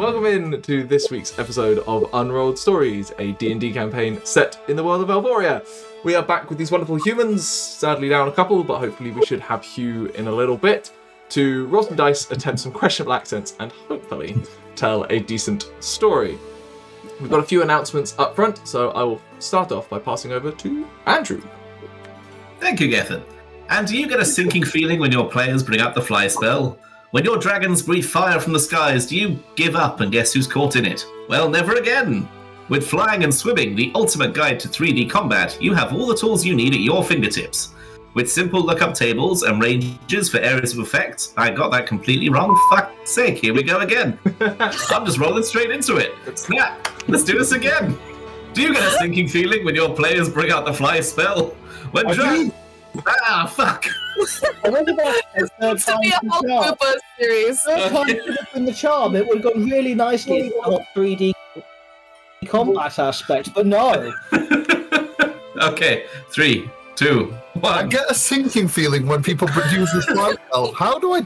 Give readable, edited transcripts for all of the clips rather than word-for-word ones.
welcome in to this week's episode of Unrolled Stories, a D&D campaign set in the world of Elvoria. We are back with these wonderful humans, sadly down a couple, but hopefully we should have Hugh in a little bit, to roll some dice, attempt some questionable accents, and hopefully tell a decent story. We've got a few announcements up front, so I will start off by passing over to Andrew. Thank you, Gethin. And do you get a sinking feeling when your players bring out the fly spell? When your dragons breathe fire from the skies, do you give up and guess who's caught in it? Well, never again! With Flying and Swimming, the ultimate guide to 3D combat, you have all the tools you need at your fingertips. With simple lookup tables and ranges for areas of effect, I got that completely wrong, fuck's sake, here we go again. I'm just rolling straight into it. Snap! Let's do this again! Do you get a sinking feeling when your players bring out the fly spell? When fuck! I wonder about It's to be a whole Koopa series. Third time could have been the charm. It would have gone really nicely if not 3D combat aspect, but no. Okay, 3, 2, 1. I get a sinking feeling when people produce this fly spell. How do I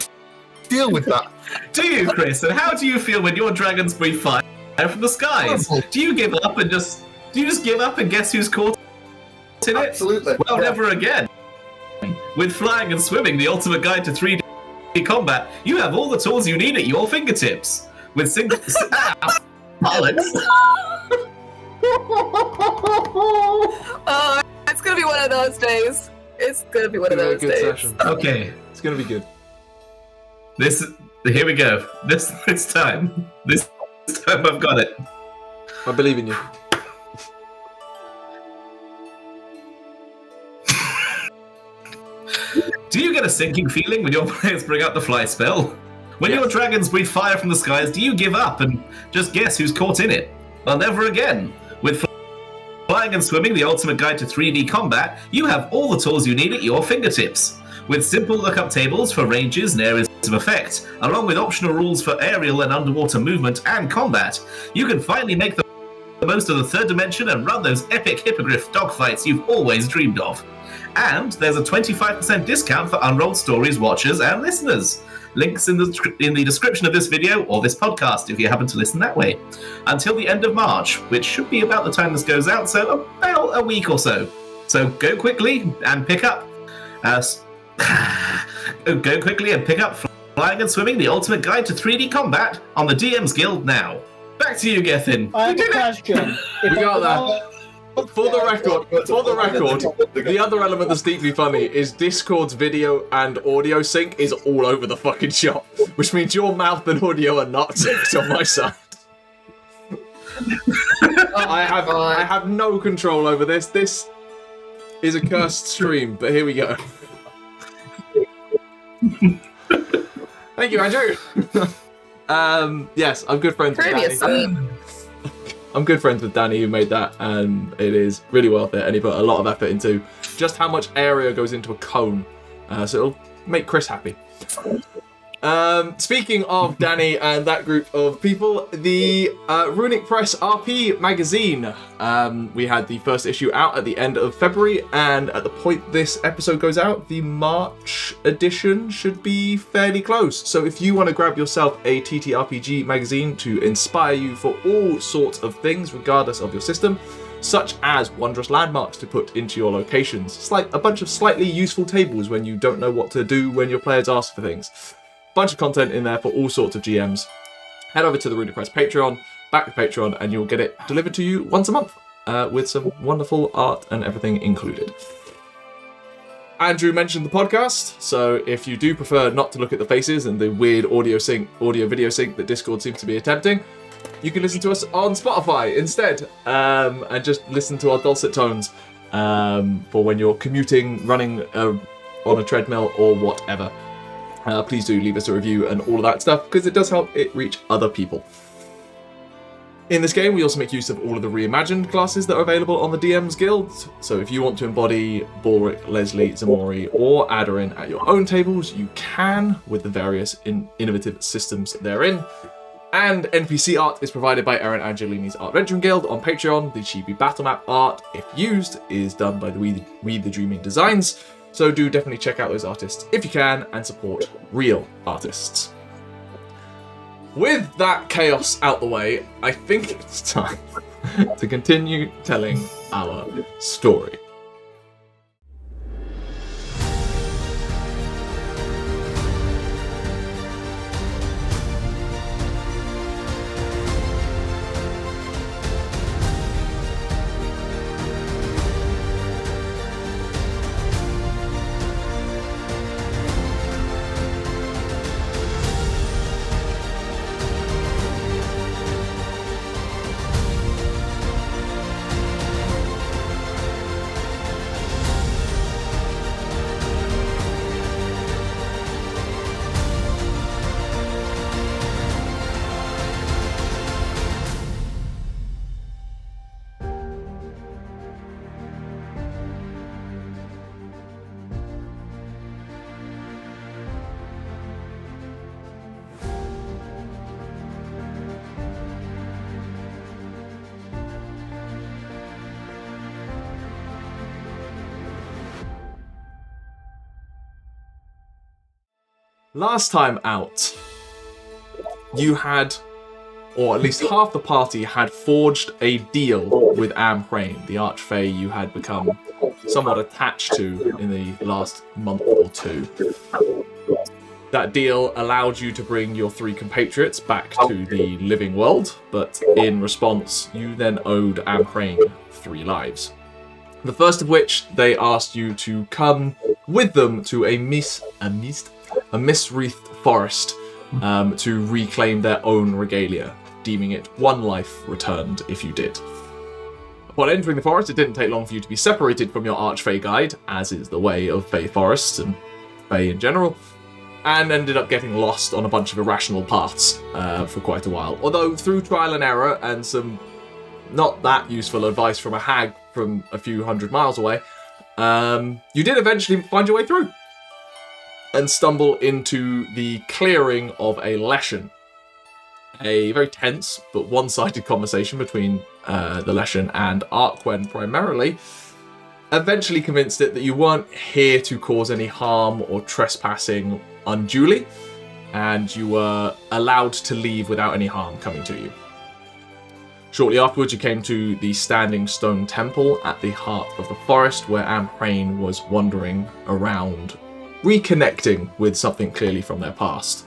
deal with that? Do you, Chris? And how do you feel when your dragons breathe fire from the skies? Do you give up and just give up and guess who's caught in it? Absolutely. Well, never again. With Flying and Swimming, the ultimate guide to 3D combat, you have all the tools you need at your fingertips. With single bollocks. Oh, it's gonna be one of those days. It's gonna be one of those days. Session. Okay, It's going to be good. here we go. This time I've got it. I believe in you. Do you get a sinking feeling when your players bring out the fly spell? When your dragons breathe fire from the skies, do you give up and just guess who's caught in it? Well, never again. With Flying and Swimming, the ultimate guide to 3D combat, you have all the tools you need at your fingertips. With simple lookup tables for ranges and areas of effect, along with optional rules for aerial and underwater movement and combat, you can finally make the most of the third dimension and run those epic hippogriff dogfights you've always dreamed of. And there's a 25% discount for Unrolled Stories watchers and listeners. Links in the description of this video or this podcast if you happen to listen that way. Until the end of March, which should be about the time this goes out, so about a week or so. So go quickly and pick up. Flying and Swimming, the ultimate guide to 3D combat on the DMsGuild now. Back to you, Gethin. I have a question. We got that. For the record, the other element that's deeply funny is Discord's video and audio sync is all over the fucking shop, which means your mouth and audio are not synced on my side. I have no control over this. This is a cursed stream, but here we go. Thank you, Andrew. Yes, I'm good friends with Danny. I'm good friends with Danny who made that, and it is really worth it, and he put a lot of effort into just how much area goes into a cone, so it'll make Chris happy. Speaking of Danny and that group of people, the Runic Press RP magazine, we had the first issue out at the end of February, and at the point this episode goes out, the March edition should be fairly close. So if you want to grab yourself a TTRPG magazine to inspire you for all sorts of things, regardless of your system, such as wondrous landmarks to put into your locations, it's like a bunch of slightly useful tables when you don't know what to do when your players ask for things. Bunch of content in there for all sorts of GMs. Head over to the Runic Press Patreon, back to Patreon, and you'll get it delivered to you once a month with some wonderful art and everything included. Andrew mentioned the podcast, so if you do prefer not to look at the faces and the weird audio-video sync that Discord seems to be attempting, you can listen to us on Spotify instead, and just listen to our dulcet tones for when you're commuting, running on a treadmill, or whatever. Please do leave us a review and all of that stuff, because it does help it reach other people. In this game, we also make use of all of the Reimagined classes that are available on the DMsGuild. So if you want to embody Balrick, Lesley, Ximori, or Aderyn at your own tables, you can, with the various innovative systems therein. And NPC Art is provided by Erin Angelini's Art Venturing Guild on Patreon. The Chibi battle map art, if used, is done by the WeTheDreamingDesigns. So do definitely check out those artists if you can and support real artists. with that chaos out the way, I think it's time to continue telling our story. Last time out, you had, or at least half the party had forged a deal with Amhrain, the Archfey you had become somewhat attached to in the last month or two. That deal allowed you to bring your 3 compatriots back to the living world, but in response, you then owed Amhrain 3 lives. The first of which, they asked you to come with them to a mist-wreathed forest to reclaim their own regalia, deeming it 1 life returned if you did. Upon entering the forest, it didn't take long for you to be separated from your Archfey guide, as is the way of Fey forests and Fey in general, and ended up getting lost on a bunch of irrational paths for quite a while. Although through trial and error and some not that useful advice from a hag from a few hundred miles away, you did eventually find your way through and stumble into the clearing of a Leshen. A very tense but one-sided conversation between the Leshen and Arquen primarily eventually convinced it that you weren't here to cause any harm or trespassing unduly, and you were allowed to leave without any harm coming to you. Shortly afterwards, you came to the standing stone temple at the heart of the forest, where Amhrain was wandering around, reconnecting with something clearly from their past.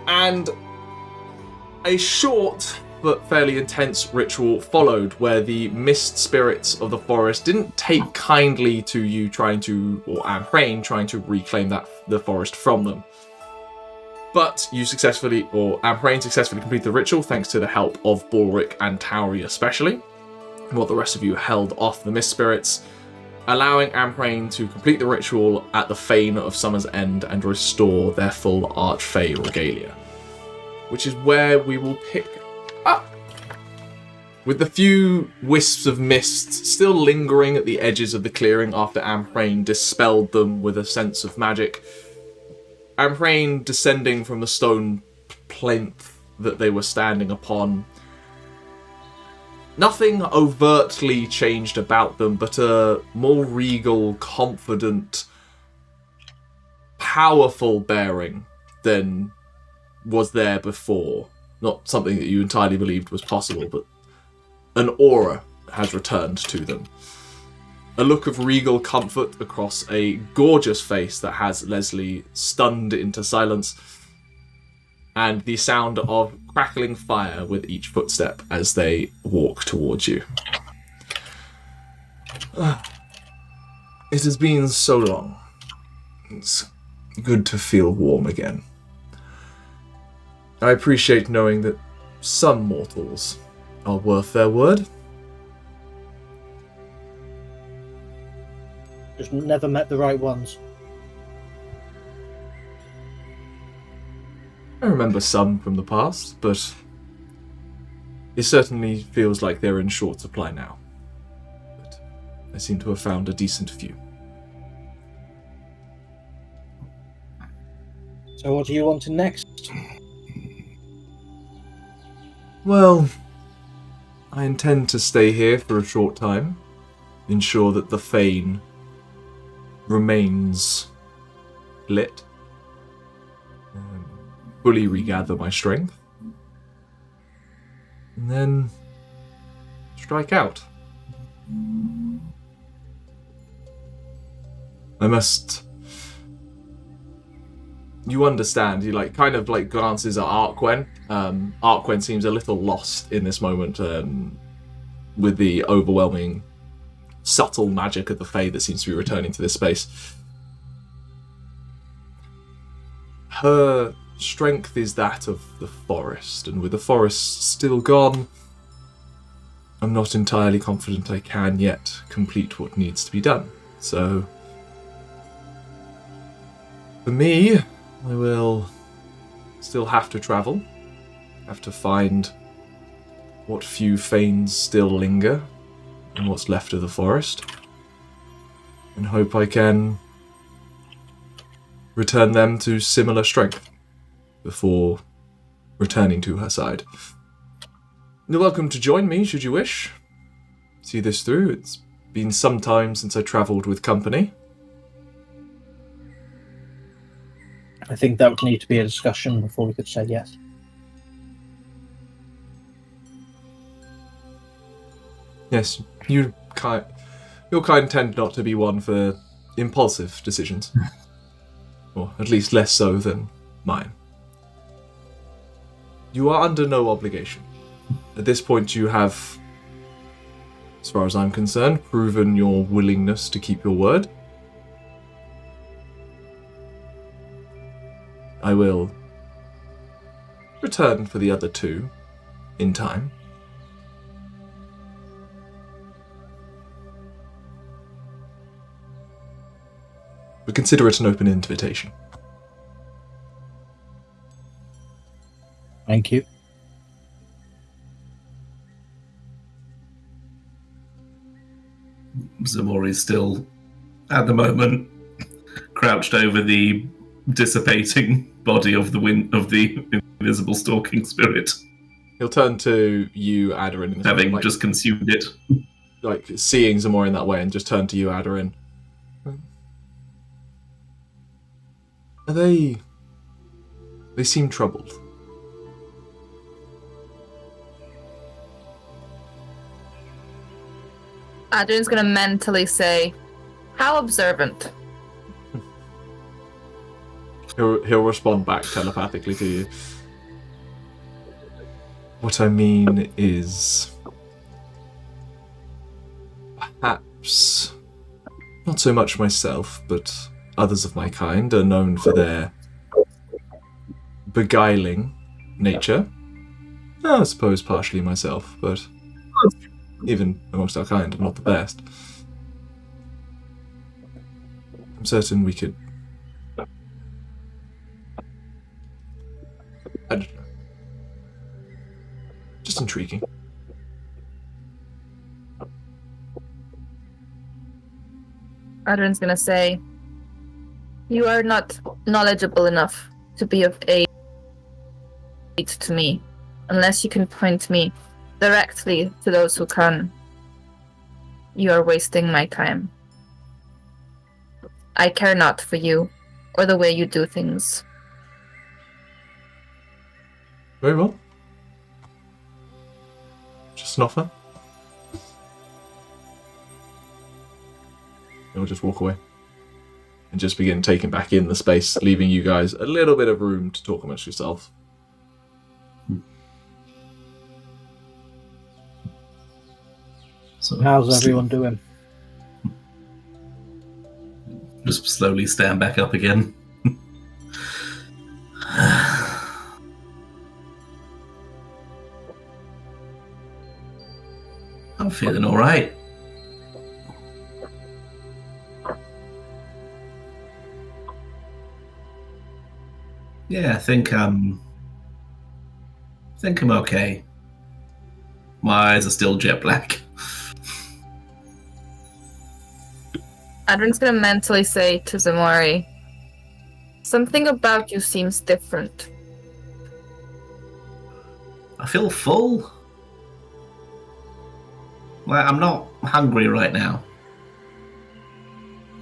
And a short but fairly intense ritual followed, where the mist spirits of the forest didn't take kindly to you Amhrain trying to reclaim the forest from them. But Amhrain successfully completed the ritual thanks to the help of Balrick and Tauri especially, while the rest of you held off the mist spirits, allowing Amhrain to complete the ritual at the Fane of Summer's End and restore their full Archfey regalia. Which is where we will pick up. With the few wisps of mist still lingering at the edges of the clearing after Amhrain dispelled them with a sense of magic, Amhrain descending from the stone plinth that they were standing upon. Nothing overtly changed about them, but a more regal, confident, powerful bearing than was there before. Not something that you entirely believed was possible, but an aura has returned to them. A look of regal comfort across a gorgeous face that has Lesley stunned into silence, and the sound of crackling fire with each footstep as they walk towards you. It has been so long. It's good to feel warm again. I appreciate knowing that some mortals are worth their word. Just never met the right ones. I remember some from the past, but it certainly feels like they're in short supply now. But I seem to have found a decent few. So what do you want to next? Well, I intend to stay here for a short time, ensure that the Fane remains lit. fully regather my strength, and then strike out. I must... You understand, he kind of glances at Arquen. Arquen seems a little lost in this moment, with the overwhelming, subtle magic of the Fae that seems to be returning to this space. Her strength is that of the forest, and with the forest still gone, I'm not entirely confident I can yet complete what needs to be done. So, for me, I will still have to travel, have to find what few Fanes still linger in what's left of the forest, and hope I can return them to similar strength before returning to her side. You're welcome to join me, should you wish. See this through. It's been some time since I travelled with company. I think that would need to be a discussion before we could say yes. Yes, your kind tend not to be one for impulsive decisions. Or at least less so than mine. You are under no obligation. At this point you have, as far as I'm concerned, proven your willingness to keep your word. I will return for the other two in time. But consider it an open invitation. Thank you. Ximori's still, at the moment, crouched over the dissipating body of the invisible stalking spirit. He'll turn to you, Aderyn, Having just consumed it. Seeing Ximori in that way, and just turn to you, Aderyn. Are they... They seem troubled. Aderyn's gonna mentally say, "How observant." He'll respond back telepathically to you. What I mean is... Perhaps... Not so much myself, but others of my kind are known for their beguiling nature. I suppose partially myself, but even amongst our kind, I'm not the best. I'm certain we could... I don't know. Just intriguing. Aderyn's gonna say, "You are not knowledgeable enough to be of aid to me, unless you can point me directly to those who can. You are wasting my time. I care not for you, or the way you do things." Very well. Just an offer. He'll just walk away. And just begin taking back in the space, leaving you guys a little bit of room to talk amongst yourselves. So, How's everyone doing? Just slowly stand back up again. I'm feeling all right. Yeah, I think I'm okay. My eyes are still jet black. Aderyn's gonna mentally say to Ximori, "Something about you seems different." I feel full. Like, I'm not hungry right now.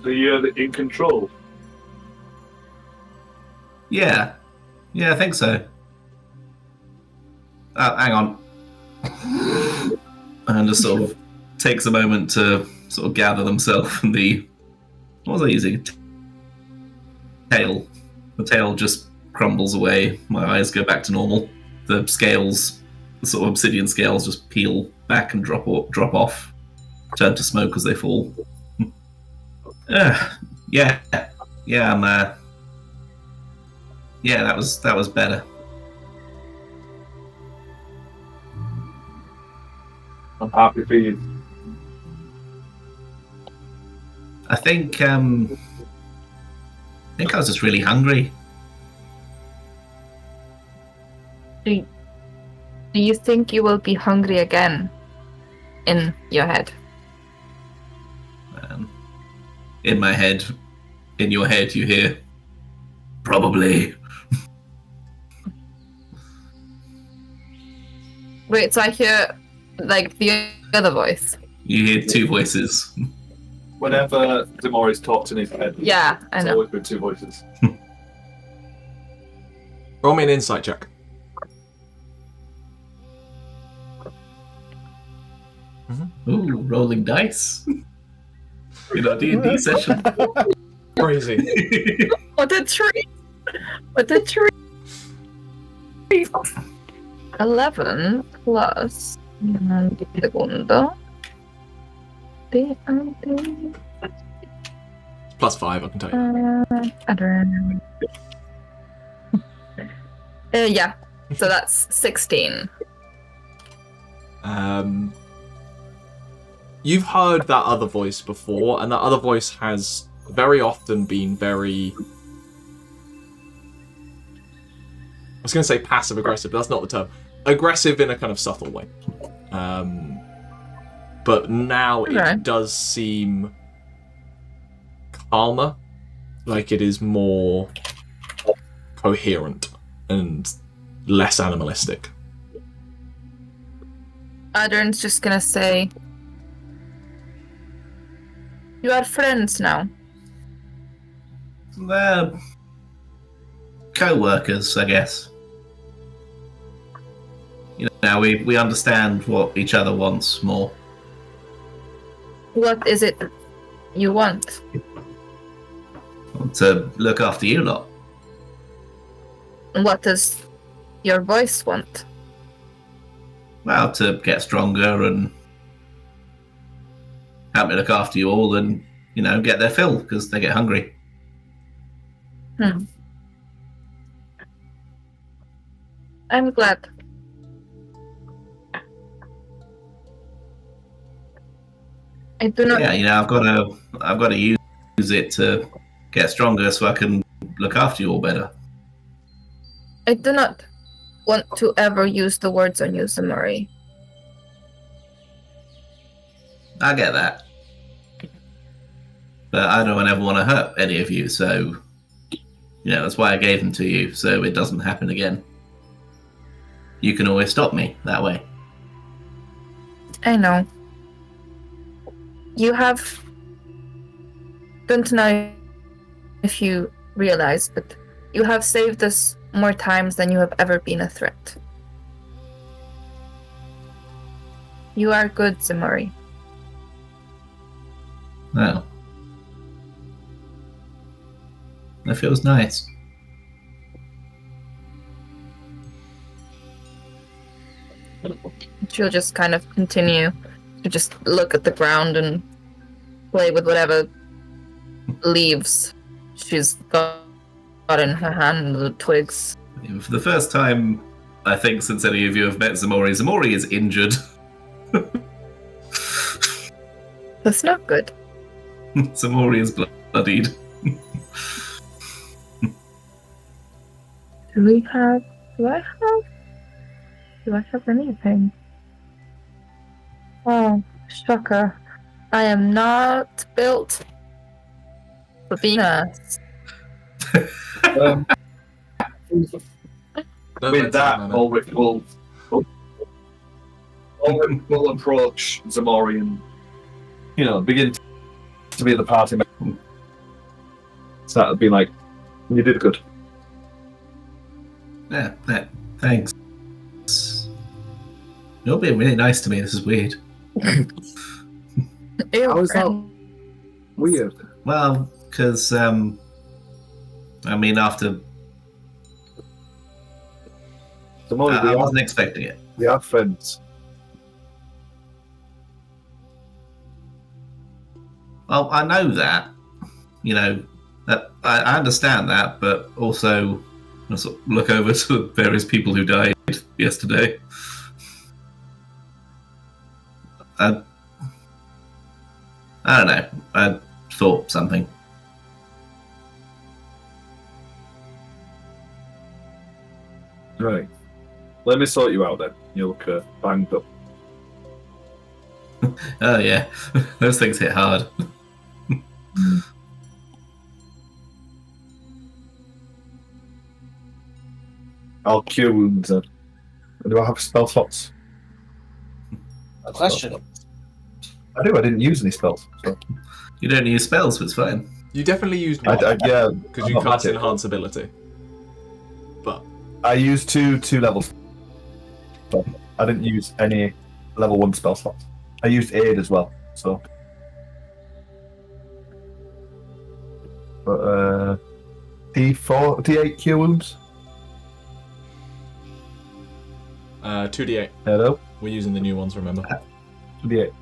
So you're in control? Yeah. Yeah, I think so. Hang on. And just sort of takes a moment to sort of gather themselves and what was I using? Tail. The tail just crumbles away. My eyes go back to normal. The scales, the sort of obsidian scales, just peel back and drop off. Turn to smoke as they fall. Yeah. Yeah, I'm yeah, that was better. I'm happy for you. I think I was just really hungry. Do you think you will be hungry again in your head? In my head, in your head, you hear, probably. Wait, so I hear like the other voice. You hear two voices. Whenever Ximori's talked in his head, Yeah, I it's know. always been two voices. Roll me an insight check. Ooh, rolling dice. In our D&D session. Crazy. What a treat! What a treat! 11 plus... Un segundo. Plus 5, I can tell you. Aderyn. Yeah, so that's 16. You've heard that other voice before, and that other voice has very often been very... I was going to say passive-aggressive, but that's not the term. Aggressive in a kind of subtle way. But now it does seem calmer, like it is more coherent and less animalistic. Aderyn's just gonna say, you are friends now. They're co-workers, I guess. You know, now we understand what each other wants more. What is it you want? To look after you lot. What does your voice want? Well, to get stronger and help me look after you all and, you know, get their fill because they get hungry. I'm glad. I do not... Yeah, you know, I've got to use it to get stronger so I can look after you all better. I do not want to ever use the words on you, Ximori. I get that. But I don't ever want to hurt any of you, so... You know, that's why I gave them to you, so it doesn't happen again. You can always stop me that way. I know. You have... Don't know if you realize, but you have saved us more times than you have ever been a threat. You are good, Ximori. Well. That feels nice. She'll just kind of continue to just look at the ground and play with whatever leaves she's got in her hand, the twigs. For the first time, I think, since any of you have met Ximori, Ximori is injured. That's not good. Ximori is bloodied. Do I have anything? Oh, shocker. I am not built for being a... With that, Balrick will approach Ximori and, you know, begin to be the party member. So that would be like, you did good. Yeah, thanks. You're being really nice to me. This is weird. Ew, How is that friend. weird? Well, because after Ximori, I wasn't expecting it. we are friends. Well, I know that. That I understand that, but also I sort of look over to various people who died yesterday. I don't know. I thought something. Right. Let me sort you out then. You look banged up. Oh yeah, those things hit hard. I'll cure wounds then. Do I have spell slots? A question. I do. I didn't use any spells. So. You don't use spells, so it's fine. You definitely used one Yeah, because I'm you not cast magic. enhance ability. But I used two levels. So I didn't use any level 1 spell slots. I used aid as well. So, but D4, D8 cure wounds. 2d8. Hello. We're using the new ones, remember? 2d8.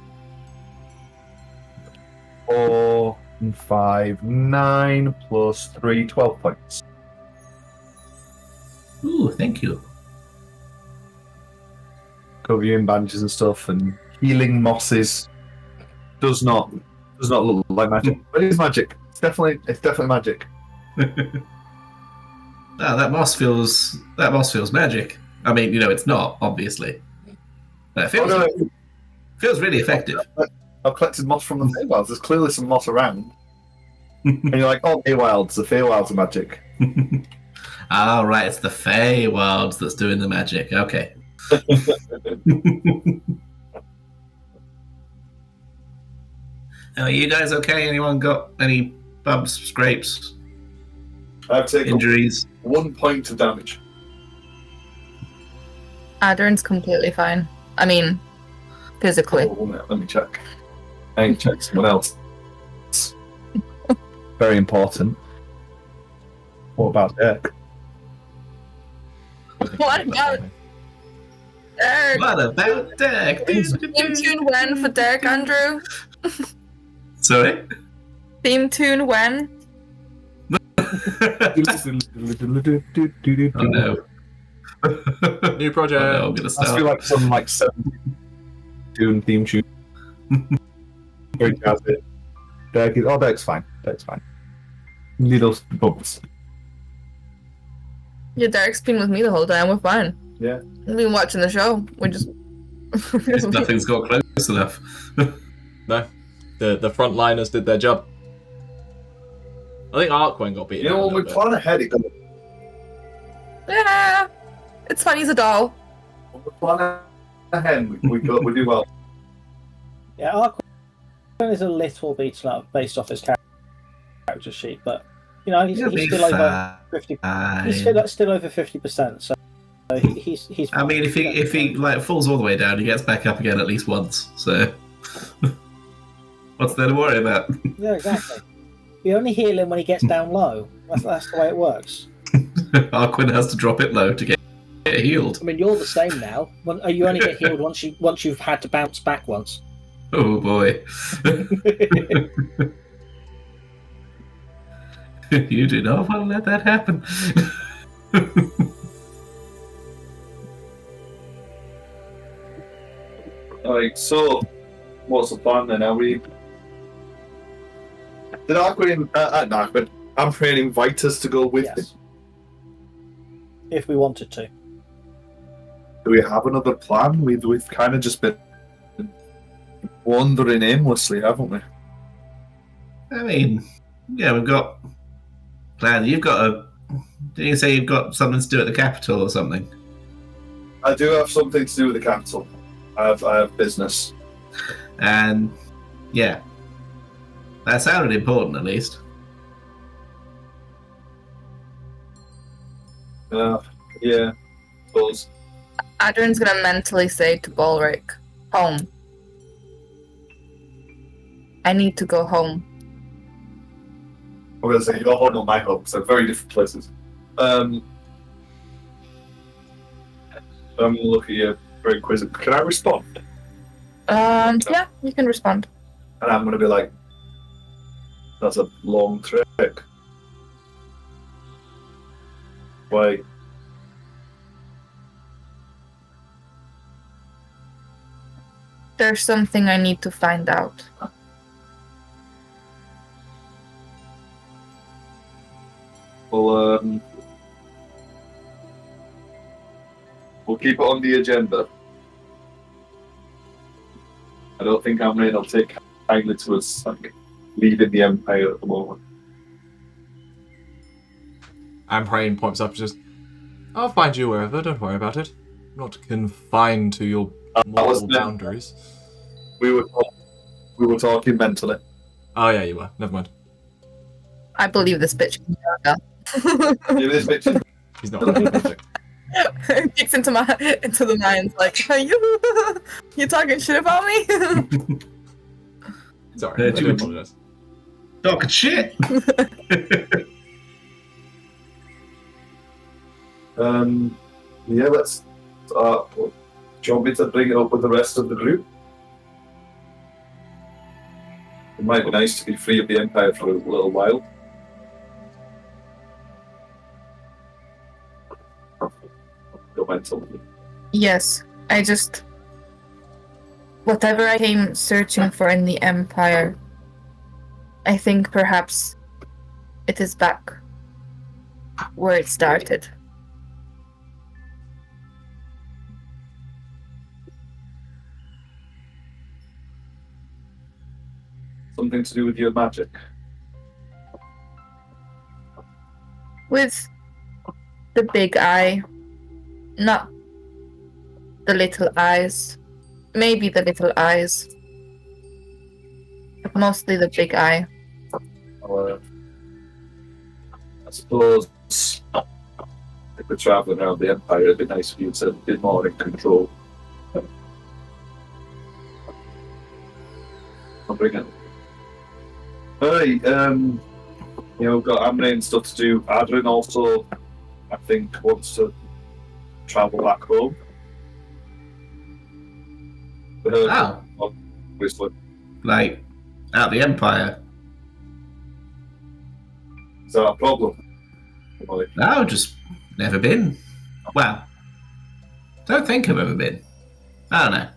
4 and 5, 9 plus 3, 12 points. Ooh, thank you. Cover you in bandages and stuff, and healing mosses does not look like magic. But it is magic. It's definitely magic. That moss feels magic. I mean, it's not, obviously. But it feels really effective. I've collected moss from the Feywilds. There's clearly some moss around. And you're like, oh, Feywilds. The Feywilds are magic. Oh, right, it's the Feywilds that's doing the magic. Okay. Are you guys okay? Anyone got any bumps, scrapes, I've taken injuries? 1 point of damage. Aderyn's completely fine. I mean, physically. Oh, let me check. I ain't checked someone else. Very important. What about Dirk? What about Derek? What about Derek? Theme tune when for Derek, Andrew? Sorry? Theme tune when? Oh no. New project. Oh, no, I'm gonna I start. feel like some 7 Dune theme tune. Very jazzy. Dirk's fine. Dirk's fine. Little bumps. Yeah, Derek's been with me the whole time. We're fine. Yeah. We've been watching the show. We just. Nothing's got close enough. No. The frontliners did their job. I think Arquen got beaten. You know, out a when we little bit. plan ahead, it goes. Yeah. It's fun. He's a doll. When we plan ahead, we do well. Yeah, Arquen is a little beaten up based off his character sheet, but he's still over 50. He's still over 50%. So he's. I mean, if he falls all the way down, he gets back up again at least once. So what's there to worry about? Yeah, exactly. You only heal him when he gets down low. That's the way it works. Arquen has to drop it low to get healed. I mean, you're the same now. You only get healed once you've had to bounce back once. Oh boy. You do not want to let that happen. Alright, so what's the plan then? Are we? Did Amhrain invite us to go with him? Yes. If we wanted to. Do we have another plan? We've kind of just been wandering aimlessly, haven't we? I mean, yeah, we've got plan. You've got didn't you say you've got something to do at the capital or something? I do have something to do with the capital. I have business. And yeah, that sounded important at least. Yeah, suppose. Aderyn's gonna mentally say to Balrick, home. I need to go home. I'm going to say your home or my home, so very different places. I'm going to look at you very quizzing. Can I respond? Yeah, you can respond. And I'm going to be like, that's a long trek. Why? There's something I need to find out. Well, we'll keep it on the agenda. I don't think Amhrain will take kindly to us like leaving the Empire at the moment. Amhrain points up, just, I'll find you wherever, don't worry about it. I'm not confined to your moral boundaries. We were talking mentally. Oh yeah, you were. Never mind. I believe this bitch can yoga. It is bitching. He's not really magic. Kicks into the minds like, are you talking shit about me? Sorry, I do apologize. Talking shit. Yeah, let's. Do you want me to bring it up with the rest of the group? It might be nice to be free of the Empire for a little while. Don't mind something. Yes, whatever I came searching for in the Empire, I think perhaps it is back where it started. Something to do with your magic? With the big eye, not the little eyes. Maybe the little eyes, but mostly the big eye. I suppose if we're traveling around the Empire, it'd be nice for you to be more in control. I'll bring it. Alright, we've got Amhrain stuff to do. Aderyn also, I think, wants to travel back home. Oh. Obviously. Like, out the Empire. Is that a problem? No, just never been. Well, don't think I've ever been. I don't know.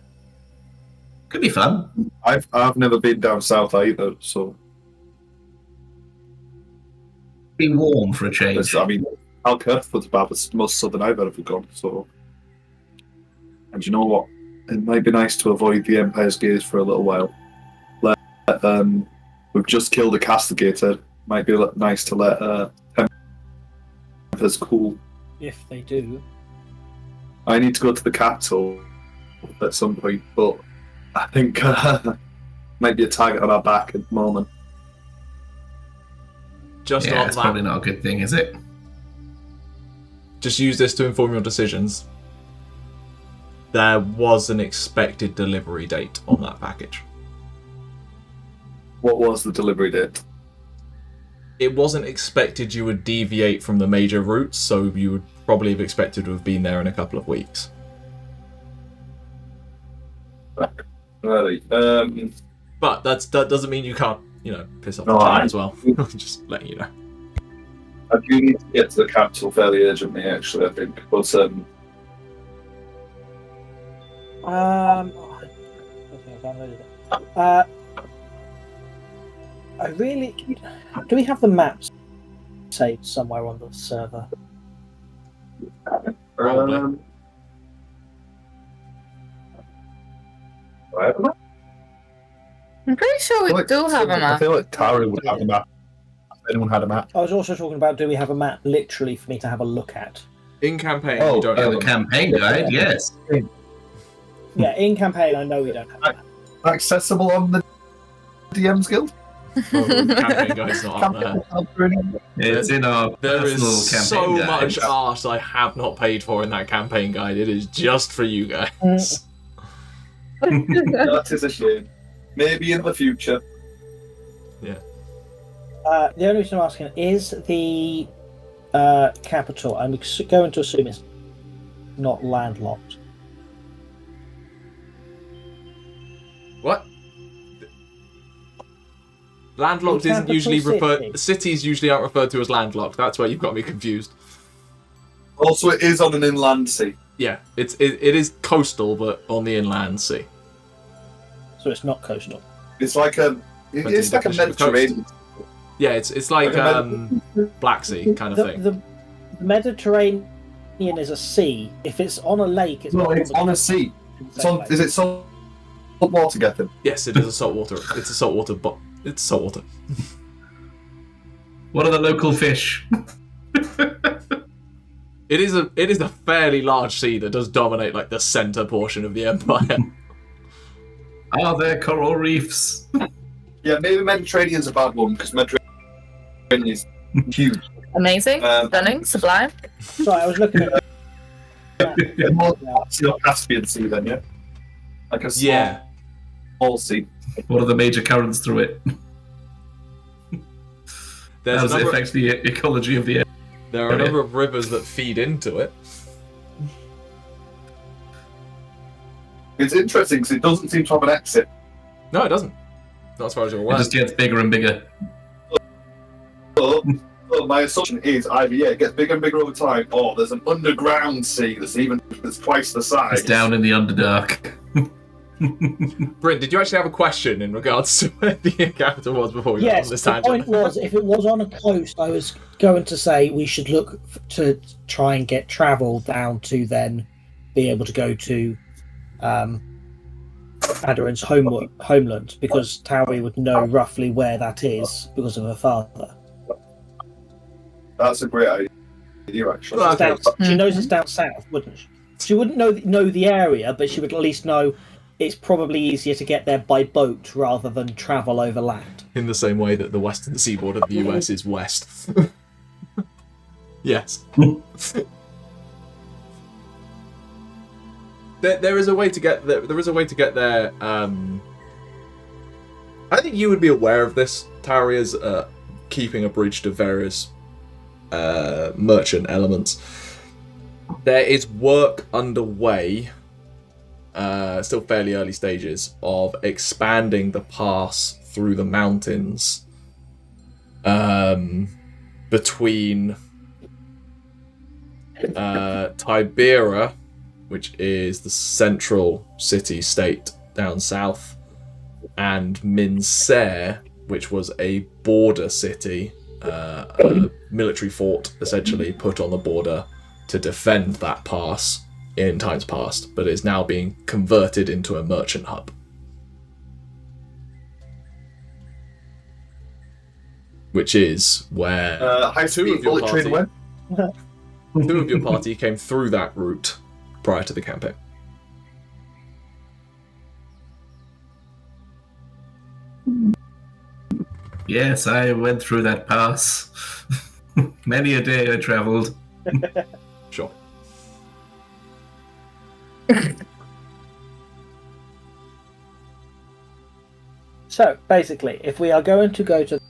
Could be fun. I've never been down south either, so Be warm for a change. I mean, Alkerth was about the most southern I've ever gone, so. And you know what? It might be nice to avoid the Empire's gaze for a little while. We've just killed a castigator. Might be nice to let Empire's cool. If they do. I need to go to the capital at some point, but I think might be a target on our back at the moment. Just yeah, on it's that, probably not a good thing, is it? just use this to inform your decisions. There was an expected delivery date on that package. What was the delivery date? It wasn't expected you would deviate from the major routes, so you would probably have expected to have been there in a couple of weeks. Right. But that doesn't mean you can't, piss off No, the town as well. Just letting you know. I do need to get to the capital fairly urgently, actually, I think. But I really. Do we have the maps saved somewhere on the server? Probably. I have a map. I'm pretty sure we do have a I map. feel like Tauri would have a map. If anyone had a map. I was also talking about, do we have a map literally for me to have a look at? In campaign, Oh, you don't have The a map. campaign guide, yes. Yeah, in campaign, I know we don't have a map. Accessible on the DMsGuild? Oh, the campaign guide's not up there. It's in our There personal is campaign so guide. much art I have not paid for in that campaign guide. It is just for you guys. That is a shame. Maybe in the future. Yeah. The only reason I'm asking is the capital. I'm going to assume it's not landlocked. What? Landlocked The isn't usually capital referred. city. Cities usually aren't referred to as landlocked. That's where you've got me confused. Also, it is on an inland sea. Yeah, it is coastal, but on the inland sea. So it's not coastal. It's like a Mediterranean. Yeah, it's like Like Black Sea kind of thing. The Mediterranean is a sea. If it's on a lake, it's No, not it's on a sea. It's on, is it salt water, Gethin? Yes, it is a saltwater. It's a saltwater, but it's saltwater. What are the local fish? It is a fairly large sea that does dominate like the center portion of the empire. Are there coral reefs? Yeah, maybe Mediterranean's a bad one because Mediterranean is huge. Amazing, stunning, sublime. Sorry, I was looking at. Caspian Sea, then, yeah? Like a small sea. What are the major currents through it? How There's does it affect the ecology of the area? there are a number of rivers that feed into it. It's interesting because it doesn't seem to have an exit. No, it doesn't. Not as far as you're It aware. just gets bigger and bigger. So my assumption is either it gets bigger and bigger over time, or there's an underground sea that's twice the size. It's down in the Underdark. Bryn, did you actually have a question in regards to where the capital was before we went Yes, on this the tangent? point was, if it was on a coast, I was going to say we should look to try and get travel down to then be able to go to Aderyn's homeland, because Tauri would know roughly where that is because of her father. That's a great idea, actually. Well, okay. She knows it's down south, wouldn't she? She wouldn't know the area, but she would at least know it's probably easier to get there by boat rather than travel over land. In the same way that the western seaboard of the US is west. Yes. There is a way to get there. There is a way to get there. I think you would be aware of this. Tauri is keeping a bridge to various merchant elements. There is work underway, still fairly early stages, of expanding the pass through the mountains between Tibera, which is the central city-state down south, and Mincer, which was a border city, a military fort, essentially, put on the border to defend that pass in times past, but is now being converted into a merchant hub. Which is where high-speed bullet train went. two of your party came through that route prior to the campaign. Yes, I went through that pass. Many a day I travelled. Sure. So, basically, if we are going to go to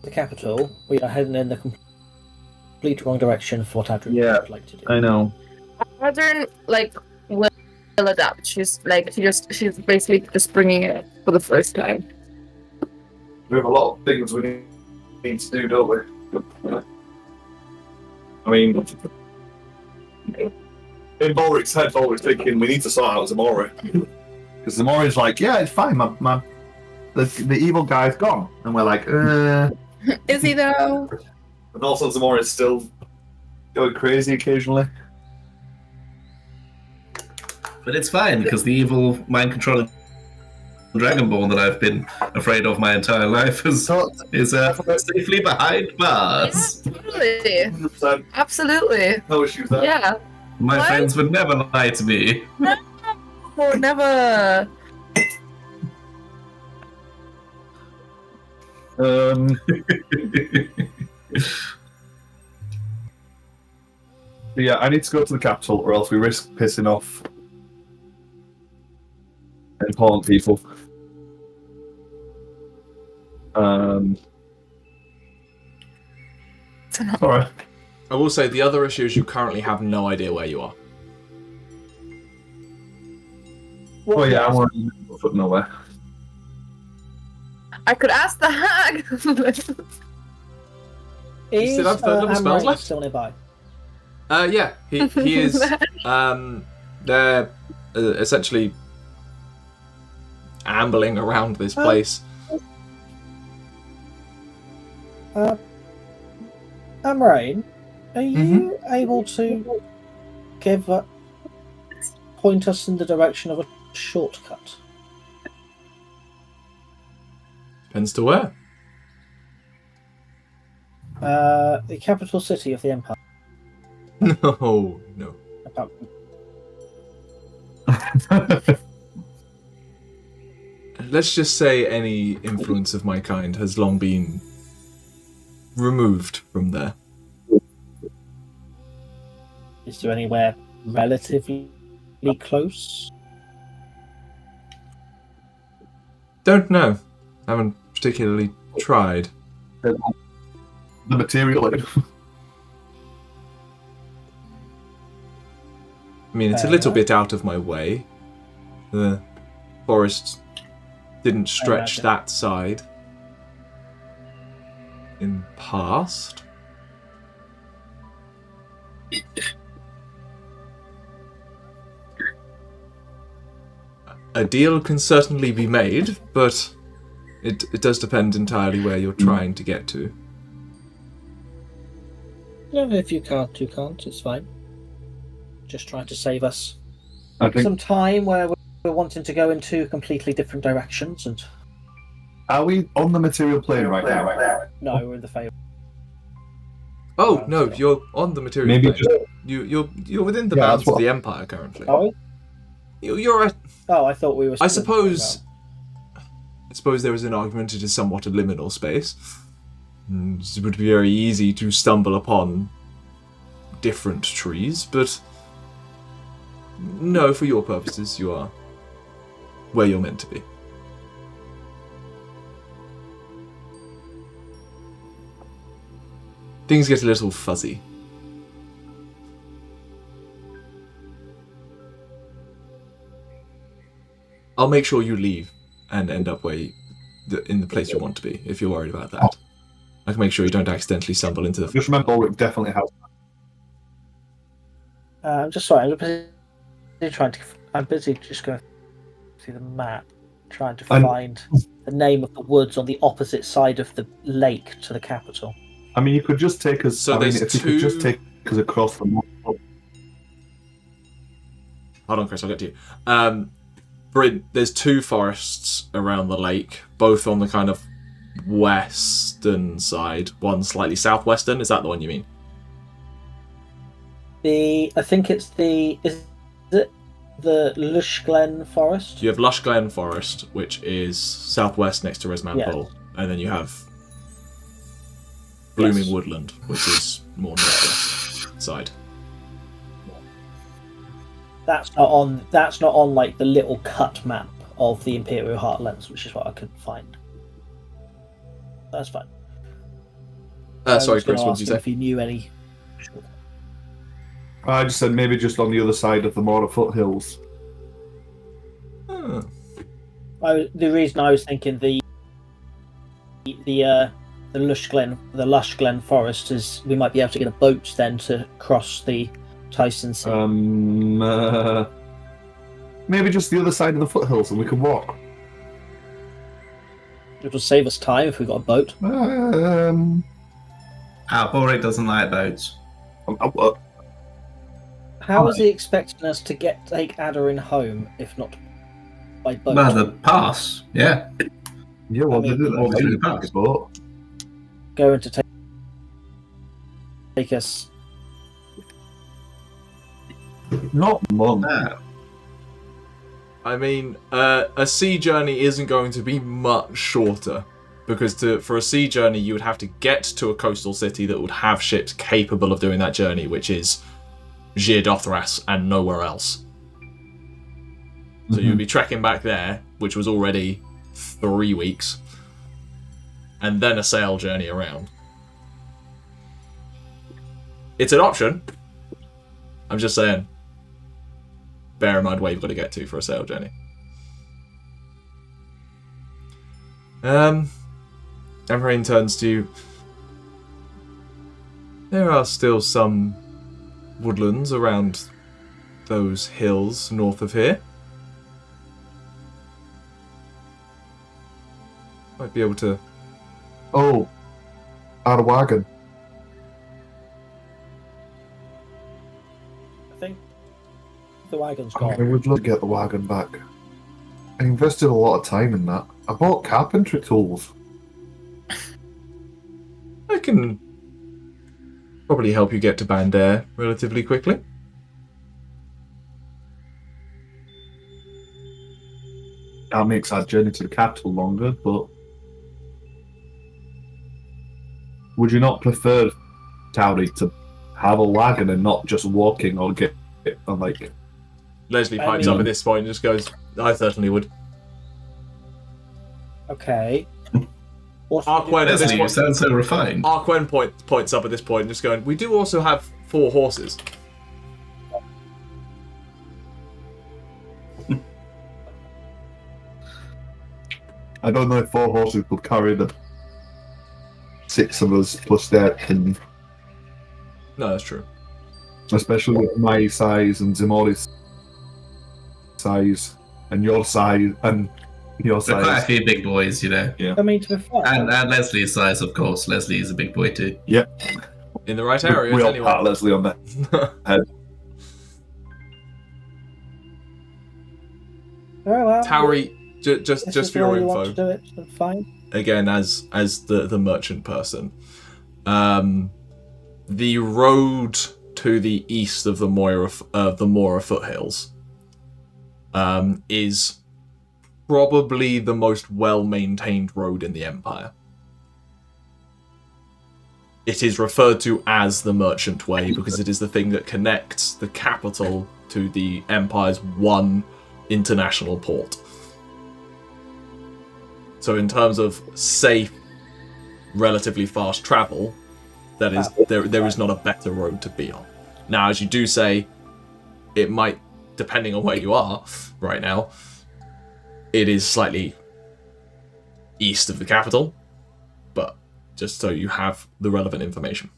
the capital, we are heading in the complete wrong direction for what Aderyn would like to do. I know. Aderyn, will adapt. She's basically just bringing it for the first time. We have a lot of things we need to do, don't we? I mean, in Balrick's head, Balrick's thinking we need to sort out Ximori. Because Ximori's like, yeah, it's fine. The evil guy's gone. And we're like, Is he though? And also Ximori is still going crazy occasionally. But it's fine, because the evil mind-controlling Dragonborn that I've been afraid of my entire life is safely behind bars. Absolutely. 100% Absolutely. no issues there. Yeah. My What? friends would never lie to me. Oh, never. Yeah, I need to go to the capital, or else we risk pissing off important people. Alright. I will say the other issue is you currently have no idea where you are. Well, yeah, I'm already foot nowhere. I could ask the hag. Is still have third level spells Amhrain left? still nearby? Yeah, he is. They're essentially ambling around this place. Amhrain, are you able to point us in the direction of a shortcut? Depends to where. The capital city of the Empire. No. Let's just say any influence of my kind has long been removed from there. Is there anywhere relatively close? Don't know. Haven't particularly tried. The material. I mean, it's a little bit out of my way. The forest didn't stretch that side in past. A deal can certainly be made, but it does depend entirely where you're trying to get to. No, if you can't, you can't. It's fine. Just trying to save us I think. some time where we're wanting to go in two completely different directions. And Are we on the material plane right now? no, we're in the favour. Oh no, you're on the material Maybe plane. You're within the Yeah, bounds that's of what- the Empire currently. Are we? You're at. Oh, I thought we were. I suppose there is an argument it is somewhat a liminal space. It would be very easy to stumble upon different trees, but no, for your purposes, you are where you're meant to be. Things get a little fuzzy. I'll make sure you leave and end up in the place you want to be, if you're worried about that. I can make sure you don't accidentally stumble into the... Just remember, Balrick definitely has. I'm just sorry. I'm busy just going through the map, trying to find the name of the woods on the opposite side of the lake to the capital. I mean, you could just take us. So I mean, there's if you could just take us across the map. Hold on, Chris, I'll get to you. Bryn, there's two forests around the lake, both on the kind of western side. One slightly southwestern. Is that the one you mean? I think it's is it the Lush Glen Forest? You have Lush Glen Forest, which is southwest next to Resman Pool, and then you have Blooming Woodland, which is more northwest side. That's not on like the little cut map of the Imperial Heartlands, which is what I could find. That's fine. Sorry, Chris, what did you say? If you knew any. I just said maybe just on the other side of the Mora foothills. The reason I was thinking the Lush Glen Forest is we might be able to get a boat then to cross the Tyson Sea. Maybe just the other side of the foothills and we can walk. It'll save us time if we got a boat. Balrick doesn't like boats. How is he expecting us to take Aderyn home if not by boat? Well, the pass, yeah. Yeah, well, I mean, they did obviously the the pass. boat. Going to take us. Not long. I mean, a sea journey isn't going to be much shorter because for a sea journey, you would have to get to a coastal city that would have ships capable of doing that journey, which is Xir and nowhere else. So you'd be trekking back there, which was already 3 weeks, and then a sail journey around. It's an option. I'm just saying, bear in mind where you've got to get to for a sail journey. Amhrain turns to you. There are still some woodlands around those hills north of here. Might be able to... Oh, our wagon. I think the wagon's I gone. would love to get the wagon back. I invested a lot of time in that. I bought carpentry tools. I can probably help you get to Bandair relatively quickly. That makes our journey to the capital longer, but would you not prefer, Tauri, to have a wagon and not just walking or get on like... Lesley pipes up at this point and just goes, I certainly would. Okay. Arquen at this Lesley, you point, sound so refined. Arquen points up at this point and just going, we do also have 4 horses. I don't know if 4 horses could carry the 6 of us plus their kin, No, that's true. especially with my size and Ximori's size and your size and your There are quite a size. few big boys, you know. I mean, to be fair, And Leslie's size, of course. Leslie is a big boy too. In the right areas, We all anyway. pat Lesley on the head. very well. Tauri, This just is for the way your you want info, to do it, then fine. again, as the merchant person, the road to the east of the Mora foothills is probably the most well-maintained road in the Empire. It is referred to as the Merchant Way because it is the thing that connects the capital to the Empire's one international port. So in terms of safe, relatively fast travel, that is there is not a better road to be on. Now, as you do say, it might, depending on where you are right now, it is slightly east of the capital, but just so you have the relevant information.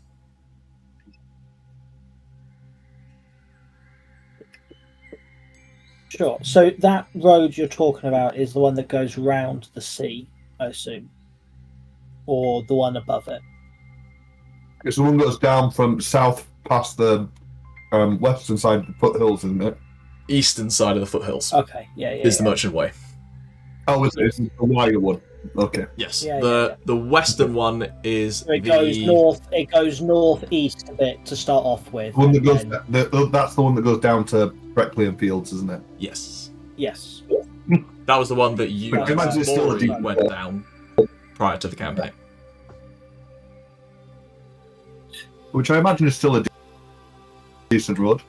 Sure. So that road you're talking about is the one that goes round the sea, I assume, or the one above it. It's the one that goes down from south past the western side of the foothills, isn't it? Eastern side of the foothills Okay. Yeah. is the Merchant Way. Oh, it's the wider one. Okay. Yes. Yeah, the western one is So it goes north. It goes northeast a bit to start off with. The one that and goes, then- that's the one that goes down to Brecklian Fields, isn't it? Yes. Yes. That was the one that you I imagine it's still a already deep- went down prior to the campaign. Which I imagine is still a decent road.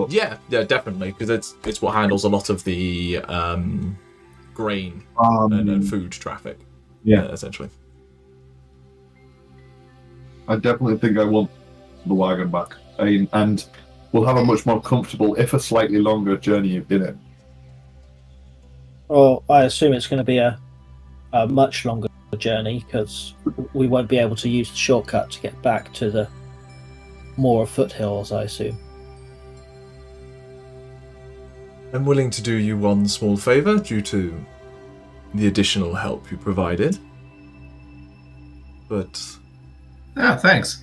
Yeah, definitely, because it's what handles a lot of the grain and food traffic. Yeah. Essentially. I definitely think I want the wagon back. And we'll have a much more comfortable, if a slightly longer journey in it. Well, I assume it's going to be a much longer journey because we won't be able to use the shortcut to get back to the Mora foothills, I assume. I'm willing to do you one small favour due to the additional help you provided. But Ah, thanks.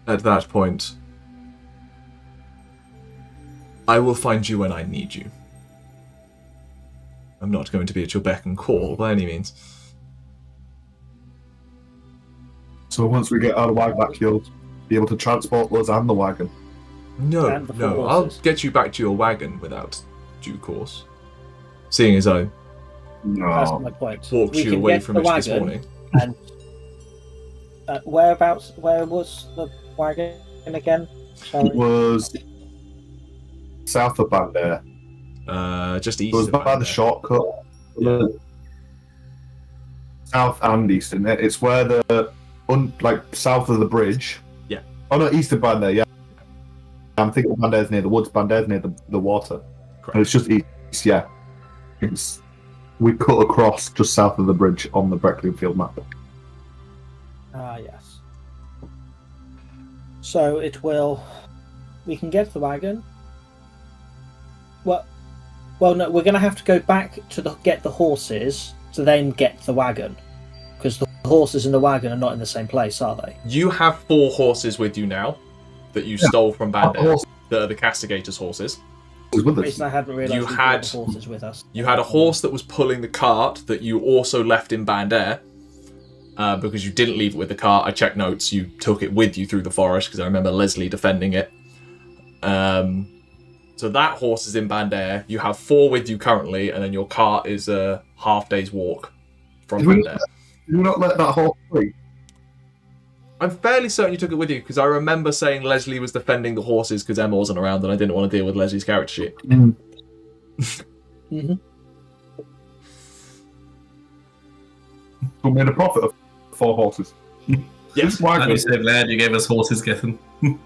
at that point, I will find you when I need you. I'm not going to be at your beck and call by any means. So once we get our wagon back, you'll be able to transport us and the wagon. No, And the no, four I'll horses. get you back to your wagon without due course. Seeing as I That's No. my point. Walked We you can away get from the it this wagon, morning. and where was the wagon again? Sorry. It was south of Bandar. Just It east was of by the Bandar. shortcut. Yeah. South and east, isn't it? It's where south of the bridge. Yeah. Oh no, east of Bandar, yeah. I'm thinking Bandar's near the woods, Bandar's near the water. Correct. And it's just east, yeah. We cut across just south of the bridge on the Breckling Field map. Ah, yes. So we can get the wagon. Well, no, we're going to have to go back to get the horses to then get the wagon. Because the horses and the wagon are not in the same place, are they? You have 4 horses with you now that you stole from Bandar. That are the Castigator's horses. With The us. reason I hadn't realised we had the horses with us. You had a horse that was pulling the cart that you also left in Bandar. Because you didn't leave it with the cart. I checked notes. You took it with you through the forest because I remember Lesley defending it. So that horse is in Bandar. You have 4 with you currently, and then your cart is a half day's walk from Bandar. Did you not let that horse free? I'm fairly certain you took it with you because I remember saying Lesley was defending the horses because Emma wasn't around and I didn't want to deal with Lesley's character sheet. Mm-hmm. We made a profit of 4 horses. Yes. I'm so glad you gave us horses, Gethin.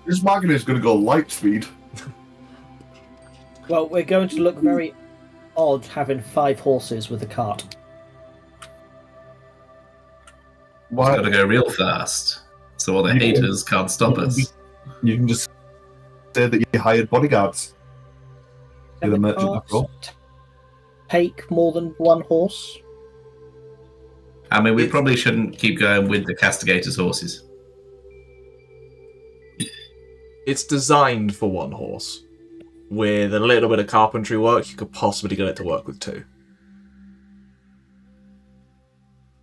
This wagon is going to go light speed. Well, we're going to look very odd having 5 horses with a cart. It's got to go real fast, so all the haters can't stop us. You can just say that you hired bodyguards. Can You're the the merchant cart after all. take more than 1 horse? I mean, we probably shouldn't keep going with the Castigator's horses. It's designed for 1 horse. With a little bit of carpentry work, you could possibly get it to work with 2.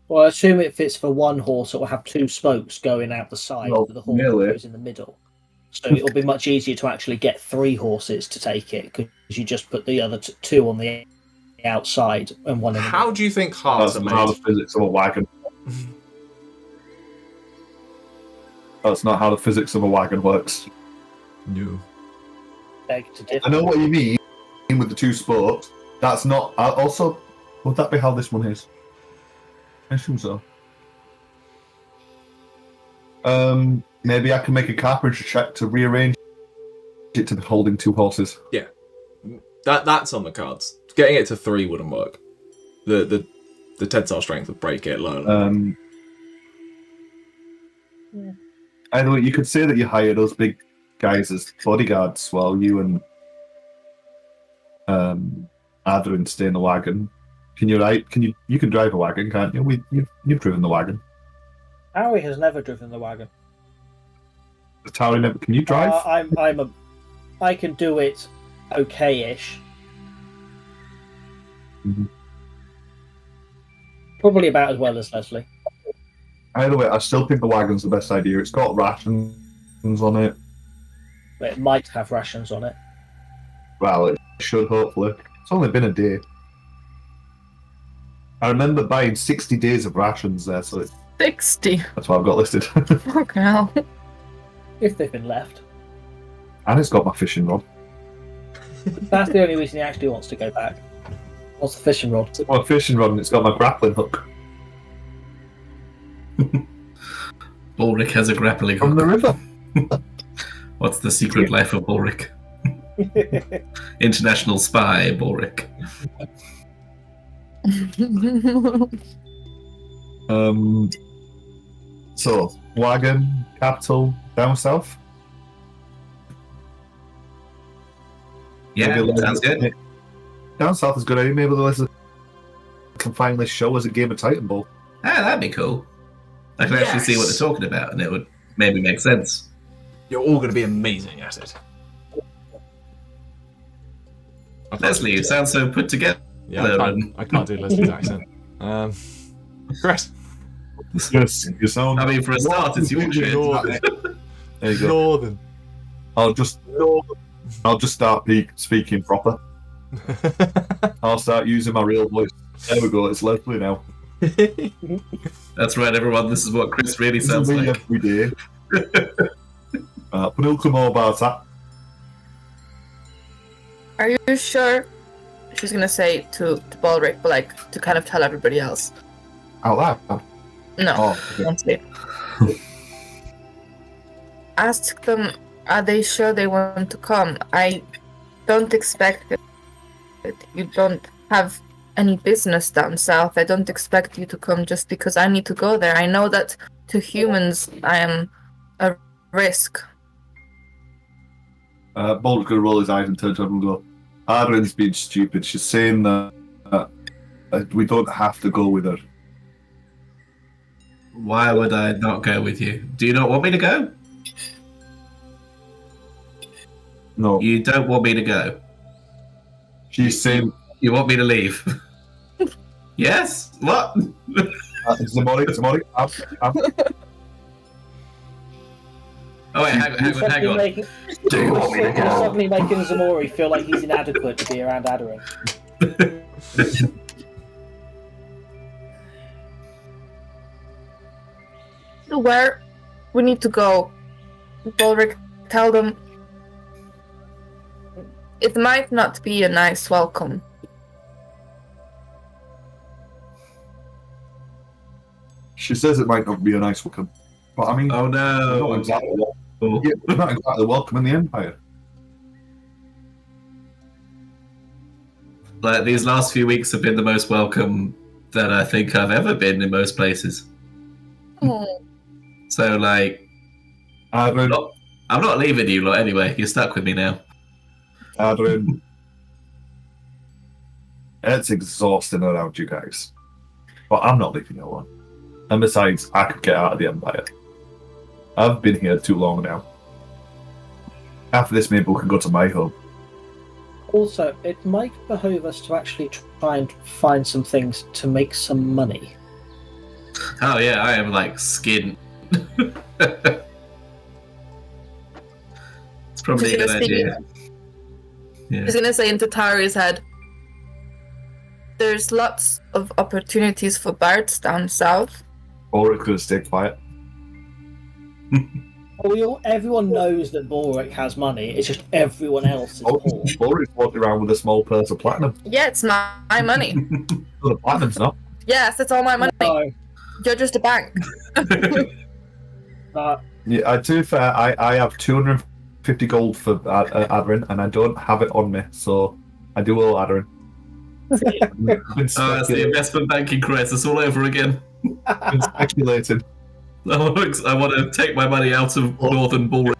Well, I assume if it's for 1 horse, it will have 2 spokes going out the side, Well, but the horse nearly. goes in the middle. So it'll be much easier to actually get 3 horses to take it, because you just put the other 2 on the outside and 1 in the How middle. do you think hearts That's are not how the made? physics of a wagon. That's not how the physics of a wagon works. No. Beg to differ. I know what you mean with the 2 spokes. That's not. Also, would that be how this one is? I assume so. Maybe I can make a carpentry check to rearrange it to be holding 2 horses. Yeah. That's on the cards. Getting it to 3 wouldn't work. The tensile strength would break it alone. Either way, you could say that you hire those big guys as bodyguards while you and Aderyn stay in the wagon. Can you ride? You can drive a wagon, can't you? You've driven the wagon. Tauri has never driven the wagon. The Tauri never. Can you drive? I can do it okay-ish. Mhm. Probably about as well as Lesley. Either way, I still think the wagon's the best idea. It's got rations on it. But it might have rations on it. Well, it should, hopefully. It's only been a day. I remember buying 60 days of rations there, so 60. that's what I've got listed. Fucking hell. If they've been left. And it's got my fishing rod. That's the only reason he actually wants to go back. What's the fishing rod? It's got my fishing rod and it's got my grappling hook. Balrick has a grappling From hook. the river. What's the secret life of Balrick? International spy, Balrick. So, wagon, capital, down south? Yeah, Maybe sounds good. Down south is good. Maybe the Lesley can finally show us a game of Titan Ball. Ah, that'd be cool. I can actually see what they're talking about, and it would maybe make sense. You're all going to be amazing at it. Lesley, you sound so put together. Yeah, I can't do Leslie's accent. Chris. Yes, you sound. I mean, for a start, it's Yorkshire. Northern. There you go. Northern. I'll just start speaking proper. I'll start using my real voice. There we go. It's Lesley now. That's right, everyone. This is what Chris really sounds like. Every day. But he'll come all about that. Are you sure? She's gonna say to Balrick, but like to kind of tell everybody else. Out loud? No, Oh, okay. honestly. Ask them, are they sure they want to come? I don't expect it. You don't have any business down south. I don't expect you to come just because I need to go there. I know that to humans I am a risk. Balrick's going to roll his eyes and turn to him and go, Aderyn's being stupid. She's saying that we don't have to go with her. Why would I not go with you? Do you not want me to go? No. You don't want me to go. She's saying... You want me to leave? Yes? What? Ximori, up. Oh wait, hang on. Do you want me to go? Suddenly making Ximori feel like he's inadequate to be around Aderyn. Where we need to go. Balrick, tell them it might not be a nice welcome. She says it might not be a nice welcome. But I mean, Oh no. not exactly welcome in the Empire. Like, these last few weeks have been the most welcome that I think I've ever been in most places. Oh. So, like, Aderyn, I'm not leaving you lot anyway. You're stuck with me now. Aderyn. It's exhausting around you guys. But I'm not leaving you alone. And besides, I could get out of the Empire. I've been here too long now. After this, maybe we can go to my home. Also, it might behoove us to actually try and find some things to make some money. Oh yeah, I am like skint. It's probably a good idea. Yeah. He's gonna say into Tauri's head, there's lots of opportunities for bards down south. Or it could have stayed quiet. Everyone knows that Balrick has money, it's just everyone else is poor. Balrick's walking around with a small purse of platinum. Yeah, it's my money. Well, the platinum's not. Yes, it's all my money. No. You're just a bank. Yeah, to be fair, I have 250 gold for Aderyn, and I don't have it on me, so I do owe Aderyn. Oh, it's the investment banking crisis all over again. Been speculating. I want to take my money out of Northern Balrick.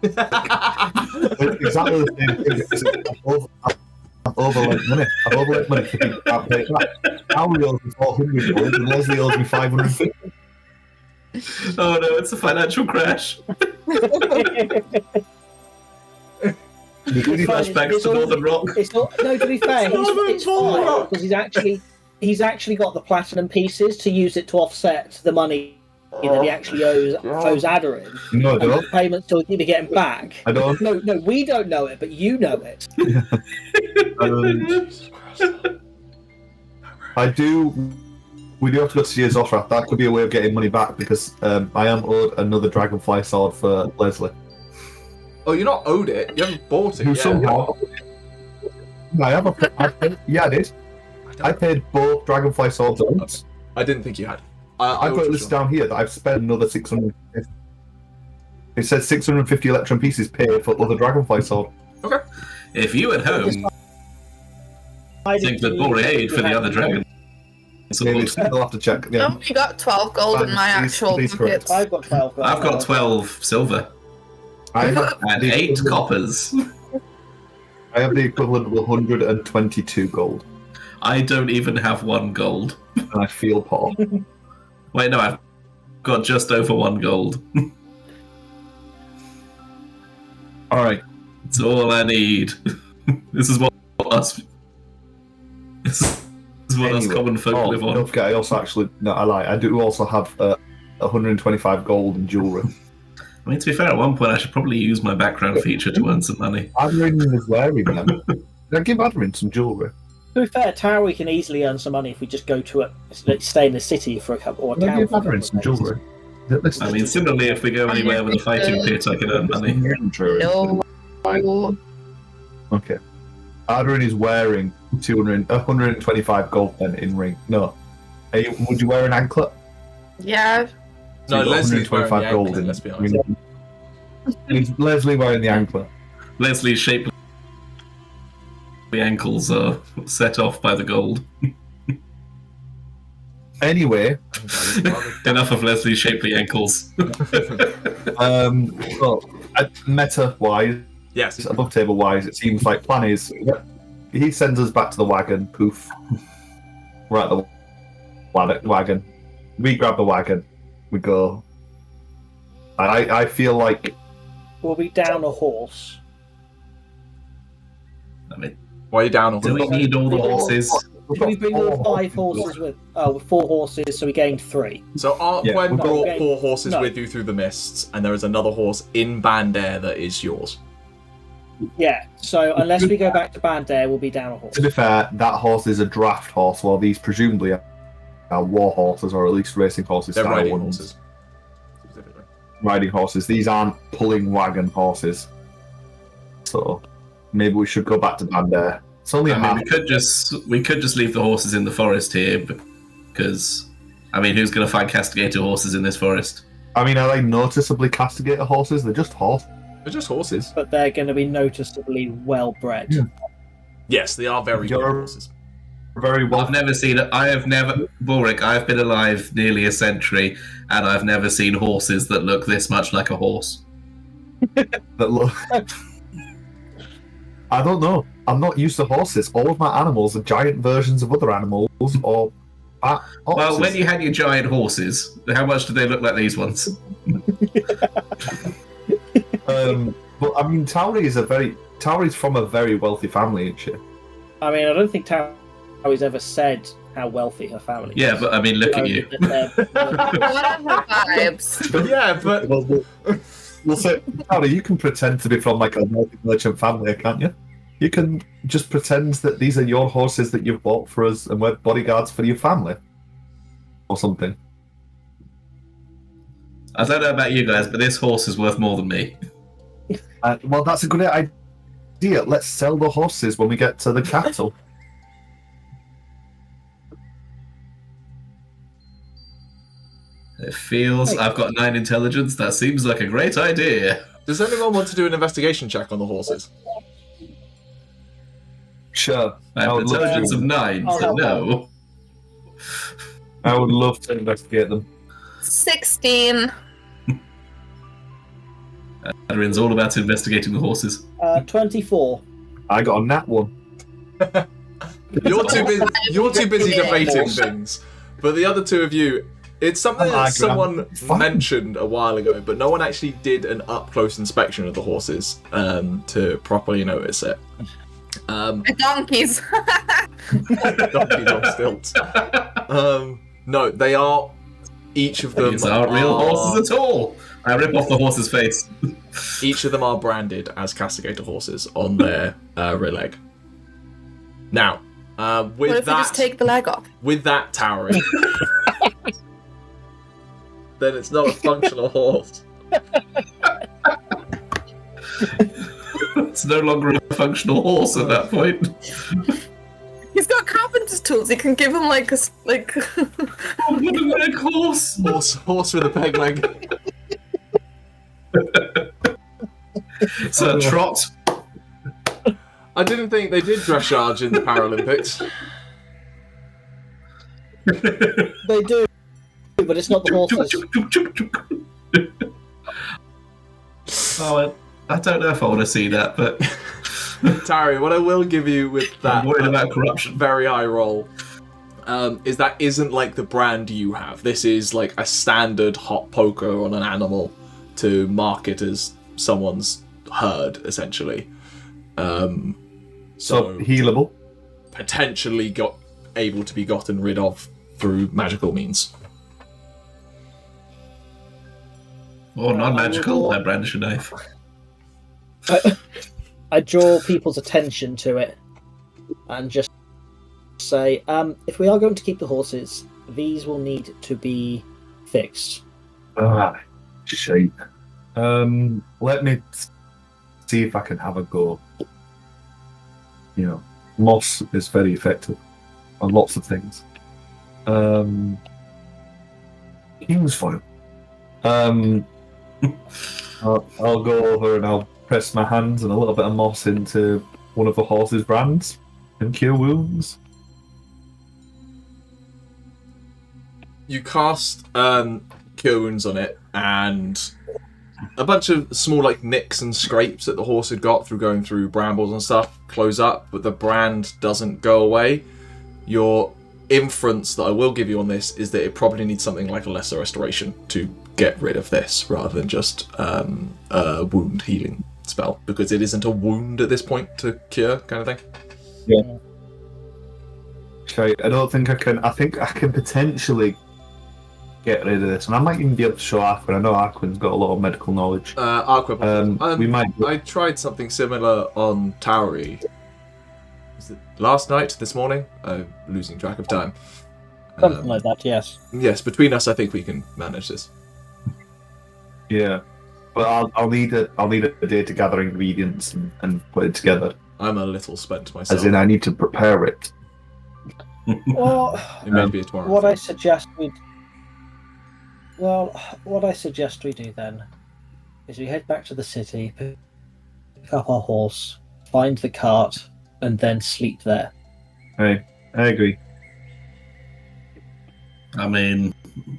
It's exactly the same thing. I've overlaid money. I've overlaid money for people who can't pay it back. Tauri owes me 400 gold, and Lesley owes me 550. Oh no, it's a financial crash. Flashbacks to Northern Rock. No, to be fair, it's fine because he's actually got the platinum pieces to use it to offset the money that he actually owes Aderyn. No, I don't. The payments to get him back. I don't. No, we don't know it, but you know it. I do. We do have to go to see Sorcerer. That could be a way of getting money back because I am owed another dragonfly sword for Lesley. Oh, you're not owed it. You haven't bought it Who yet. somehow? I have yeah, I did. I paid both dragonfly swords at once. I didn't think you had. I've got it listed down here that I've spent another 650. It says 650 electron pieces paid for other dragonfly sword. Okay. If you at home think that Balrick paid for the other dragon, Maybe they'll have to check. Yeah. I've only got 12 gold in my actual please correct. pocket. I've got 12 gold. I've got 12 silver I have and 8 coppers. I have the equivalent of 122 gold, I don't even have 1 gold. and I feel poor. Wait, no, I've got just over 1 gold. All right. It's all I need. This is what us. This is what us common folk live on. Don't forget, I also actually no, I lie. I do also have 125 gold in jewelry. I mean, to be fair, at one point I should probably use my background feature to earn some money. Aderyn was wearing them. Did I give Aderyn some jewelry? To be fair, Tauri can easily earn some money if we just go to stay in the city for a couple or a town. For a couple of some days. jewelry. I mean, similarly, if we go anywhere with a fighting pit, I can earn money. No. Okay. Aderyn is wearing 125 gold then in ring. No. Would you wear an anklet? Yeah. So No, you've got Leslie's wearing the 125 gold anklet, in. let's be honest. Is Lesley wearing the anklet? Leslie's shapely ankles are set off by the gold. Anyway, Enough of Leslie's shapely ankles. well, meta-wise, Yes. above table-wise, it seems like plan is he sends us back to the wagon. Poof. We're at the wagon. We grab the wagon. We go. I feel like We'll be down a horse. I mean, Why are you down on do we need all the horses? Did we bring all 5 horses with? Oh, 4 horses, so we gained 3. So Arquen Yeah, we've brought got- 4 horses No. with you through the mists, and there is another horse in Bandair that is yours. Yeah. So unless we go back to Bandair, we'll be down a horse. to be fair, that horse is a draft horse, while these presumably are war horses, or at least racing horses. They're style riding ones. horses. Specifically. Riding horses. These aren't pulling wagon horses. So maybe we should go back to Bandair. It's only a I mean, half. we could just leave the horses in the forest here, because I mean, who's going to find castigator horses in this forest? I mean, are they noticeably castigator horses? They're just horses. They're just horses. But they're going to be noticeably well bred. Yeah. Yes, they are very good horses. Very well. I've never seen it. Balrick, I've been alive nearly a century, and I've never seen horses that look this much like a horse. That look. I don't know. I'm not used to horses. All of my animals are giant versions of other animals, or horses. Well, when you had your giant horses, how much did they look like these ones? But I mean, Tauri's from a very wealthy family, isn't she? I mean, I don't think Tauri's ever said how wealthy her family is. Yeah, but I mean, look at you. Whatever vibes. But yeah, but We'll say, Tauri, you can pretend to be from like a merchant family, can't you? You can just pretend that these are your horses that you've bought for us and we're bodyguards for your family. Or something. I don't know about you guys, but this horse is worth more than me. Well, that's a good idea. Let's sell the horses when we get to the capital. It feels I've got 9 intelligence. That seems like a great idea. does anyone want to do an investigation check on the horses? Sure. I have an would love intelligence to. of 9, I'll so help no. I would love to investigate them. 16. Aderyn's all about investigating the horses. 24. I got a nat one. You're too busy. You're too busy Yeah. debating things. But the other two of you, it's something I'm that arguing. someone Fine. mentioned a while ago, but no one actually did an up-close inspection of the horses to properly notice it. Donkeys. Donkeys on stilts. No, they are. Each of them These aren't real horses at all. I rip off the horse's face. Each of them are branded as castigator horses on their rear leg. Now, What with if we just take the leg off? with that Tauri, then it's not a functional horse. It's no longer a functional horse at that point. He's got carpenter's tools. You can give him like a like. Oh, what a leg horse! Horse with a peg leg. So trot. I didn't think they did dressage in the Paralympics. They do, but it's not the horses. Oh, I don't know if I want to see that, but Tauri, what I will give you with that I'm worried about corruption. very high roll is that isn't like the brand you have. This is like a standard hot poker on an animal to market as someone's herd, essentially. So healable. Potentially able to be gotten rid of through magical means. Or non-magical. I brandish a knife. I draw people's attention to it and just say, if we are going to keep the horses, these will need to be fixed. Shite. Let me see if I can have a go. You know, moss is very effective on lots of things. King's foil. I'll go over and I'll press my hands and a little bit of moss into one of the horse's brands and cure wounds. You cast cure wounds on it, and a bunch of small like nicks and scrapes that the horse had got through going through brambles and stuff close up, but the brand doesn't go away. Your inference that I will give you on this is that it probably needs something like a lesser restoration to get rid of this, rather than just a wound healing spell, because it isn't a wound at this point to cure, kind of thing. Yeah. Okay, I don't think I can. I think I can potentially get rid of this, and I might even be able to show Arquen. I know Arquen's got a lot of medical knowledge. Arquen, we might. I tried something similar on Tauri. Was it last night? This morning? Losing track of time. Something like that, yes. Yes, between us, I think we can manage this. Yeah, but I'll need a day to gather ingredients and put it together. I'm a little spent myself. As in, I need to prepare it. Well, it may be tomorrow. What I suggest we do then is we head back to the city, pick up our horse, find the cart, and then sleep there. Hey, I agree. I mean,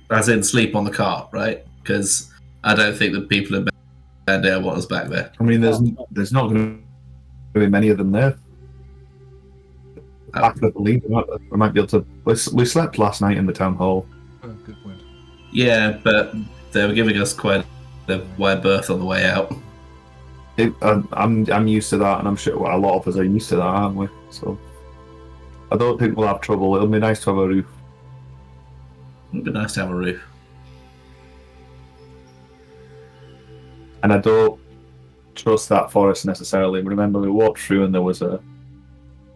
as in sleep on the cart, right? Because I don't think the people in Bandale want us back there. I mean, there's not going to be many of them there. I believe we might be able to. We slept last night in the town hall. Oh, good point. Yeah, but they were giving us quite a wide berth on the way out. I'm used to that, and I'm sure a lot of us are used to that, aren't we? So I don't think we'll have trouble. It'll be nice to have a roof. It'd be nice to have a roof. And I don't trust that forest necessarily. Remember, we walked through and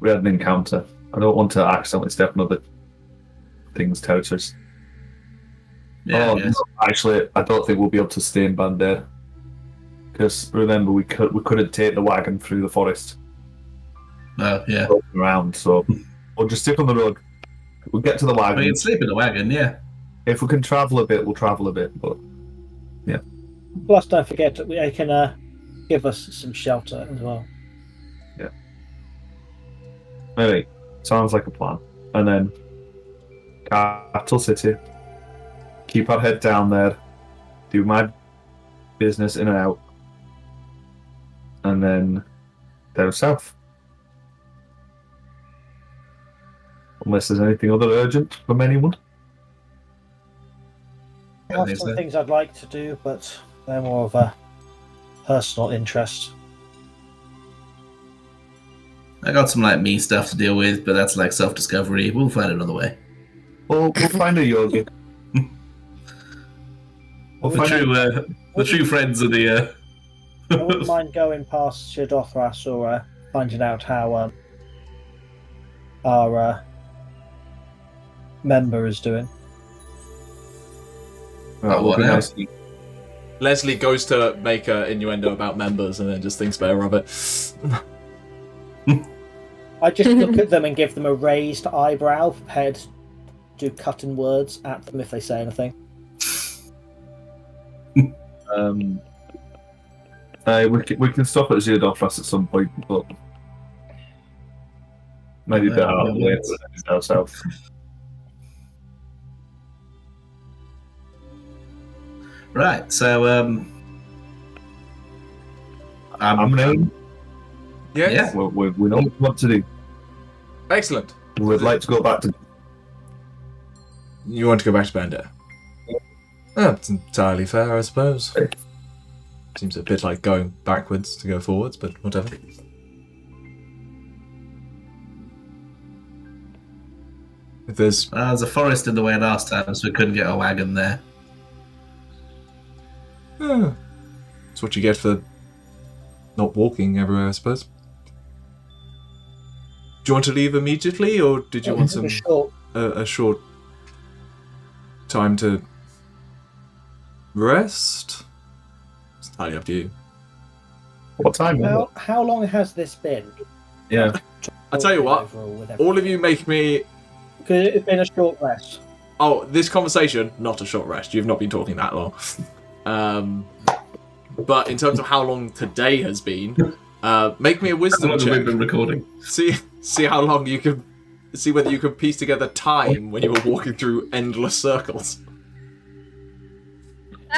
we had an encounter. I don't want to accidentally step on other things' territories. Yeah, no, actually, I don't think we'll be able to stay in Bandale. Because remember, we couldn't take the wagon through the forest. Oh, yeah. Around, so we'll just stick on the road. We'll get to the wagon. We can sleep in the wagon, yeah. If we can travel a bit, we'll travel a bit, but yeah. Plus, don't forget, they can give us some shelter as well. Yeah. Anyway, sounds like a plan. And then, Capital City. Keep our head down there. Do my business in and out. And then, down south. Unless there's anything other urgent from anyone. I have some things I'd like to do, but they're more of a personal interest. I got some like me stuff to deal with, but that's like self-discovery. We'll find another way. Well, we'll find a yogi. The true friends of the. I wouldn't mind going past Shadothras or finding out how our member is doing. What now? Nice. Lesley goes to make an innuendo about members and then just thinks better of it. I just look at them and give them a raised eyebrow, prepared to cut in words at them if they say anything. We can stop at Shadothras at some point, but maybe a bit out of the way down south. Right, so Amhrain? Yes? Yeah. We know what to do. Excellent. We'd like to go back to. You want to go back to Bandit? That's entirely fair, I suppose. Seems a bit like going backwards to go forwards, but whatever. If there's a forest in the way last time, so we couldn't get a wagon there. That's what you get for not walking everywhere, I suppose. you want to leave immediately, or did you want some Short. a short time to rest? It's entirely up to you. What time? How long has this been? Yeah. I'll tell you what. All of you make me. Because it's been a short rest. Oh, this conversation, not a short rest. You've not been talking that long. But in terms of how long today has been, make me a wisdom How long have we check. been recording? See how long you can. See whether you can piece together time when you were walking through endless circles.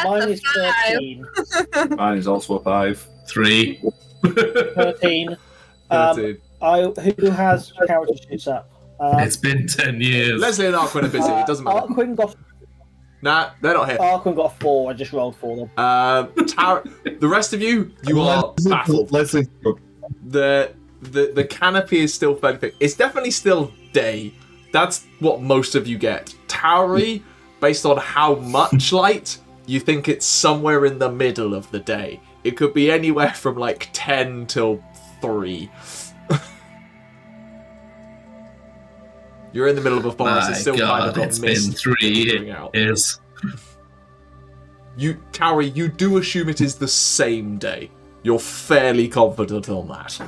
Mine is 13. Mine is also a 5. 3. 13. 13. Who has character sheets up? It's been 10 years. Lesley and Arquen are busy. It doesn't matter. Arquen got Nah, they're not here. Arquen got a 4. I just rolled for them. The rest of you are baffled. Lesley. The canopy is still fairly thick. It's definitely still day. That's what most of you get. Tauri, based on how much light, you think it's somewhere in the middle of the day. It could be anywhere from like 10 till 3. You're in the middle of a forest. It's still kind of got it's mist been 3 coming out. years. Tauri, you do assume it is the same day. You're fairly confident on that.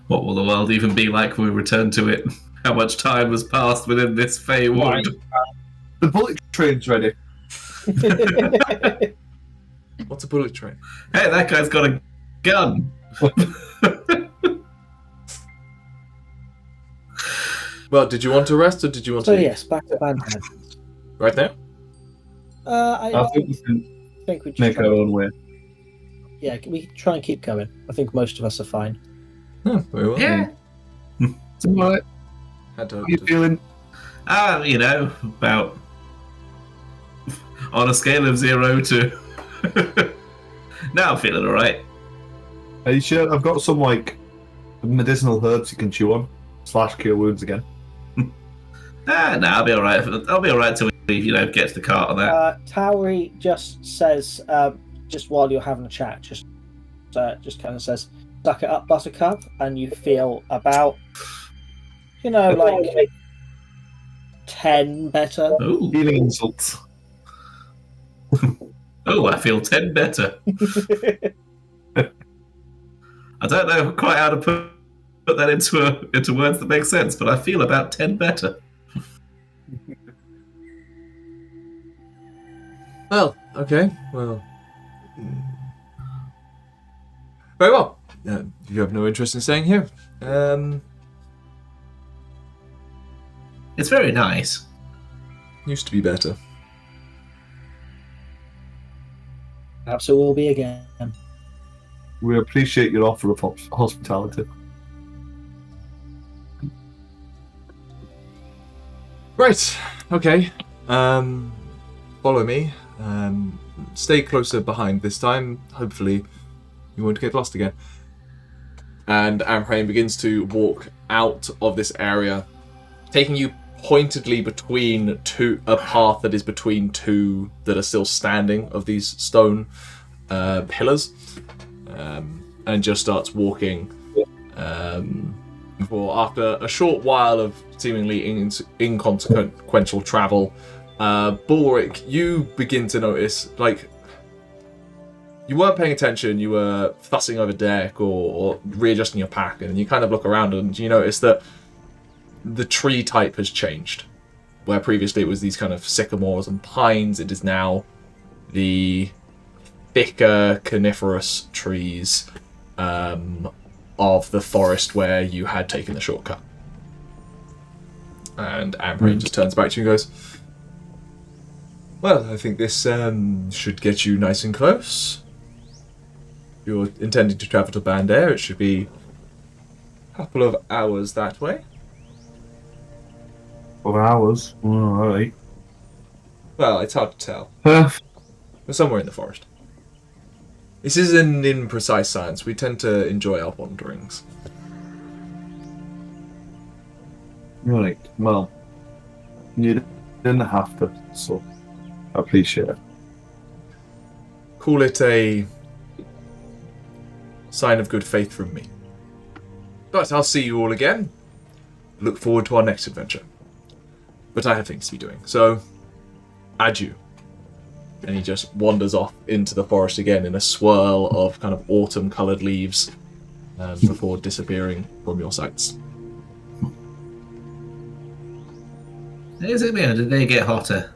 What will the world even be like when we return to it? How much time has passed within this Fey wood? The bullet train's ready. What's a bullet train? Hey, that guy's got a gun. Well, did you want to rest or did you want So to... yes, back to Bandhead. Right now? I think we can think we just make our own way. Yeah, we can try and keep going. I think most of us are fine. Oh, very well. Yeah. It's alright. Had to, How are you feeling? About on a scale of 0 to. Now I'm feeling alright. Are you sure? I've got some medicinal herbs you can chew on / cure wounds again. I'll be alright. I'll be alright till we, get to the cart on that. Tauri just says, just while you're having a chat, just kind of says, "Suck it up, Buttercup," and you feel about, like 10 better. Ooh. Healing insults. Oh, I feel 10 better. I don't know quite how to put that into words that make sense, but I feel about 10 better. Well, okay. Well. Very well. You have no interest in staying here. It's very nice. Used to be better. Perhaps it will be again. We appreciate your offer of hospitality. Right. Okay. Follow me. Stay closer behind this time. Hopefully, you won't get lost again. And Amhrain begins to walk out of this area, taking you pointedly between a path that is between two that are still standing of these stone pillars, and just starts walking. For after a short while of seemingly inconsequential travel, Balrick, you begin to notice, you weren't paying attention, you were fussing over deck or readjusting your pack, and you kind of look around and you notice that the tree type has changed. Where previously it was these kind of sycamores and pines, it is now the thicker coniferous trees of the forest where you had taken the shortcut. And Amhrain just turns back to you and goes, "Well, I think this should get you nice and close. If you're intending to travel to Bandar, it should be a couple of hours that way." For hours? Alright. Well, it's hard to tell. Uh, We're somewhere in the forest. This is an imprecise science. We tend to enjoy our wanderings. right. Well, you didn't have to, so I appreciate it. Call it a sign of good faith from me. But I'll see you all again. Look forward to our next adventure. But I have things to be doing, so adieu. And he just wanders off into the forest again in a swirl of kind of autumn-coloured leaves before disappearing from your sights. Is it me, or did they get hotter?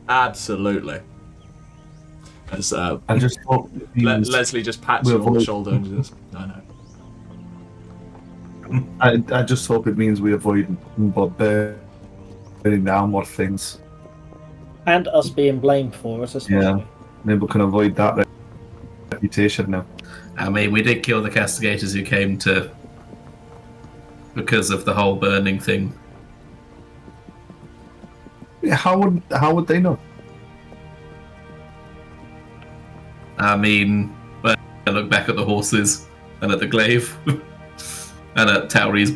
Absolutely. As I just hope it means Lesley just pats you on the shoulder and says, "I know." I just hope it means we avoid burning down more things. And us being blamed for it as well. Yeah, maybe we can avoid that reputation now. I mean, we did kill the castigators who came to because of the whole burning thing. Yeah, how would they know? I mean, when I look back at the horses and at the glaive and at Tauri's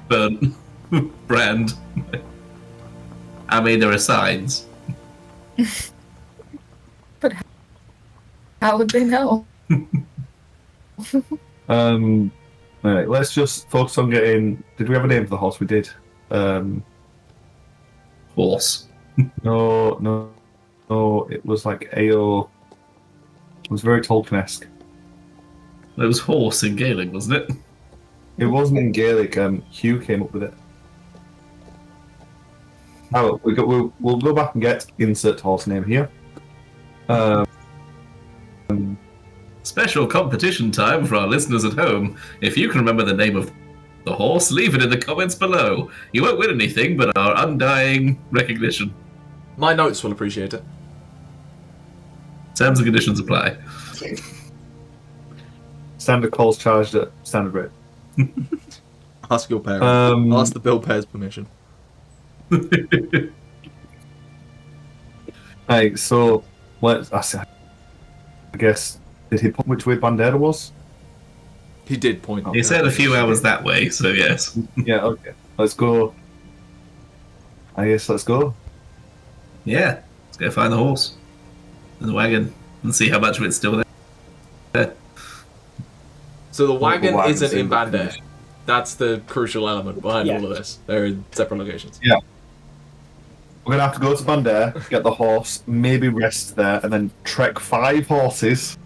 burnt brand, I mean, there are signs. But how would they know? Alright, let's just focus on getting... Did we have a name for the horse? We did. Horse. No, it was like AO... It was very Tolkien-esque. It was horse in Gaelic, wasn't it? It wasn't in Gaelic, Hugh came up with it. Oh, we'll go back and get insert horse name here. Special competition time for our listeners at home. If you can remember the name of the horse, leave it in the comments below. You won't win anything but our undying recognition. My notes will appreciate it. Terms and conditions apply. Standard calls charged at standard rate. Ask your parents. Ask the bill payer's permission. Right, so I guess, did he point which way Bandera was? He did point. He said a few hours that way, so yes. Yeah, okay. Let's go. I guess let's go. Yeah, let's go find the horse and the wagon and see how much of it's still there. So the wagon wagon's isn't in in Bandar. That's the crucial element behind Yeah. all of this. They're in separate locations. Yeah. We're going to have to go to Bandar, get the horse, maybe rest there, and then trek 5 horses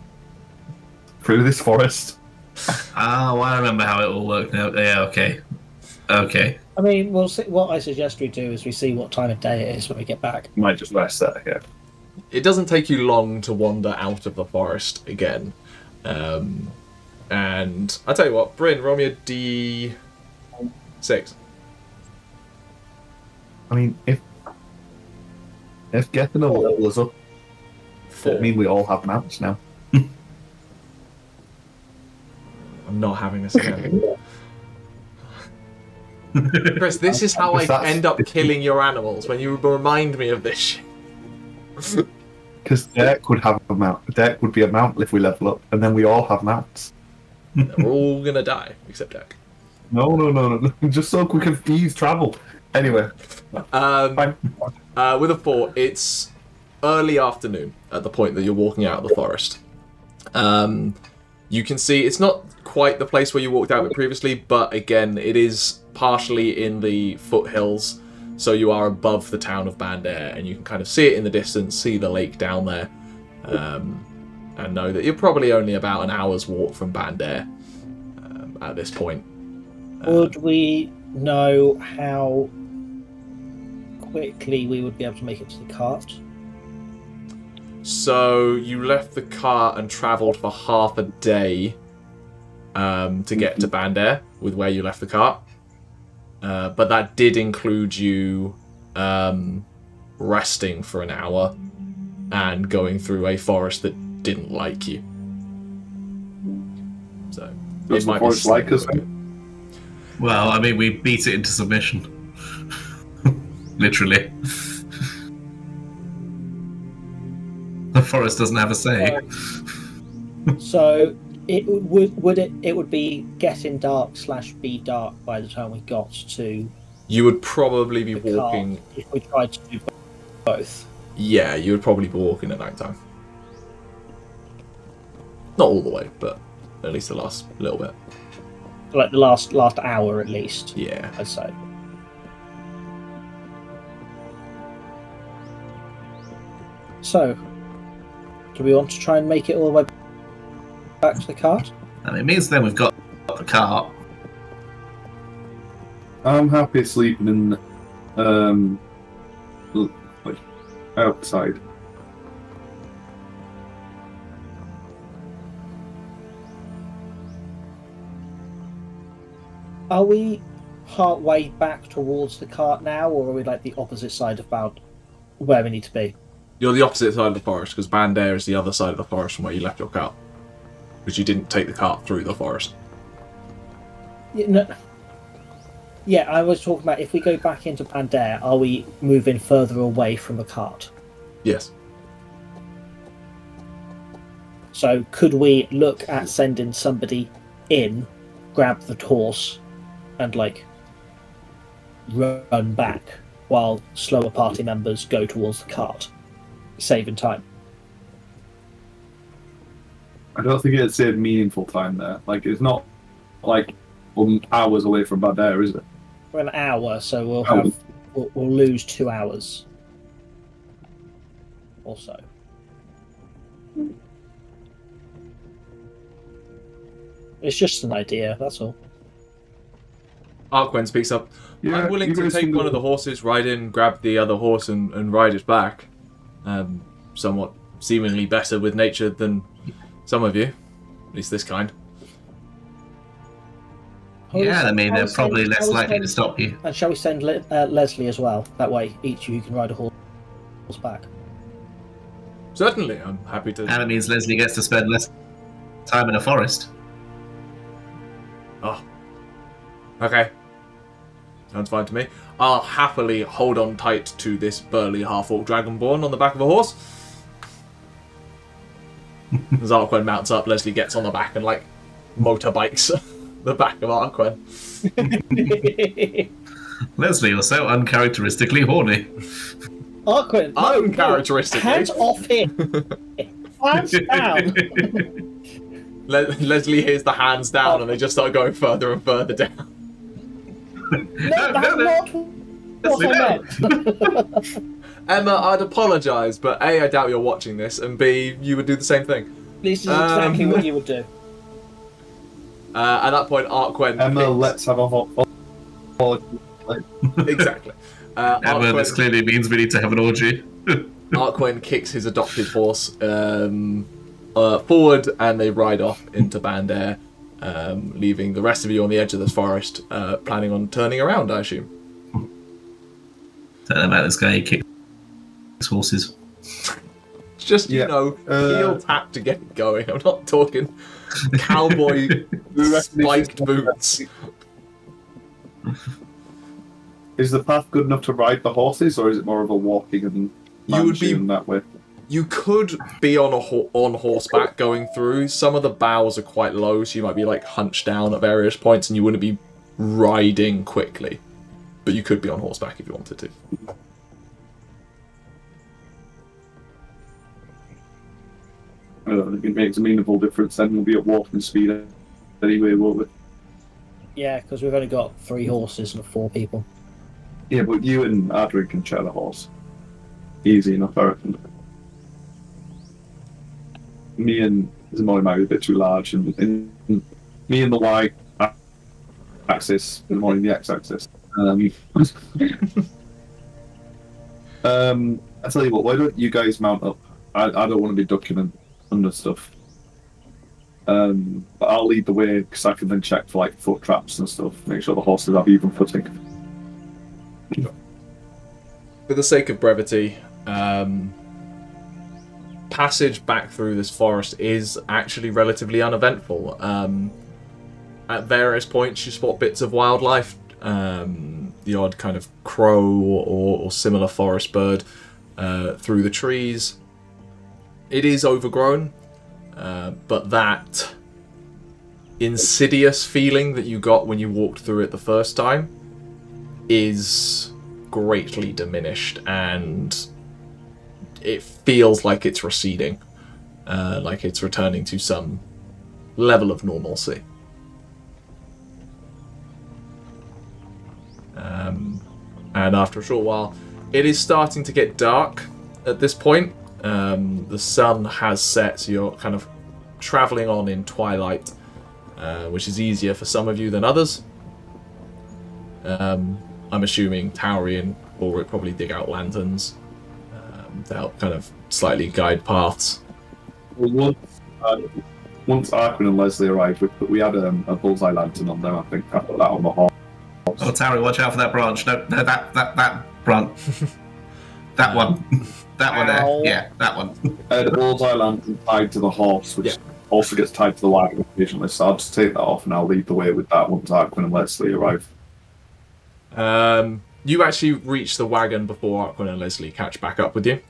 through this forest. Oh, I remember how it all worked now. Yeah, okay. Okay. I mean, we'll see. What I suggest we do is we see what time of day it is when we get back. Might just rest there, yeah. It doesn't take you long to wander out of the forest again. And I'll tell you what, Bryn, roll me a D6. I mean, if getting a level is up, I mean, we all have mounts now. I'm not having this again. Chris, this is how I end up killing your animals, when you remind me of this shit. Because Derek would have a mount. Derek would be a mount if we level up, and then we all have mounts. We're all gonna die, except Jack. No. Just so we can ease travel. Anyway. Fine. With a 4, it's early afternoon at the point that you're walking out of the forest. You can see it's not quite the place where you walked out of it previously, but again, it is partially in the foothills, so you are above the town of Bandar, and you can kind of see it in the distance, see the lake down there, and know that you're probably only about an hour's walk from Bandar at this point. Would we know how quickly we would be able to make it to the cart? So you left the cart and travelled for half a day to get to Bandar with where you left the cart. But that did include you resting for an hour and going through a forest that didn't like you. So Does the forest like us? Well, I mean, we beat it into submission. Literally. The forest doesn't have a say. So it would be getting dark / be dark by the time we got to. You would probably be the walking. cart if we tried to do both. Yeah, you would probably be walking at night time. Not all the way, but at least the last little bit. Like the last hour at least. Yeah. I'd say. So, do we want to try and make it all the way back to the cart? And it means then we've got the cart. I'm happy sleeping in, like, outside. Are we part way back towards the cart now, or are we like the opposite side of about where we need to be? You're the opposite side of the forest, because Bandair is the other side of the forest from where you left your cart. Because you didn't take the cart through the forest. Yeah, I was talking about if we go back into Bandair, are we moving further away from the cart? Yes. So could we look at sending somebody in, grab the horse, and like run back while slower party members go towards the cart, saving time? I don't think it'd save meaningful time there. Like, it's not like hours away from Bandair, is it? For an hour, so we'll lose 2 hours or so. It's just an idea, that's all. Arquen speaks up. Yeah, I'm willing you to guys take can one go. of the horses, ride in, grab the other horse, and ride it back. Somewhat seemingly better with nature than some of you. At least this kind. Yeah, I mean, they're probably less likely to stop you. And shall we send Lesley as well? That way, each of you can ride a horse back. Certainly, I'm happy to. And it means Lesley gets to spend less time in a forest. Oh. Okay. Sounds fine to me. I'll happily hold on tight to this burly half-orc dragonborn on the back of a horse. As Arquen mounts up, Lesley gets on the back and, like, motorbikes the back of Arquen. Lesley, you're so uncharacteristically horny. Arquen, Uncharacteristically. Hands off him! Hands down! Lesley hears the hands down and they just start going further and further down. No, that's not what I meant. Emma, I'd apologise, but A, I doubt you're watching this, and B, you would do the same thing. This is exactly what you would do. At that point, Arquen... Emma, let's have a hot... Exactly. Emma, this clearly means we need to have an orgy. Arquen kicks his adopted horse forward, and they ride off into Bandair, leaving the rest of you on the edge of this forest, planning on turning around, I assume. Don't know about this guy, he kicks horses. Just, Yeah. heel tap to get it going. I'm not talking cowboy spiked boots. Is the path good enough to ride the horses, or is it more of a walking and You would be- managing that way? You could be on on horseback going through. Some of the boughs are quite low, so you might be like hunched down at various points, and you wouldn't be riding quickly. But you could be on horseback if you wanted to. I don't think it makes a meaningful difference. Then we'll be at walking speed anyway, won't we? Yeah, because we've only got 3 horses and 4 people. Yeah, but you and Aderyn can share the horse. Easy enough, I reckon. Me and Ximori might be a bit too large, and me and the Y axis, Ximori in the X axis. I tell you what, why don't you guys mount up? I don't want to be ducking under stuff. But I'll lead the way because I can then check for like foot traps and stuff, make sure the horses have even footing. For the sake of brevity, passage back through this forest is actually relatively uneventful. At various points you spot bits of wildlife, the odd kind of crow or similar forest bird through the trees. It is overgrown, but that insidious feeling that you got when you walked through it the first time is greatly diminished, and it feels like it's receding, like it's returning to some level of normalcy. And after a short while, it is starting to get dark at this point. The sun has set, so you're kind of traveling on in twilight, which is easier for some of you than others. I'm assuming Tauri and Balrick probably dig out lanterns to help kind of slightly guide paths. Well, once Arquen and Lesley arrived, we had a bullseye lantern on them. I think I put that on the horse. Oh, Tauri, watch out for that branch. No, that branch. That one. That one there. Yeah, that one. The bullseye lantern tied to the horse, which also gets tied to the wagon occasionally. So I'll just take that off and I'll lead the way with that once Arquen and Lesley arrive. You actually reach the wagon before Arquen and Lesley catch back up with you.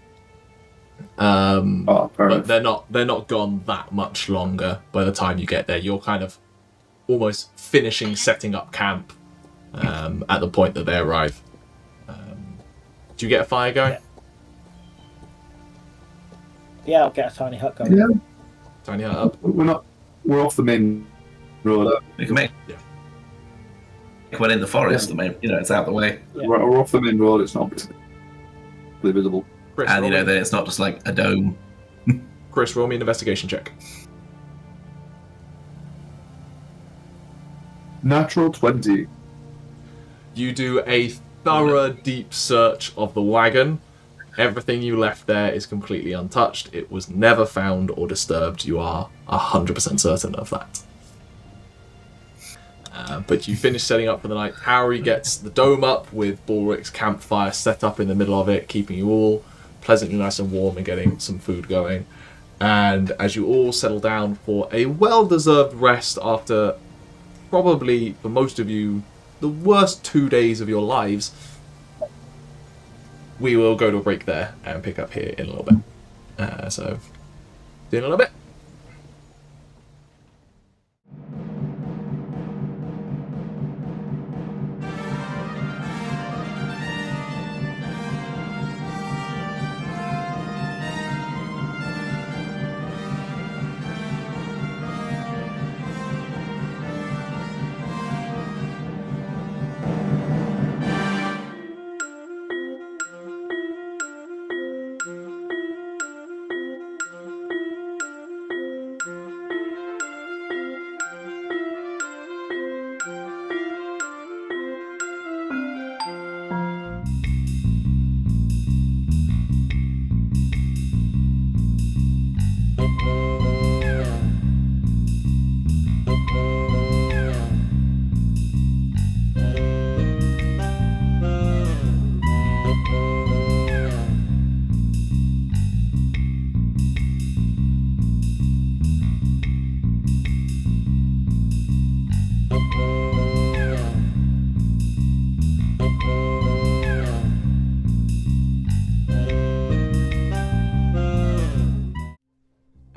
But they're not gone that much longer by the time you get there. You're kind of almost finishing setting up camp at the point that they arrive. Do you get a fire going? Yeah, I'll get a tiny hut going. Yeah. Tiny hut up. We're off the main road. You can make one in the forest. I mean, it's out the way. Yeah. We're off the main road. It's not particularly visible. Chris, And that it's not just like a dome. Chris, roll me an investigation check. Natural 20. You do a thorough, deep search of the wagon. Everything you left there is completely untouched. It was never found or disturbed. You are 100% certain of that. But you finish setting up for the night. Tauri gets the dome up with Balrick's campfire set up in the middle of it, keeping you all pleasantly nice and warm and getting some food going. And as you all settle down for a well-deserved rest after probably, for most of you, the worst 2 days of your lives, we will go to a break there and pick up here in a little bit. So, see you in a little bit.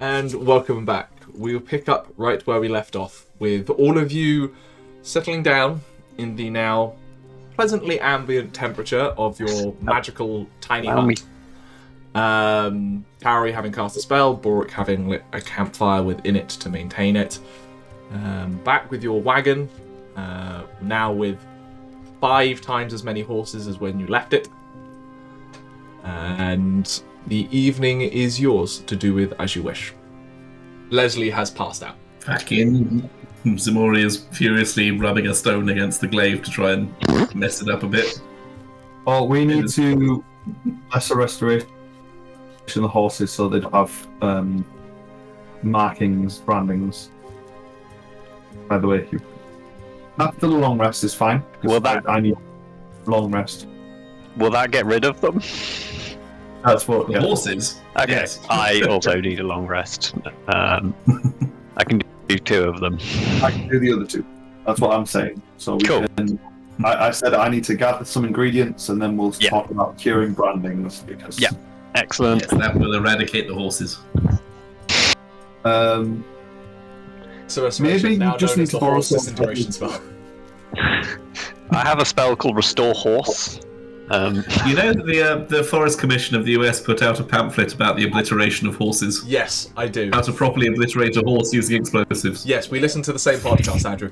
And welcome back. We will pick up right where we left off, with all of you settling down in the now pleasantly ambient temperature of your magical tiny hut. Tauri having cast a spell, Balrick having lit a campfire within it to maintain it. Back with your wagon, now with 5 times as many horses as when you left it. And the evening is yours to do with as you wish. Lesley has passed out. Fucking Ximori is furiously rubbing a stone against the glaive to try and mess it up a bit. Oh, we need to lesser restoration the horses so they'd have markings, brandings. By the way, after the long rest is fine. I need long rest. Will that get rid of them? That's what The horses? Okay, Yes. I also need a long rest. I can do 2 of them. I can do the other 2. That's what I'm saying. So we Cool. can. I said I need to gather some ingredients and then we'll talk about curing brandings because. Yeah. Excellent. Yes, that will eradicate the horses. So maybe you just need to borrow some disintegration spell. I have a spell called Restore Horse. You know that the Forest Commission of the US put out a pamphlet about the obliteration of horses? Yes, I do. How to properly obliterate a horse using explosives. Yes, we listen to the same podcast, Andrew.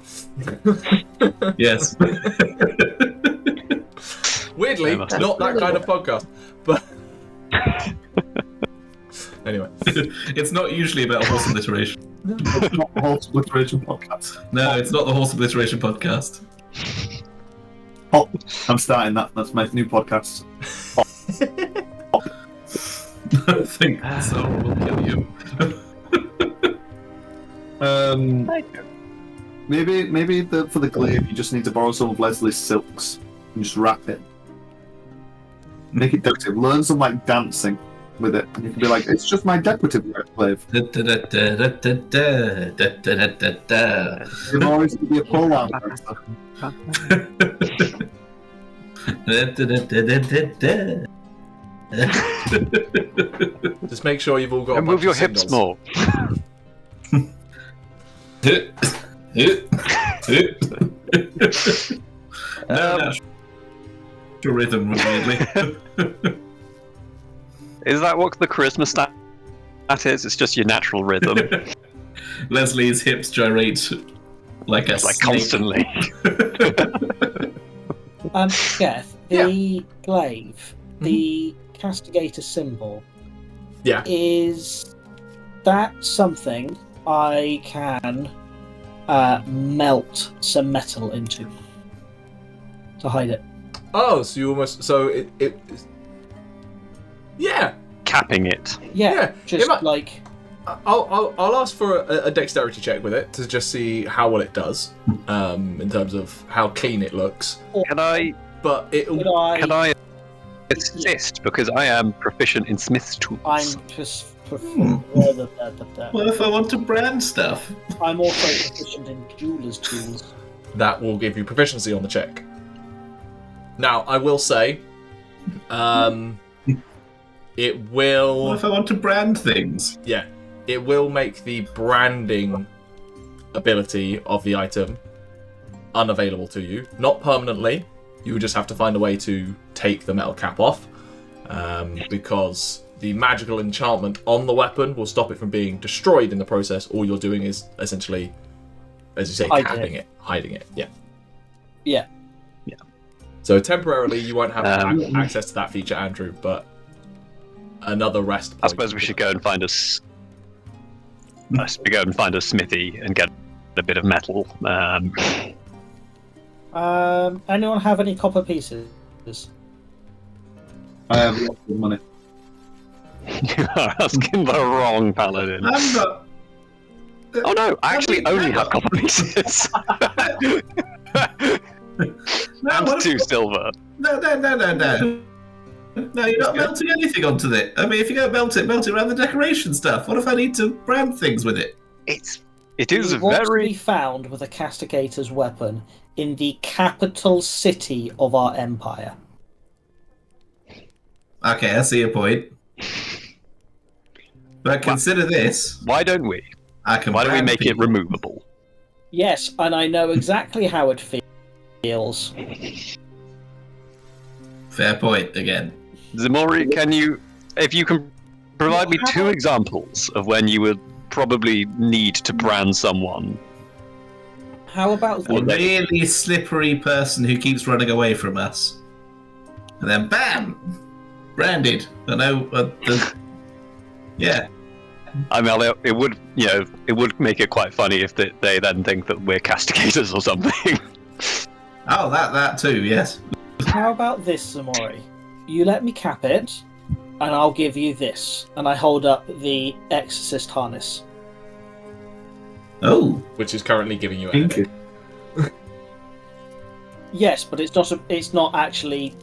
Yes. Weirdly, not that kind of podcast. But anyway. It's not usually about horse obliteration. It's not the horse obliteration podcast. No, it's not the horse obliteration podcast. Oh, I'm starting that. That's my new podcast. I think Sorcerer will kill you. Maybe for the glaive, you just need to borrow some of Leslie's silks and just wrap it. Make it decorative. Learn some like dancing with it, and you can be like, "It's just my decorative glaive." You've always to be a pole arm dancer. Just make sure you've all got. And move your hips more. No, your rhythm, weirdly. Is that what the charisma stat is? It's just your natural rhythm. Leslie's hips gyrate like constantly. Geth, the glaive, the castigator symbol. Yeah. Is that something I can melt some metal into to hide it? Oh, so you almost it yeah, capping it. Yeah, just like I'll ask for a dexterity check with it to just see how well it does, in terms of how clean it looks. Can I assist because I am proficient in smith's tools? I'm just What if I want to brand stuff? I'm also proficient in jeweler's tools. That will give you proficiency on the check. Now, I will say, it will... What if I want to brand things? Yeah, it will make the branding ability of the item unavailable to you. Not permanently. You would just have to find a way to take the metal cap off, because the magical enchantment on the weapon will stop it from being destroyed in the process. All you're doing is essentially, as you say, hiding it. Yeah. Yeah. So temporarily, you won't have access to that feature, Andrew. But another rest point. I suppose we should go and find a smithy and get a bit of metal. Anyone have any copper pieces? I have lots of money. You are asking the wrong paladin. I'm not... Oh no, I actually only have copper pieces. And 2 silver. No. No, you're not melting anything onto it. I mean, if you go melt it around the decoration stuff. What if I need to brand things with it? It is It wants to very... be found with a castigator's weapon in the capital city of our empire. Okay, I see your point. But consider this. Why don't we? Why don't we make it removable? Yes, and I know exactly how it feels. Fair point again. Ximori, if you can provide me 2 examples of when you would probably need to brand someone. How about A really slippery person who keeps running away from us. And then BAM! Branded. I know. Yeah. I mean, it would make it quite funny if they then think that we're castigators or something. Oh, that too, yes. How about this, Ximori? You let me cap it, and I'll give you this. And I hold up the exorcist harness. Oh. Which is currently giving you a Thank headache. you. Yes, but it's not actually.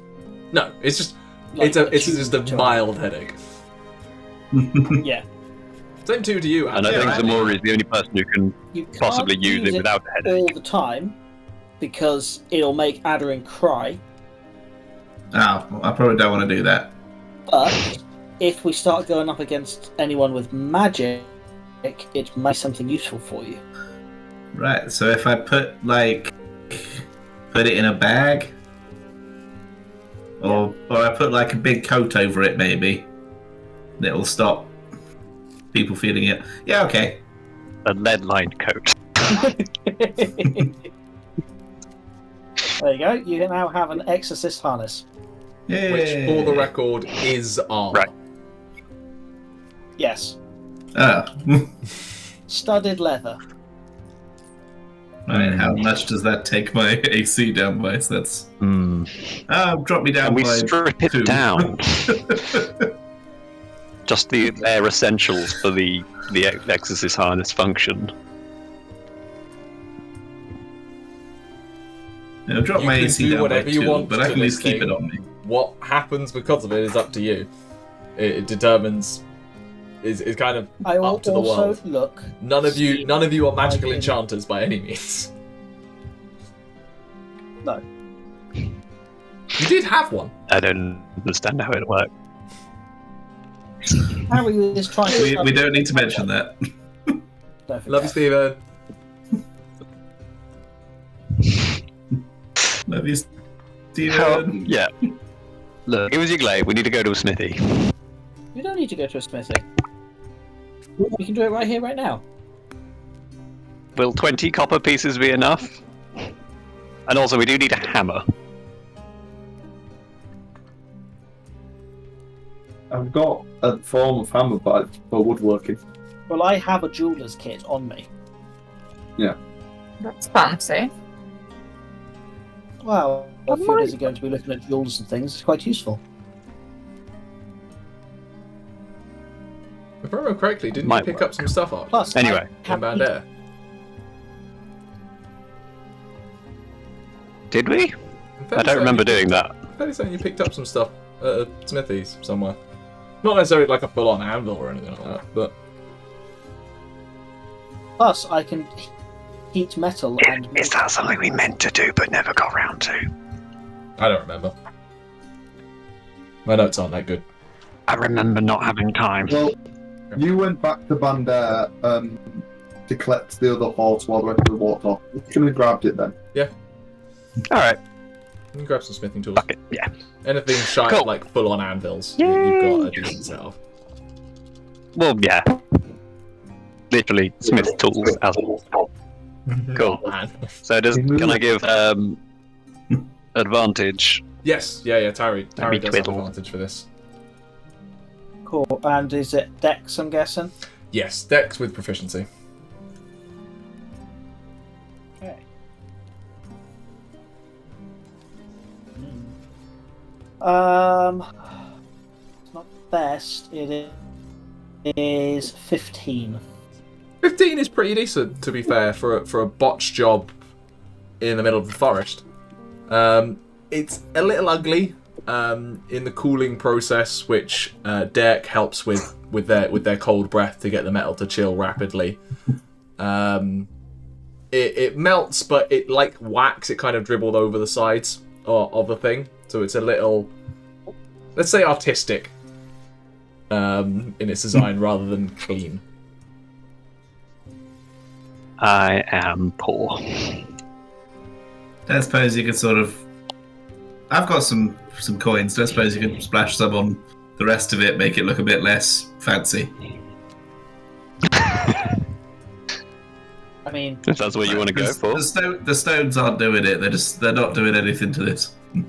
No, it's just Like it's just a mild headache. Yeah. Same to you, And I think Ximori is the only person who can You can't possibly use it without a headache. all the time, because it'll make Aderyn cry. Oh, I probably don't want to do that. But if we start going up against anyone with magic, it might be something useful for you. Right, so if I put it in a bag? Or I put like a big coat over it, maybe. And it'll stop people feeling it. Yeah, okay. A lead-lined coat. There you go. You now have an exorcist harness. Yay. Which, for the record, is armor. Right. Yes. Ah. Studded leather. Right, how much does that take my AC down by? So that's... drop me down And we by strip it 2. down. Just the bare essentials for the exorcist harness function. It'll drop You my can AC do down by whatever you 2, want but I to can at least this keep it thing. on me. What happens because of it is up to you. It determines... is kind of I will up to the also world. look. None of you are magical Like- enchanters by any means. No. You did have one. I don't understand how it works. Harry is trying to. We don't need to mention that. Don't forget. Love you, Steven. Love you, How, Steven. yeah. Look, give us your glaive. We need to go to a smithy. You don't need to go to a smithy. We can do it right here, right now. Will 20 copper pieces be enough? And also, we do need a hammer. I've got a form of hammer, but for woodworking. Well, I have a jeweler's kit on me. That's fancy. Wow. A Oh few my- days ago to be looking at jewels and things. It's quite useful. If I remember correctly, didn't Might you pick work. up some stuff up Plus, Anyway. I in have Bandera? Did we? I don't remember doing that. I'm fairly certain you picked up some stuff at a smithy's somewhere. Not necessarily like a full-on anvil or anything like that, but Plus, I can heat metal and. Is that something we meant to do but never got round to? I don't remember. My notes aren't that good. I remember not having time. Well, you went back to Bandera to collect the other horse while the rest of the walked off. You could have grabbed it then. Alright, You can grab some smithing tools. fuck it, yeah. Anything shy Cool. of like full-on anvils, Yay. you've got a decent set of. Well, yeah. Literally, smith tools as well. Cool. Oh, man. So can I give advantage? Yes, yeah, Tauri. Let me Tauri does have twiddle. advantage for this. Cool. And is it Dex, I'm guessing? Yes, Dex with proficiency. Okay. It's not best. It is 15. 15 is pretty decent, to be fair, for a botch job in the middle of the forest. It's a little ugly in the cooling process, which Derek helps with their cold breath to get the metal to chill rapidly. It melts, but it like wax. It kind of dribbled over the sides of the thing, so it's a little, let's say, artistic in its design rather than clean. I am poor. I suppose you could sort of... I've got some coins, so I suppose you could splash some on the rest of it, make it look a bit less fancy. I mean, If that's what you want to go for. The stones aren't doing it, they're not doing anything to this. You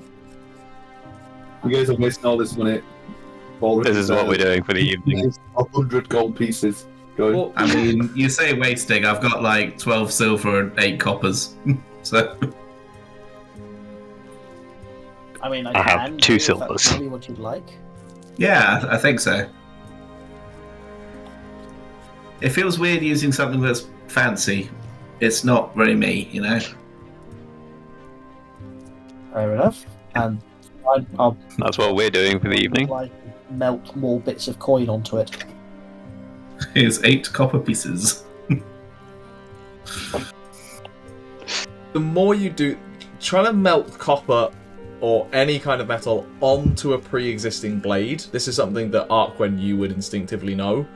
guys are wasting all this money. This is what we're doing for the evening. 100 gold pieces going. Well, I mean, you say wasting, I've got like 12 silver and 8 coppers. So, I mean, I I have can 2 do if silvers. that's really what you'd like. yeah, I think so. It feels weird using something that's fancy. It's not very me, you know? Fair enough. And I'll That's what we're doing for the evening. like melt more bits of coin onto it. Here's 8 copper pieces. the more you do, trying to melt copper or any kind of metal onto a pre-existing blade, this is something that Arquen you would instinctively know,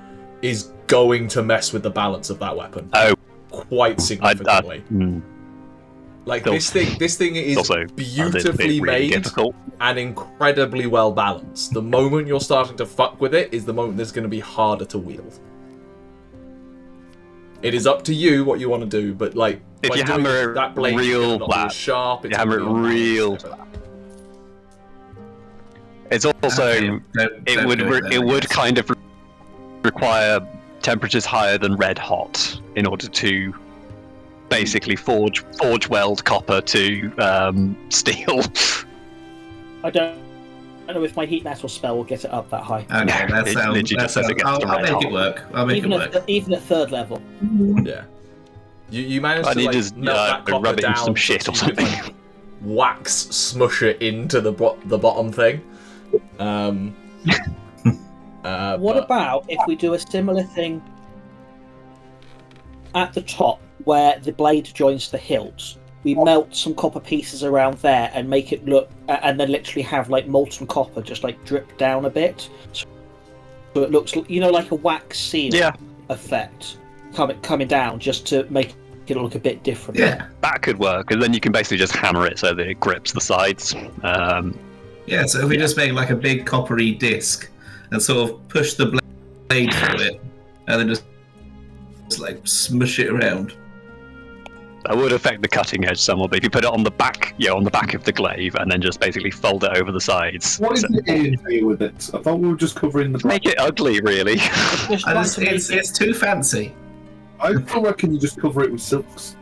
is going to mess with the balance of that weapon. Oh. Quite significantly. Like Still- this thing is also a little beautifully bit really made difficult. and incredibly well balanced. The moment you're starting to fuck with it is the moment that's going to be harder to wield. It is up to you what you want to do, but like If by you doing hammer it, that blade real is gonna not be flat, as sharp. you hammer it gonna be real unbalanced, everything. It's also it would kind of require temperatures higher than red hot in order to basically forge weld copper to steel. I don't know if my heat metal spell will get it up that high. Okay, that It sounds. literally That just says sounds it gets I'll to make red it hot. work. I'll make it work. Even at 3rd level. Yeah. You managed I to need like to melt that copper rub it down into some so shit or you could, something. like, wax smush it into the bottom thing. What about if we do a similar thing at the top where the blade joins the hilt? We melt some copper pieces around there and make it look, and then literally have like molten copper just like drip down a bit, so it looks, like a wax seal effect coming down, just to make it look a bit different. Yeah. That could work, and then you can basically just hammer it so that it grips the sides. Yeah, so if we just make like a big coppery disc and sort of push the blade through it, and then just like smush it around. That would affect the cutting edge somewhat, but if you put it on the back, on the back of the glaive, and then just basically fold it over the sides. What is the aim here with it? I thought we were just covering the Make it ugly, really. Just And trying to make it- it's too fancy. I still reckon you just cover it with silks.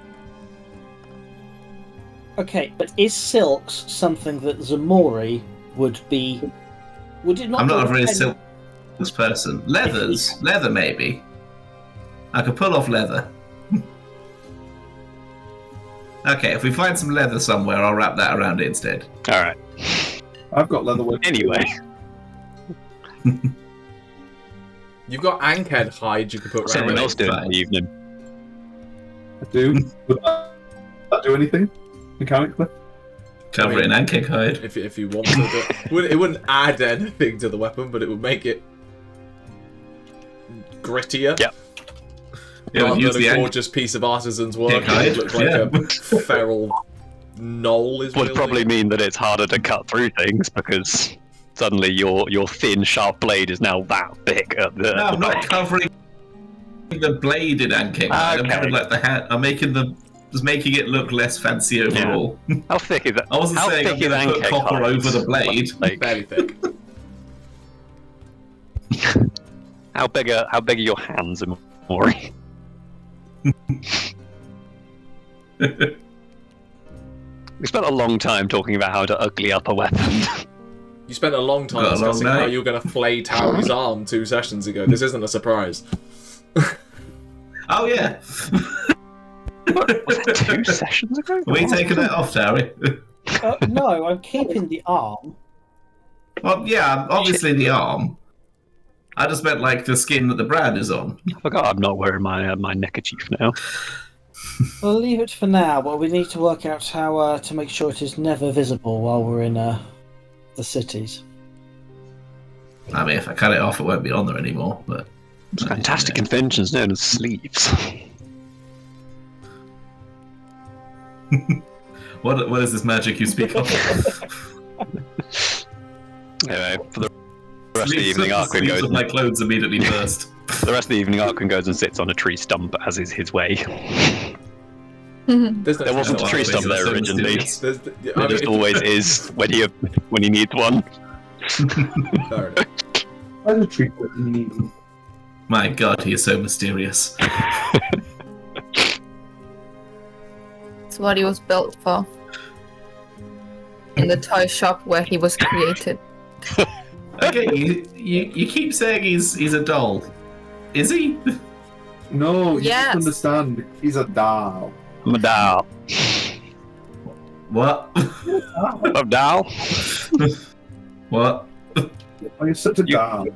Okay, but is silks something that Ximori would be? Would it not? I'm not a be very dependent- silk person. Leather maybe. I could pull off leather. Okay, if we find some leather somewhere, I'll wrap that around it instead. Alright. I've got leather with Anyway. You've got Ankhead hide you could put What's around everyone it. else doing in the evening? I do. Would that do anything mechanically? Cover it in Ankeg hide. If you want to. It wouldn't add anything to the weapon, but it would make it grittier. Yep. Yeah, Rather use than the a Ankeg gorgeous piece of artisan's work, hide, it would look like a feral knoll is Would wielding probably it. mean that it's harder to cut through things because suddenly your thin, sharp blade is now that big at the. No, I'm not covering the blade in Ankeg hide. I'm Okay. covering like the hat. I'm making it look less fancy overall. How thick is that? I wasn't How saying I'm thick is going to put Ankeg copper hide? over the blade. Like, Fairly thick. how big are your hands, Mori? We spent a long time talking about how to ugly up a weapon. You spent a long time Got a long discussing how night. you were going to flay Tauri's arm 2 sessions ago. This isn't a surprise. Oh yeah. Was that 2 sessions ago? Are we taking that off, Tauri? No, I'm keeping the arm. Well, yeah, obviously the arm. I just meant like the skin that the brand is on. I forgot I'm not wearing my neckerchief now. We'll leave it for now, but we need to work out how to make sure it is never visible while we're in the cities. I mean, if I cut it off, it won't be on there anymore. But It's fantastic inventions known as sleeves. What is this magic you speak of? Anyway, for the rest of the evening, Arquen Sleeves goes. of my clothes immediately burst. For the rest of the evening, Arquen goes and sits on a tree stump, as is his way. There's no There wasn't a tree stump there so originally. mysterious. There There just always is when he needs one. Fair enough. I had a treat that you need. My God, he is so mysterious. It's what he was built for. In the toy shop where he was created. Okay, you keep saying he's a doll. Is he? No, you Yes. just understand. He's a doll. I'm a doll. What? I'm a doll. What? Oh, you're such a doll.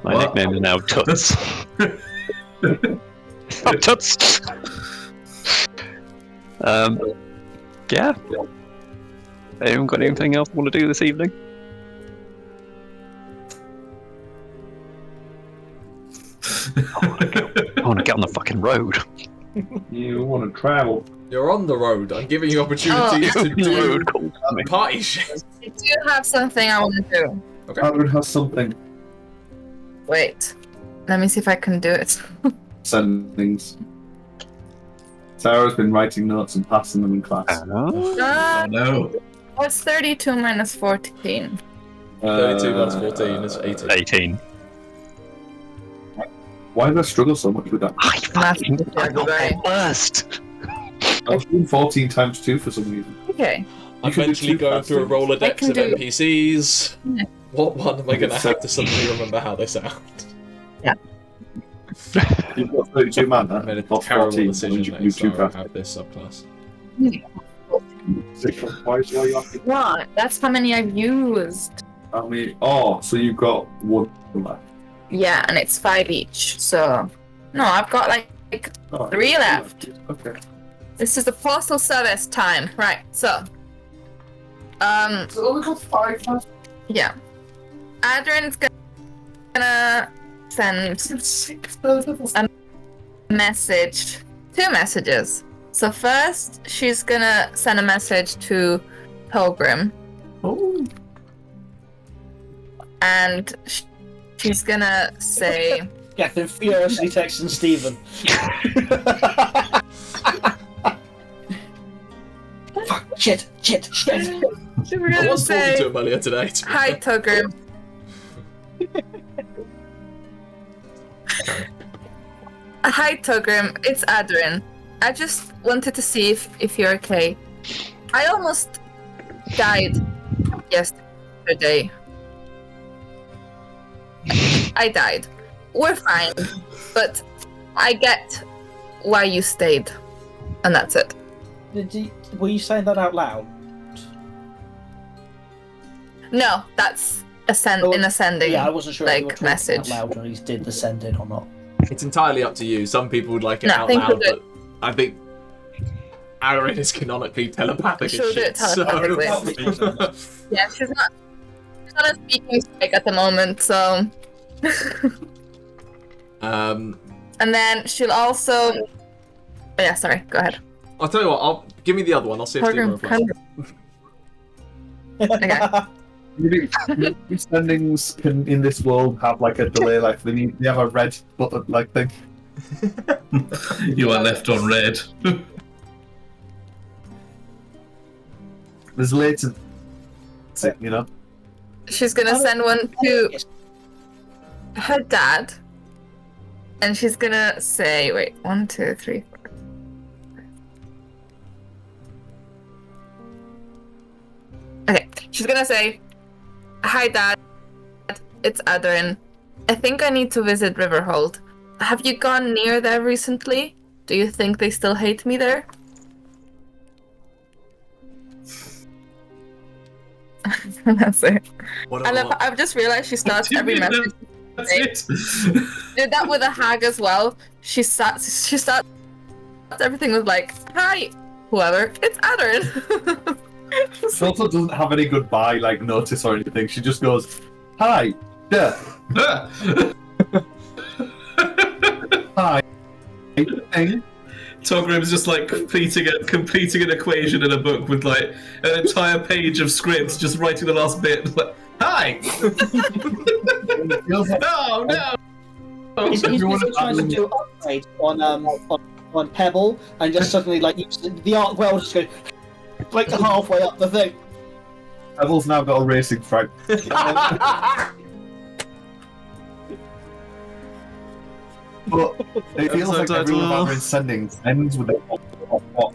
My What? nickname is now Toots. Oh, Toots! Yeah. Anyone got anything else want to do this evening? I want to get on on the fucking road. You want to travel? You're on the road. I'm giving you opportunities to do party shit. I do have something I want to do. Okay. Aderyn has something. Wait. Let me see if I can do it. Sendings. Sarah's been writing notes and passing them in class. Oh no. What's 32 minus 14? 32 minus 14 is 18. 18. Why did I struggle so much with that? I got first. I was doing 14 times 2 for some reason. Okay. I'm eventually going through a Rolodex of NPCs. Yeah. What one am I going to have to suddenly remember how they sound? Yeah. You've got 32 man, I made a not terrible 14. decision You there, do so 2 I have this subclass. Why are you asking? What? That's how many I've used. How many? Oh, so you've got 1 left. Yeah, and it's 5 each, so... No, I've got like Oh, 3 left. Okay. This is the postal service time. Right, so... So only got 5 left? Yeah. Aderyn's gonna send a message. 2 messages. So first, she's gonna send a message to Pilgrim. Oh. And she's gonna say... Getting furiously texting Stephen. Fuck, shit. We're I gonna was talking say, to him earlier today. hi, Pilgrim. Hi, Pilgrim. It's Aderyn. I just wanted to see if you're okay. I almost died yesterday. I died. We're fine, but I get why you stayed, and that's it. Were you saying that out loud? No, that's in ascending. Yeah, I wasn't sure if you were like talking message. out loud when he did the send in or not. It's entirely up to you. Some people would like it No, out think loud, of it. but I think Aderyn is canonically telepathic She'll and do shit, it telepathically. so... Yeah, she's not a speaking strike at the moment, so. And then she'll also. Oh, yeah, sorry. Go ahead. I'll tell you what. Give me the other one. I'll see if Stephen replies. Okay. Maybe sendings can in this world have like a delay, like they have a red button like thing. You are left on red. There's latency, you know. She's gonna send one to her dad, and she's gonna say, "Wait, 1, 2, 3, 4." Okay, she's gonna say, "Hi, Dad. It's Aderyn. I think I need to visit Riverhold. Have you gone near there recently? Do you think they still hate me there?" That's it. I've just realized she starts every message. That's it. Did that with a hag as well. She starts everything with like, "Hi, whoever. It's Aderyn." She also doesn't have any goodbye like notice or anything. She just goes, "Hi, yeah, hi." Togrim's just like completing an equation in a book with like an entire page of script, just writing the last bit. Like, hi. Oh no. He's busy trying to do upgrade on Pebble, and just suddenly like the art world just goes like halfway up the thing. Pebble's now got a racing track. But it feels like every one of Aderyn's sendings ends with a dot.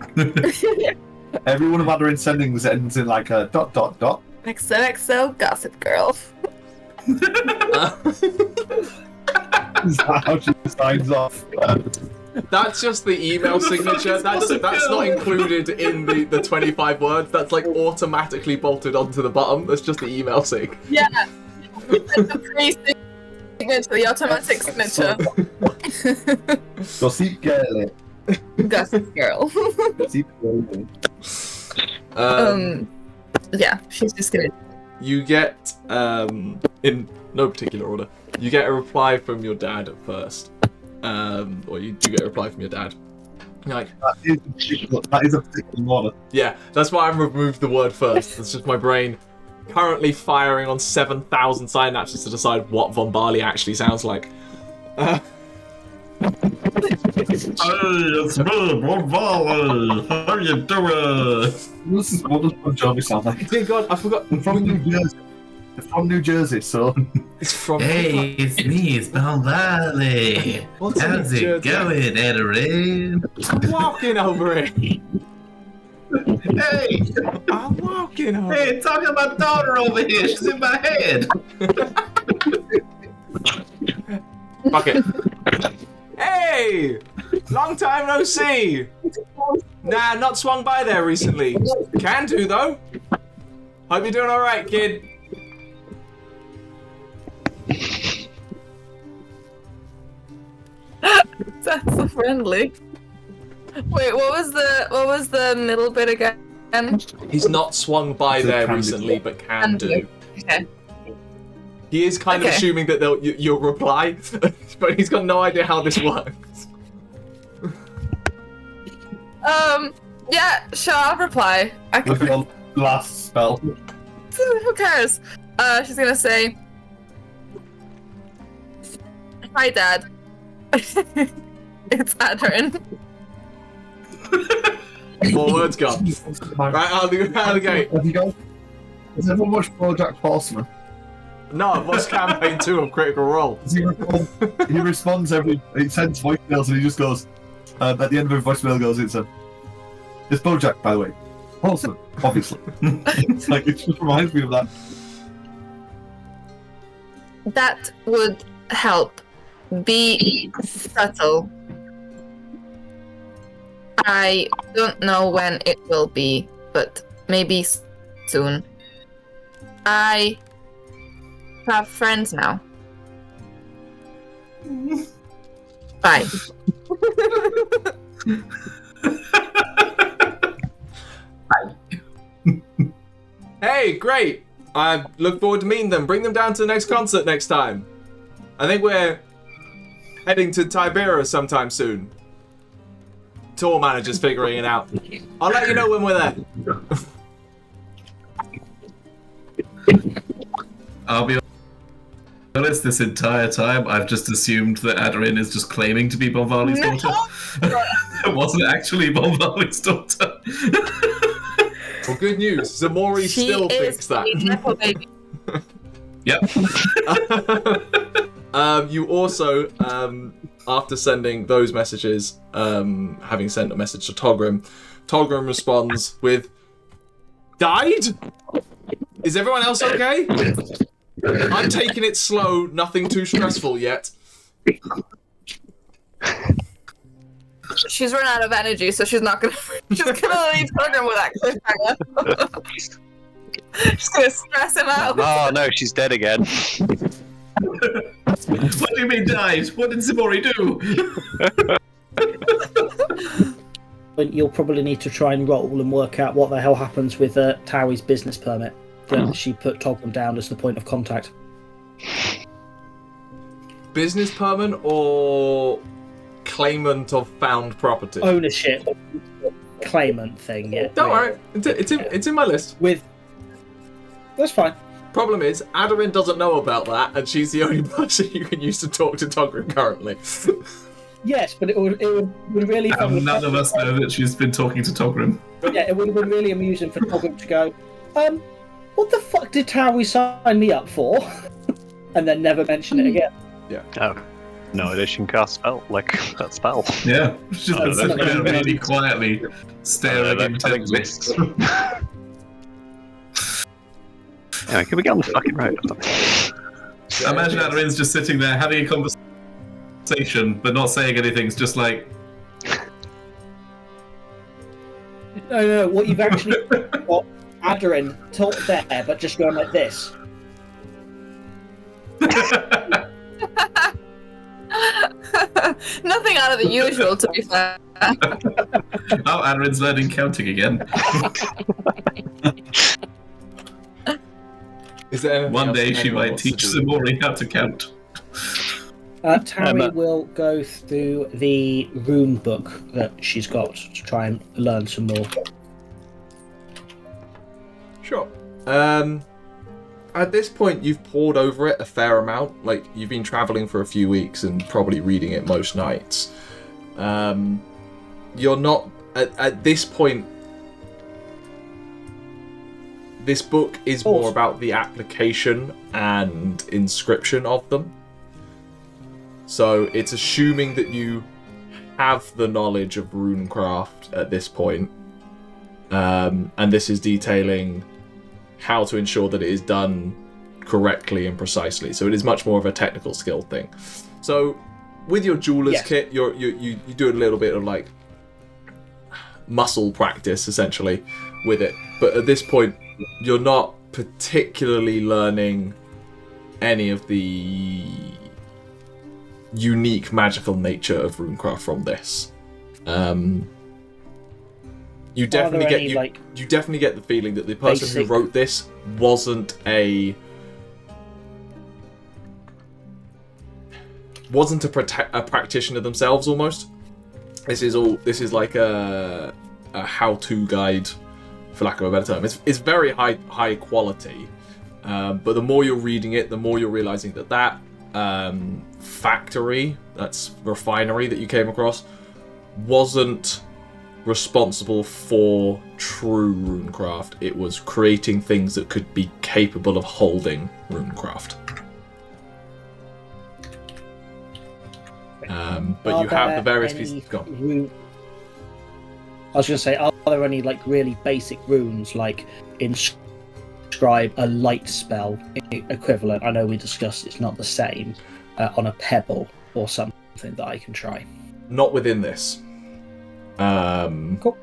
Every one of Aderyn's sendings ends in like a ... XOXO Gossip Girl. Is that how she signs off? That's just the email signature. That's not included in the 25 words. That's like automatically bolted onto the bottom. That's just the email sig. Yeah. The pre-signature, the automatic signature. Gossip girl. Gossip Girl. Gossip girl. Yeah, she's just gonna. You get, in no particular order, you get a reply from your dad at first. or you do get a reply from your dad. You're like, That is a particular order. yeah, that's why I removed the word first. It's just my brain currently firing on 7,000 synapses to decide what Von Barley actually sounds like. Hey, it's me, Von Barley. How you doing? What does Bon Jovi sound like? Dear God, I forgot. They're from New Jersey. They're from New Jersey, so... It's from. Hey, it's me, it's Von Barley. What's in How's New it Jersey? going, Aderyn? I'm walking over it. Hey, I'm walking over. hey, talking about daughter over here. She's in my head. Fuck it. Hey! Long time no see! Nah, not swung by there recently. Can do, though. Hope you're doing alright, kid. That's so friendly. Wait, what was the middle bit again? He's not swung by So there can do. recently, but can do. Okay. He is kind of Okay. assuming that you'll reply, but he's got no idea how this works. Yeah, sure, I'll reply. I With can, your last spell. who cares? She's gonna say, "Hi, Dad. It's Aderyn." More words gone. Right, out of the gate. Have you guys... Has everyone watched BoJack Horseman? No, I've watched campaign 2 of Critical Role. He responds every... He sends voicemails and he just goes... at the end of every voicemail goes, it's BoJack, by the way. Horseman, obviously. It's like, it just reminds me of that. That would help. Be subtle. I don't know when it will be, but maybe soon. I have friends now. Bye. Hey, great! I look forward to meeting them. Bring them down to the next concert next time. I think we're heading to Tibera sometime soon. Tour manager's figuring it out. I'll let you know when we're there. I'll be honest, this entire time I've just assumed that Aderyn is just claiming to be Von Barley's daughter. It wasn't actually Von Barley's daughter. Well, good news. Ximori She still is thinks that. a nepo baby. Yep. You also, after sending those messages, having sent a message to Togrim responds with, "Died? Is everyone else okay? I'm taking it slow, nothing too stressful yet." She's run out of energy, so she's not gonna. She's gonna leave Program with that cliffhanger. She's gonna stress him out. Oh no, she's dead again. What do you mean died? What did Ximori do? But you'll probably need to try and roll and work out what the hell happens with Tauri's business permit. That she put Togrim down as the point of contact. Business permit or claimant of found property? Ownership claimant thing, yeah. Don't worry, it's in my list. That's fine. Problem is, Aderyn doesn't know about that, and she's the only person you can use to talk to Togrim currently. Yes, but it would really. None of us know that she's been talking to Togrim. Yeah, it would have been really amusing for Togrim to go, what the fuck did Tauri sign me up for? And then never mention it again. Yeah. Oh, no idea she can cast spell like that spell. Yeah, she's been sitting there know. really quietly staring intently. Anyway, can we get on the fucking road? I imagine Aderyn's just sitting there having a conversation, but not saying anything. It's just like, No, what you've actually got Aderyn talk there, but just going like this. Nothing out of the usual, to be fair. oh, Aderyn's learning counting again. Is there anything One else day anyone she might wants to teach do? Ximori how to count. Tauri will go through the rune book that she's got to try and learn some more. Sure. At this point, you've pored over it a fair amount. Like, you've been traveling for a few weeks and probably reading it most nights. You're not... At this point, this book is more about the application and inscription of them. So it's assuming that you have the knowledge of runecraft at this point. And this is detailing how to ensure that it is done correctly and precisely. So it is much more of a technical skill thing. So with your jeweler's kit, you do a little bit of like muscle practice essentially with it. But at this point, you're not particularly learning any of the unique magical nature of runecraft from this. You definitely get the feeling that the person who wrote this wasn't a practitioner themselves. Almost, this is like a how-to guide, for lack of a better term. It's very high quality, but the more you're reading it, the more you're realizing that factory, that's refinery that you came across, wasn't responsible for true runecraft. It was creating things that could be capable of holding runecraft. But you have the various pieces. I was going to say, are there any like really basic runes, like inscribe a light spell equivalent? I know we discussed it's not the same on a pebble or something that I can try. Not within this. Cool.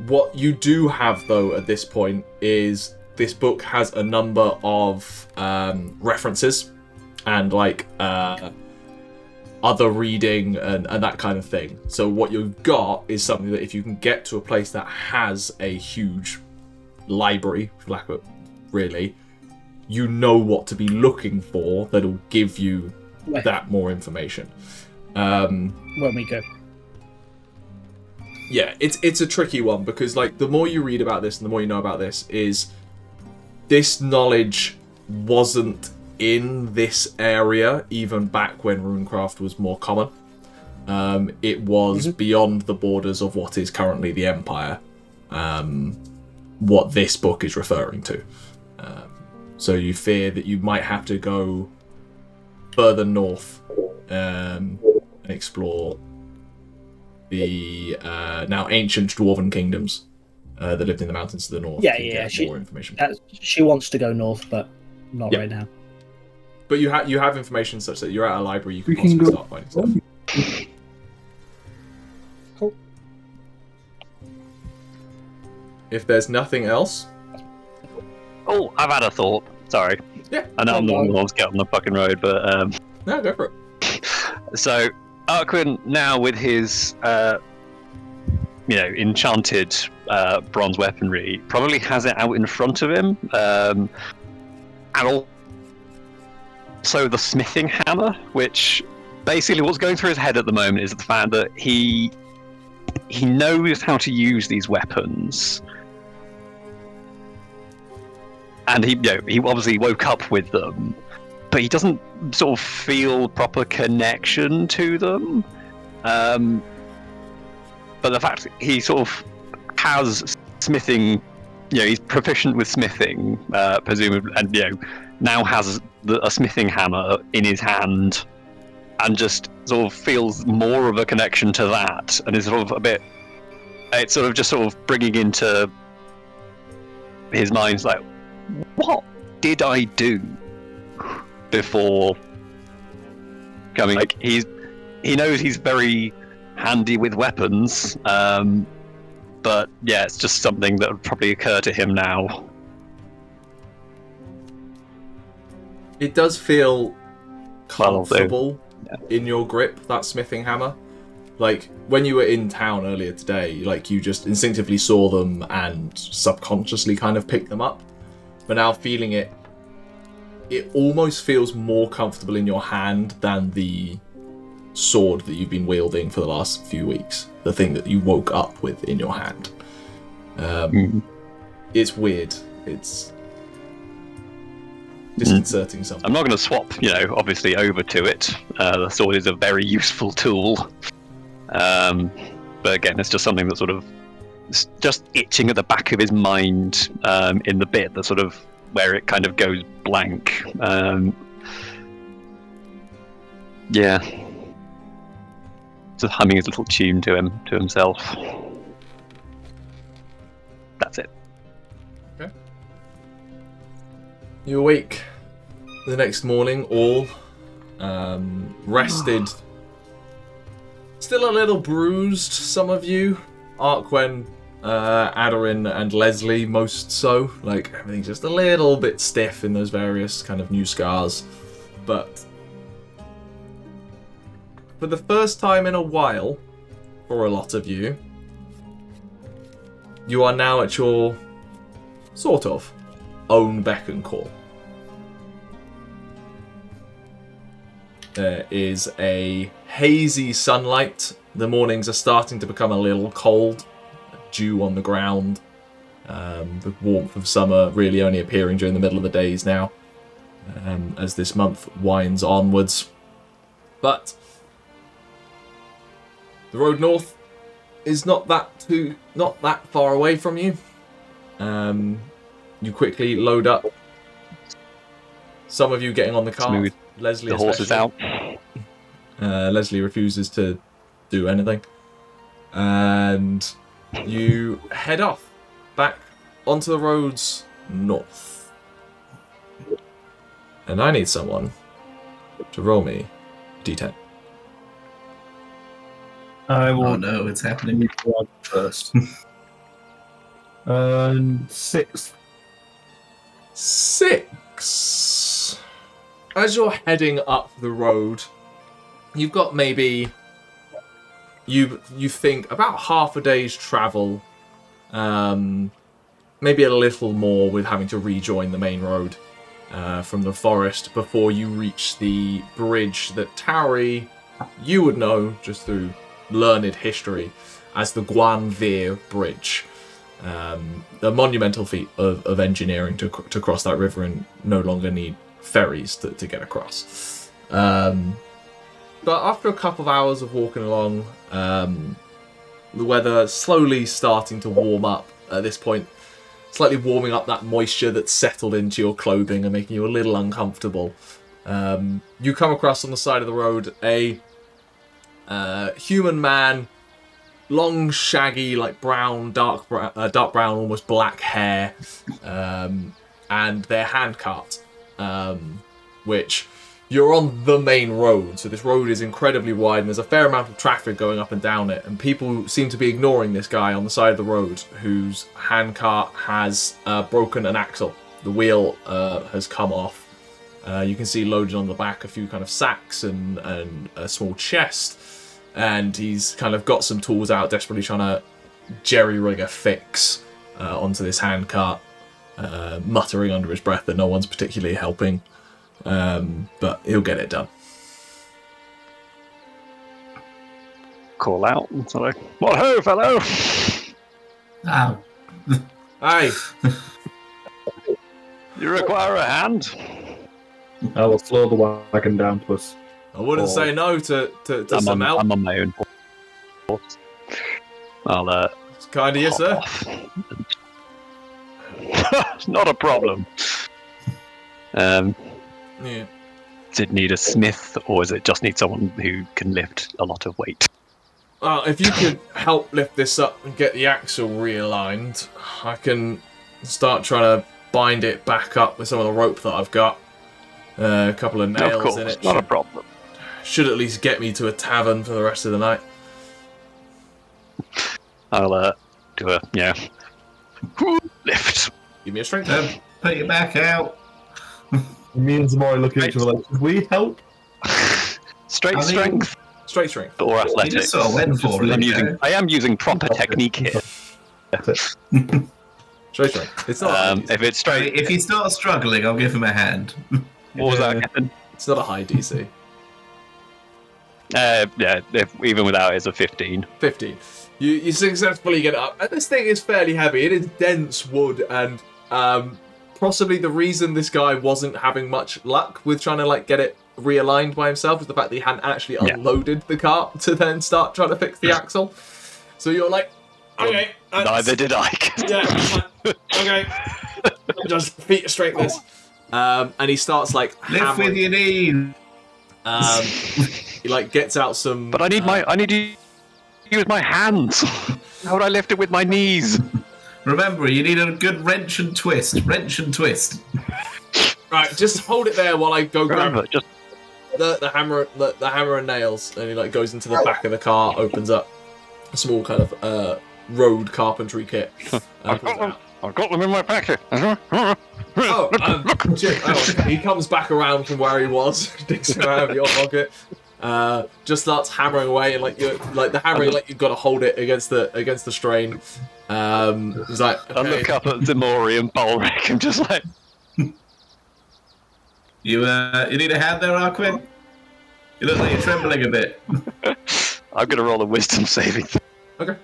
What you do have, though, at this point is this book has a number of references and like other reading and that kind of thing. So what you've got is something that if you can get to a place that has a huge library, for lack of really, you know what to be looking for that'll give you that more information. When we go. Yeah, it's a tricky one because like the more you read about this and the more you know about this is this knowledge wasn't in this area even back when runecraft was more common. It was beyond the borders of what is currently the Empire. What this book is referring to. So you fear that you might have to go further north and explore the now ancient dwarven kingdoms that lived in the mountains to the north. More information. She wants to go north, but not right now. But you have information such that you're at a library. You can possibly start finding stuff. Cool. If there's nothing else. Oh, I've had a thought. Sorry. Yeah. I know I'm the one who wants to get on the fucking road, but no, go for it. So Arquen now with his enchanted bronze weaponry probably has it out in front of him, and also the smithing hammer, which basically what's going through his head at the moment is the fact that he knows how to use these weapons, and he obviously woke up with them, but he doesn't sort of feel proper connection to them. But the fact that he sort of has smithing, he's proficient with smithing, presumably, and now has a smithing hammer in his hand, and just sort of feels more of a connection to that, and is sort of it's sort of just sort of bringing into his mind like, what did I do before coming? Like he knows he's very handy with weapons, but yeah, it's just something that would probably occur to him now. It does feel comfortable in your grip, that smithing hammer. Like when you were in town earlier today, like you just instinctively saw them and subconsciously kind of picked them up. But now feeling it it almost feels more comfortable in your hand than the sword that you've been wielding for the last few weeks. The thing that you woke up with in your hand. It's weird. It's disconcerting something. I'm not going to swap, obviously over to it. The sword is a very useful tool. But again, it's just something that sort of just itching at the back of his mind in the bit that sort of where it kind of goes blank. Yeah. Just humming his little tune to himself. That's it. Okay. You awake the next morning, all rested. Still a little bruised, some of you. Arquen, Aderyn, and Lesley most so. Like, everything's just a little bit stiff in those various kind of new scars. But for the first time in a while, for a lot of you, you are now at your, sort of, own beck and call. There is a hazy sunlight. The mornings are starting to become a little cold. Dew on the ground. The warmth of summer really only appearing during the middle of the days now, as this month winds onwards. But the road north is not that far away from you. You quickly load up. Some of you getting on the cart. Smooth. Lesley, the horse is out. Lesley refuses to do anything. And you head off back onto the roads north. And I need someone to roll me D10. I will. Oh no, it's happening. First. 6. 6. As you're heading up the road, you've got maybe you think about half a day's travel, maybe a little more with having to rejoin the main road from the forest before you reach the bridge that Tauri, you would know just through learned history as the Guanvir Bridge. The monumental feat of engineering to cross that river and no longer need ferries to get across. But after a couple of hours of walking along, the weather slowly starting to warm up at this point, slightly warming up that moisture that's settled into your clothing and making you a little uncomfortable. You come across on the side of the road a human man, long, shaggy, like dark brown, almost black hair, and their handcart, which you're on the main road. So this road is incredibly wide, and there's a fair amount of traffic going up and down it, and people seem to be ignoring this guy on the side of the road whose handcart has broken an axle. The wheel has come off. You can see loaded on the back a few kind of sacks and a small chest. And he's kind of got some tools out, desperately trying to jerry-rig a fix onto this handcart, muttering under his breath that no one's particularly helping, but he'll get it done. Call out. Sorry. What ho, fellow? Ow. Hey! You require a hand? I will slow the wagon down to us. I wouldn't say no to some help. I'm on my own horse. I'll It's kind of you, sir. Not a problem. Yeah. Does it need a smith, or does it just need someone who can lift a lot of weight? Well, if you could help lift this up and get the axle realigned, I can start trying to bind it back up with some of the rope that I've got. A couple of nails Of course, in it. not a problem. Should at least get me to a tavern for the rest of the night. I'll do a lift. Give me a strength. Put your back out. Me and Ximori looking at each other like, "Can we help?" Straight strength Straight strength. or You athletics? just sort of went for it. I am using proper technique here. Straight strength. It's not. If it's straight, If he starts struggling, I'll give him a hand. What was that, Captain? It's not a high DC. Yeah, even without it's a 15. 15. You successfully get it up. And this thing is fairly heavy. It is dense wood, and possibly the reason this guy wasn't having much luck with trying to like get it realigned by himself is the fact that he hadn't actually unloaded the cart to then start trying to fix the axle. So you're like, okay. Neither did I. Yeah. Okay. Just feet straighten this. And he starts like Lift with your knees. He like gets out some. But I need to use my hands. How would I lift it with my knees? Remember, you need a good wrench and twist. Wrench and twist. Right, just hold it there while I go grab Just the hammer and nails. And he like goes into the back of the car, opens up a small kind of road carpentry kit. I've got them in my packet. He comes back around from where he was, digs him out of your pocket, just starts hammering away, and like the hammering, like you've got to hold it against the strain. He's like, okay. I look up at Ximori and Balrick and just like, you need a hand there, Arquen? You look like you're trembling a bit. I'm gonna roll a wisdom saving. Okay.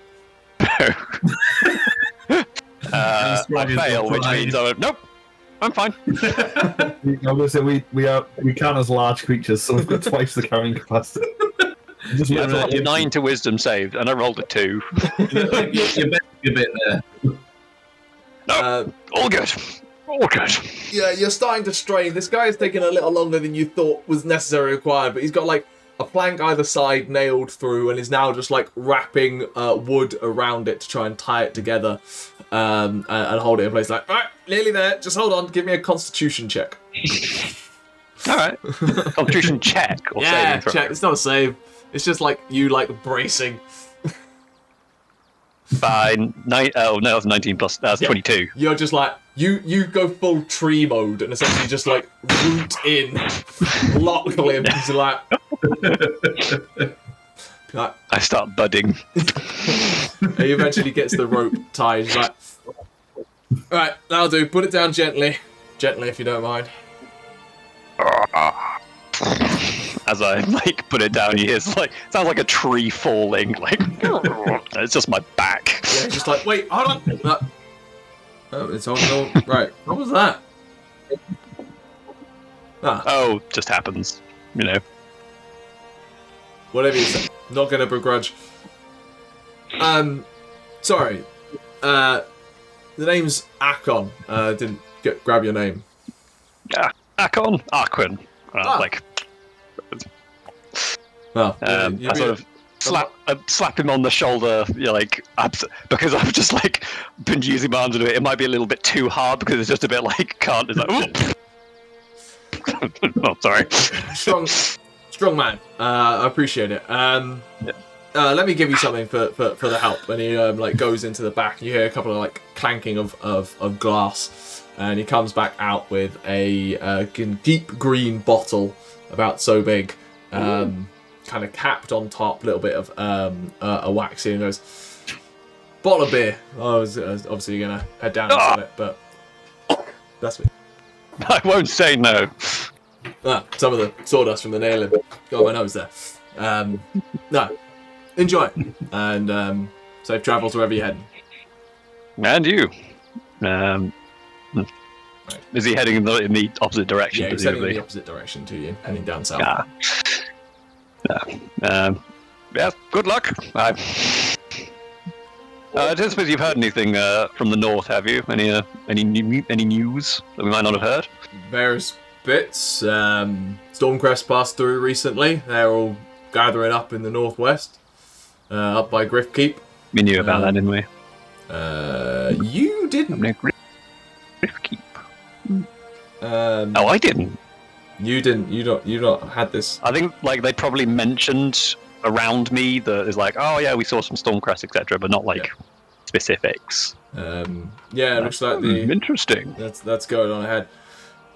I fail, which means nope, I'm fine. I'm gonna say we count as large creatures, so we've got twice the carrying capacity. You're 9 to wisdom saved, and I rolled a 2. You're bending a bit there. No, all good. All good. Yeah, you're starting to strain. This guy is taking a little longer than you thought was necessarily required, but he's got like a plank either side nailed through, and is now just like wrapping wood around it to try and tie it together and hold it in place. Like, all right, nearly there. Just hold on. Give me a Constitution check. All right. Constitution check or saving throw? Check. It's not a save. It's just like you like bracing. Fine. Oh no, that's 19 plus. That's 22. You're just like you go full tree mode and essentially just like root in, lock limbs, like. I start budding. He eventually gets the rope tied. He's like, all right, that'll do. Put it down gently, if you don't mind. As I like put it down, he is like sounds like a tree falling. Like it's just my back. Yeah, just like wait, hold on. Oh, it's on. Right, what was that? Oh, just happens, you know. Whatever you say. Not gonna begrudge. Sorry. The name's Arquen. Didn't grab your name. Arquen. Like. Well, I sort of slap him on the shoulder, you know, like because I've just like been using my arms to do it. It might be a little bit too hard because it's just a bit like can't. It's like, oh, sorry. Strong man. I appreciate it. Let me give you something for the help. And he like goes into the back. You hear a couple of like clanking of glass, and he comes back out with a deep green bottle about so big. Kind of capped on top, a little bit of a waxy, and goes, bottle of beer. I was obviously going to head down into it, but that's me. I won't say no. Some of the sawdust from the nailing got my nose there. No, enjoy, and safe travels wherever you're heading. And you. Is he heading in the opposite direction? Yeah, he's heading in the opposite direction to you, heading down south. Yeah, good luck. I don't suppose you've heard anything from the north, have you? Any news that we might not have heard? Various bits. Stormcrest passed through recently. They're all gathering up in the northwest, up by Griff Keep. We knew about that, didn't we? You didn't. Griff Keep. I didn't. You didn't. You not had this. I think like they probably mentioned around me that is like, oh yeah, we saw some Stormcrest, etc., but not like specifics. Yeah, it looks like interesting. That's going on ahead.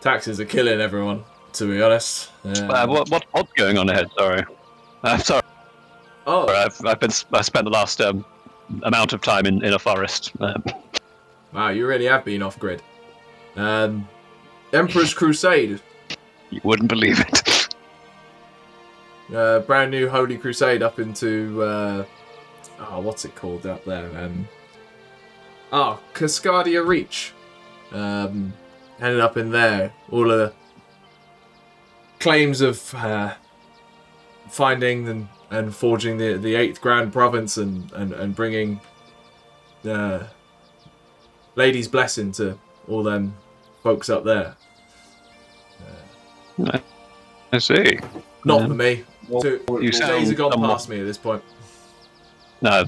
Taxes are killing everyone, to be honest. What's going on ahead? Sorry. Sorry. Oh, I spent the last amount of time in a forest. Wow, you really have been off grid. Emperor's Crusade. You wouldn't believe it. Brand new Holy Crusade up into what's it called up there? Cascadia Reach. Ended up in there. All of the claims of finding and forging the 8th Grand Province and bringing Lady's Blessing to all them folks up there. I see. Not for me. You sound days have gone somewhat- past me at this point. No,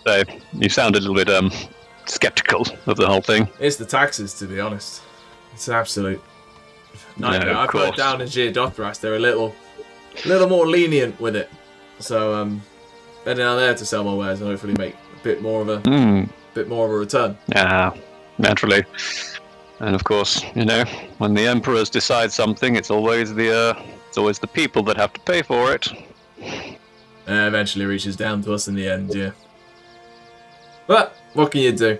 but you sound a little bit skeptical of the whole thing. It's the taxes, to be honest. It's an absolute nightmare. of I've heard course. down in Geodothras they're a little more lenient with it. So better down there to sell my wares and hopefully make a bit more of a return. Yeah, naturally. And of course, when the emperors decide something, it's always the people that have to pay for it. Eventually reaches down to us in the end, yeah. But what can you do?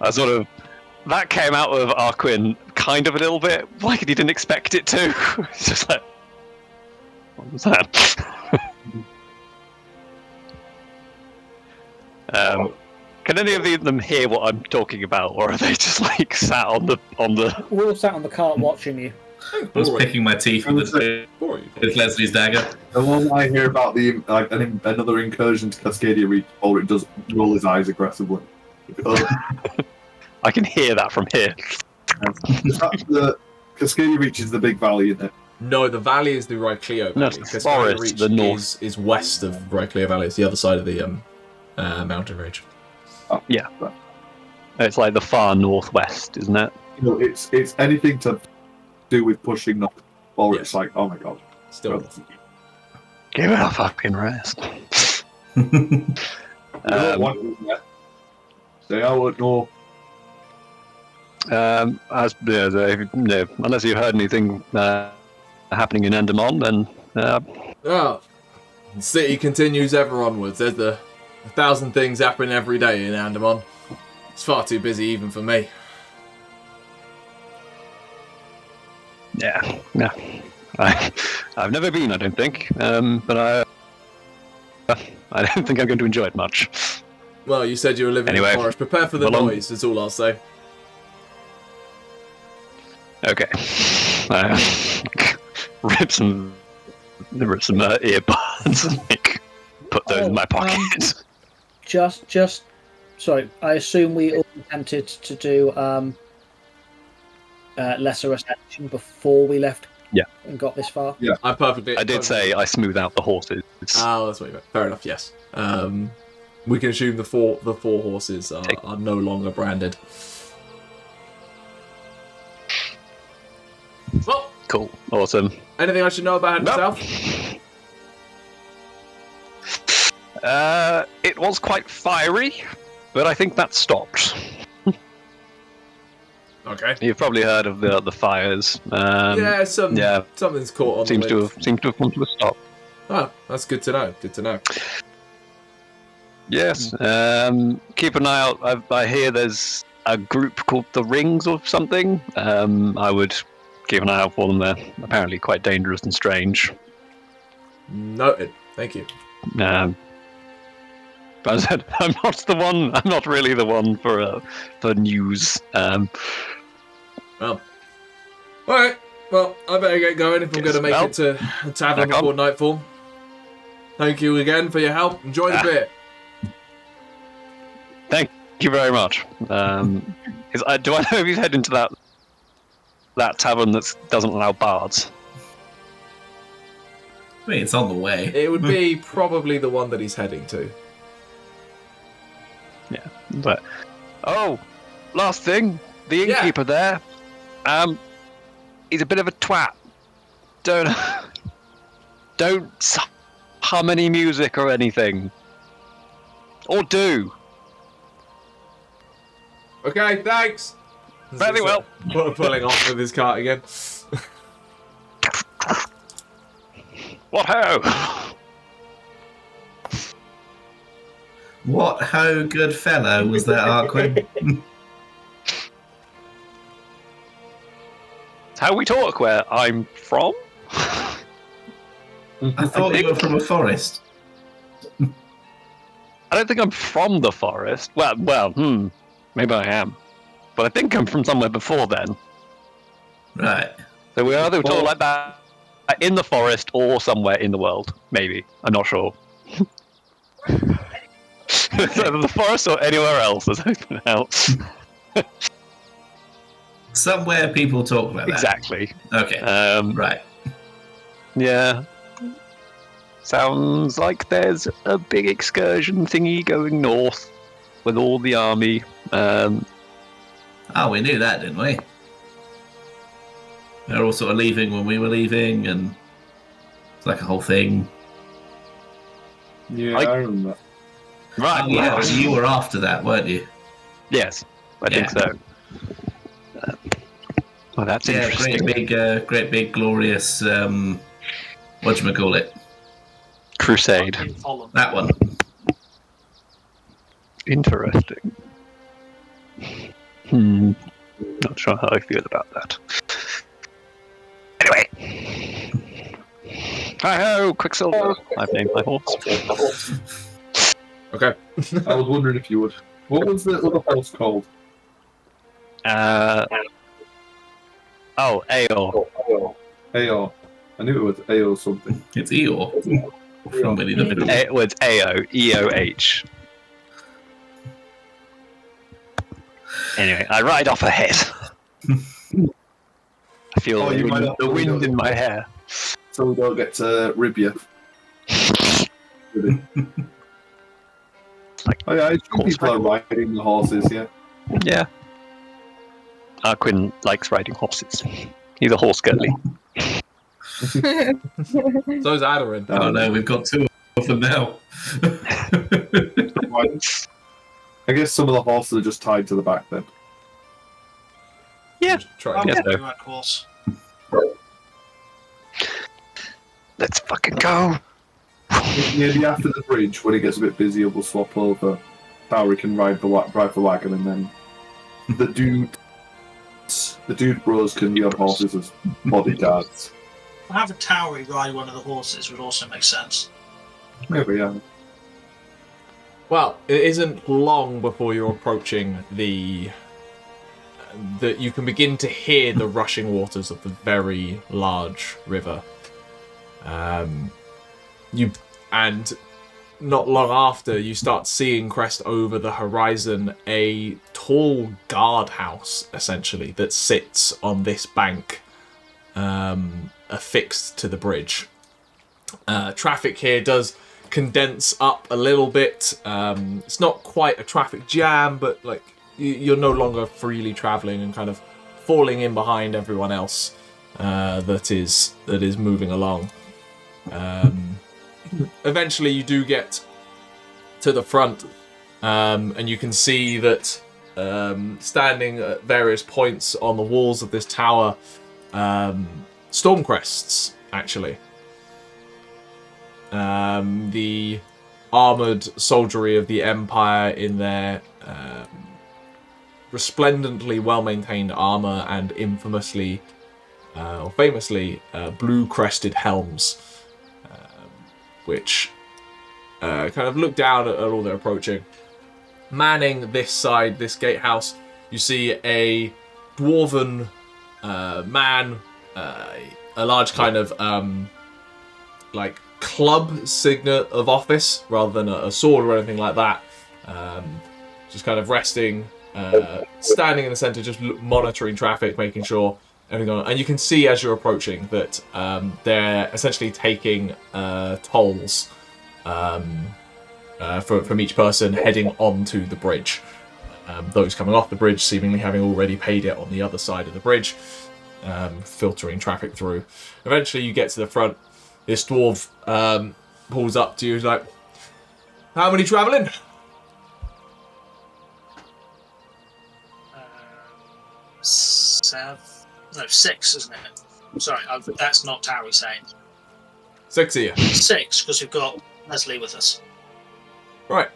That came out of Arquen kind of a little bit, like he didn't expect it to. It's just like, what was that? Can any of them hear what I'm talking about, or are they just like sat on the? We're all sat on the cart watching you. I was picking my teeth with Leslie's dagger. The one I hear about another incursion to Cascadia Reach, Balrick does roll his eyes aggressively. I can hear that from here. The Cascadia Reach is the big valley, isn't it? No, the valley is the Rycleo No, Valley. it's the Cascadia forest, Reach the north. is west of Rycleo Valley. It's the other side of the mountain range. Yeah, it's like the far northwest, isn't it? It's anything to do with pushing north. Balrick's like, oh my god. Still. Give it a fucking rest. They would know. Unless you heard anything happening in Endermon, then The city continues ever onwards. There's 1,000 things happen every day in Andamon. It's far too busy even for me. yeah. I've never been, I don't think, but I don't think I'm going to enjoy it much. Well, you said you were living in Anyway, the forest. Prepare for the well, noise, that's all I'll say. Okay. Rip some earbuds and put those in my pocket. Sorry, I assume we all attempted to do lesser ascension before we left. Yeah. And got this far. Yeah. I did say I smooth out the horses. Oh, that's what you meant. Fair enough. Yes. We can assume the four horses are no longer branded. Well, Cool. Awesome. anything I should know about Nope. myself? It was quite fiery, but I think that stopped. Okay. You've probably heard of the fires. Something's caught on Seems the to wind. have come to a stop. Oh, that's good to know. Good to know. Yes. Keep an eye out. I hear there's a group called the Rings or something. I would keep an eye out for them. They're apparently quite dangerous and strange. Noted. Thank you. But I said I'm not the one. I'm not really the one for news. Well. Alright. Well, I better get going if I'm going to make it to the tavern Back on. before nightfall. Thank you again for your help. Enjoy the beer. Thank you very much. Do I know if he's heading to that tavern that doesn't allow bards? I mean, it's on the way. It would be probably the one that he's heading to. Yeah. But last thing, the innkeeper there. He's a bit of a twat. Don't hum any music or anything. Or do. Okay, thanks. Very well. Pulling off with his cart again. What ho? What ho, good fellow, was that, Arquen? how we talk where I'm from. I thought you were from a forest. I don't think I'm from the forest. Well, maybe I am. But I think I'm from somewhere before then. Right. So we either talk like that in the forest or somewhere in the world. Maybe. I'm not sure. Either the forest or anywhere else, as I put out. Somewhere people talk like that. Exactly. Okay. Right. Yeah. Sounds like there's a big excursion thingy going north with all the army. Oh, we knew that, didn't we? They were all sort of leaving when we were leaving, and it's like a whole thing. Yeah, I remember. Right. Oh, yeah, you were after that, weren't you? Yes, I think so. Well, that's interesting. Great big, glorious. Whatchamacallit? Crusade. That one. Interesting. Not sure how I feel about that. Anyway. Hi-ho, Quicksilver. I've named my horse. Okay. I was wondering if you would. What was the other horse called? Aor. Aor. I knew it was Aor something. It's Eeyore. From Winnie the Pooh. It was Ao. EOH. Anyway, I ride off ahead. I feel the wind in my hair. So we don't get to rib you. Oh yeah, I think people are riding the horses, yeah. Yeah. Arquen likes riding horses. He's a horse girly. So's Aderyn. Oh no, we've got two of them now. I guess some of the horses are just tied to the back then. Yeah. Try I'm it. going to ride horse. Let's fucking go. Maybe after the bridge, when it gets a bit busier, we'll swap over. Tauri can ride the wagon, and then the dude bros can be on horses as bodyguards. I'll have a Tauri ride one of the horses would also make sense. Maybe, yeah. Well, it isn't long before you're approaching that you can begin to hear the rushing waters of the very large river. And not long after, you start seeing crest over the horizon a tall guardhouse, essentially, that sits on this bank, affixed to the bridge. Traffic here does condense up a little bit. It's not quite a traffic jam, but like you're no longer freely traveling and kind of falling in behind everyone else that is moving along. Eventually you do get to the front, and you can see that standing at various points on the walls of this tower, storm crests, actually. The armoured soldiery of the Empire in their resplendently well-maintained armour and infamously, or famously, blue-crested helms, which kind of look down at all they're approaching. Manning this side, this gatehouse, you see a dwarven man, a large kind of like club signet of office rather than a sword or anything like that. Just kind of resting, standing in the center, just monitoring traffic, making sure everything on. And you can see as you're approaching that they're essentially taking tolls from each person heading onto the bridge. Those coming off the bridge seemingly having already paid it on the other side of the bridge, filtering traffic through. Eventually you get to the front. This dwarf pulls up to you. He's like, "How many travelling?" Six, isn't it? Sorry, that's not Tauri saying. 6 of you. 6, because we've got Lesley with us. Right.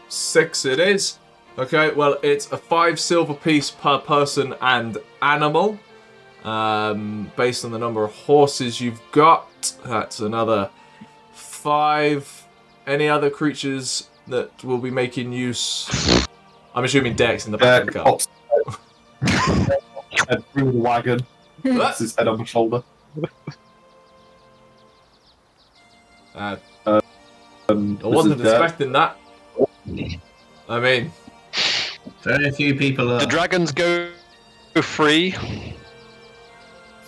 6 it is. Okay, well, it's a 5 silver piece per person and animal. Based on the number of horses you've got, that's another 5. Any other creatures that will be making use? I'm assuming Dex in the back of the car. Head through the wagon. That's his head on my shoulder. I wasn't expecting that. I mean, very few people are. The dragons go free.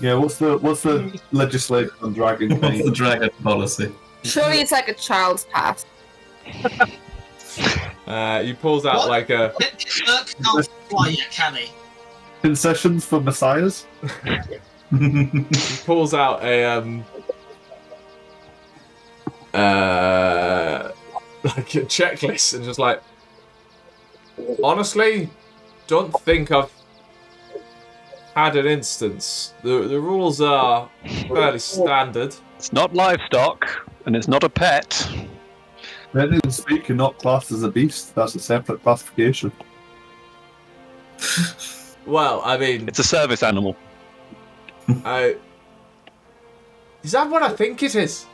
Yeah, what's the legislation on dragon? What's the dragon policy? Surely it's like a child's pass. He pulls out What? like a. Urk can't fly yet, can he? Concessions for messiahs? He pulls out a like a checklist and just like, honestly, don't think I've had an instance. The rules are fairly standard. It's not livestock, and it's not a pet. Technically speaking, not classed as a beast. That's a separate classification. Well, I mean, It's a service animal. Is that what I think it is?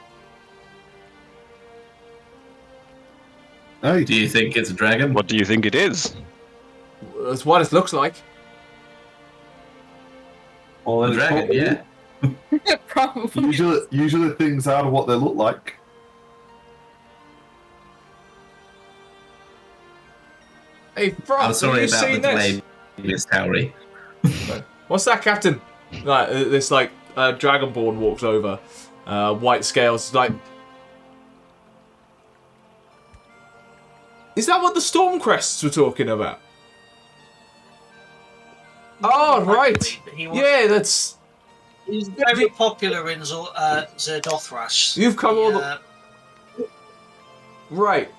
Hey, Do you think it's a dragon? What do you think it is? It's what it looks like. well, A then it's dragon, probably- yeah. Probably. Usually things are what they look like. Hey, Frost, I'm have sorry you about the seen this? delay, Miss Tauri. What's that, Captain? Like this, like Dragonborn walks over, white scales. Like, is that what the Stormcrests were talking about? Oh, right. Yeah, that's. He's very popular in Zerdothrash. You've come all the. Right.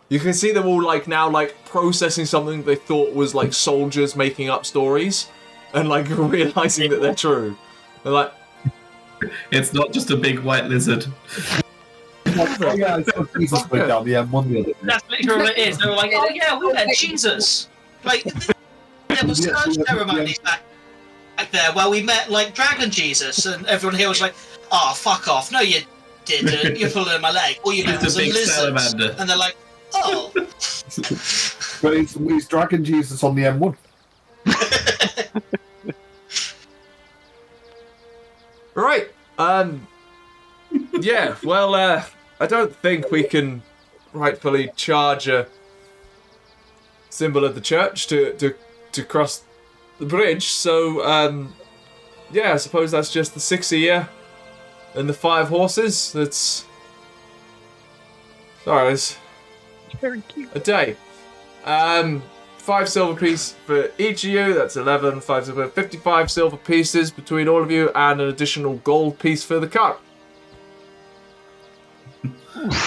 You can see them all like now like processing something they thought was like soldiers making up stories, and like realizing that they're true. They're like, It's not just a big white lizard. Yeah, I saw Jesus went down the M1 the other day. That's literally what it is. They were like, oh yeah, we met Jesus. Like, there was church ceremonies back there where we met like Dragon Jesus, and everyone here was like, oh, fuck off. No, you didn't. You're pulling my leg. All you met was a big lizard. salamander. And they're like, oh. But he's Dragon Jesus on the M1. right. Yeah. Well, I don't think we can rightfully charge a symbol of the church to cross the bridge. So, yeah, I suppose that's just the 6 a year and the 5 horses. That's sorry, it's Very cute. a day. 5 silver piece for each of you. That's 11. 5 silver, 55 silver pieces between all of you, and an additional gold piece for the cart.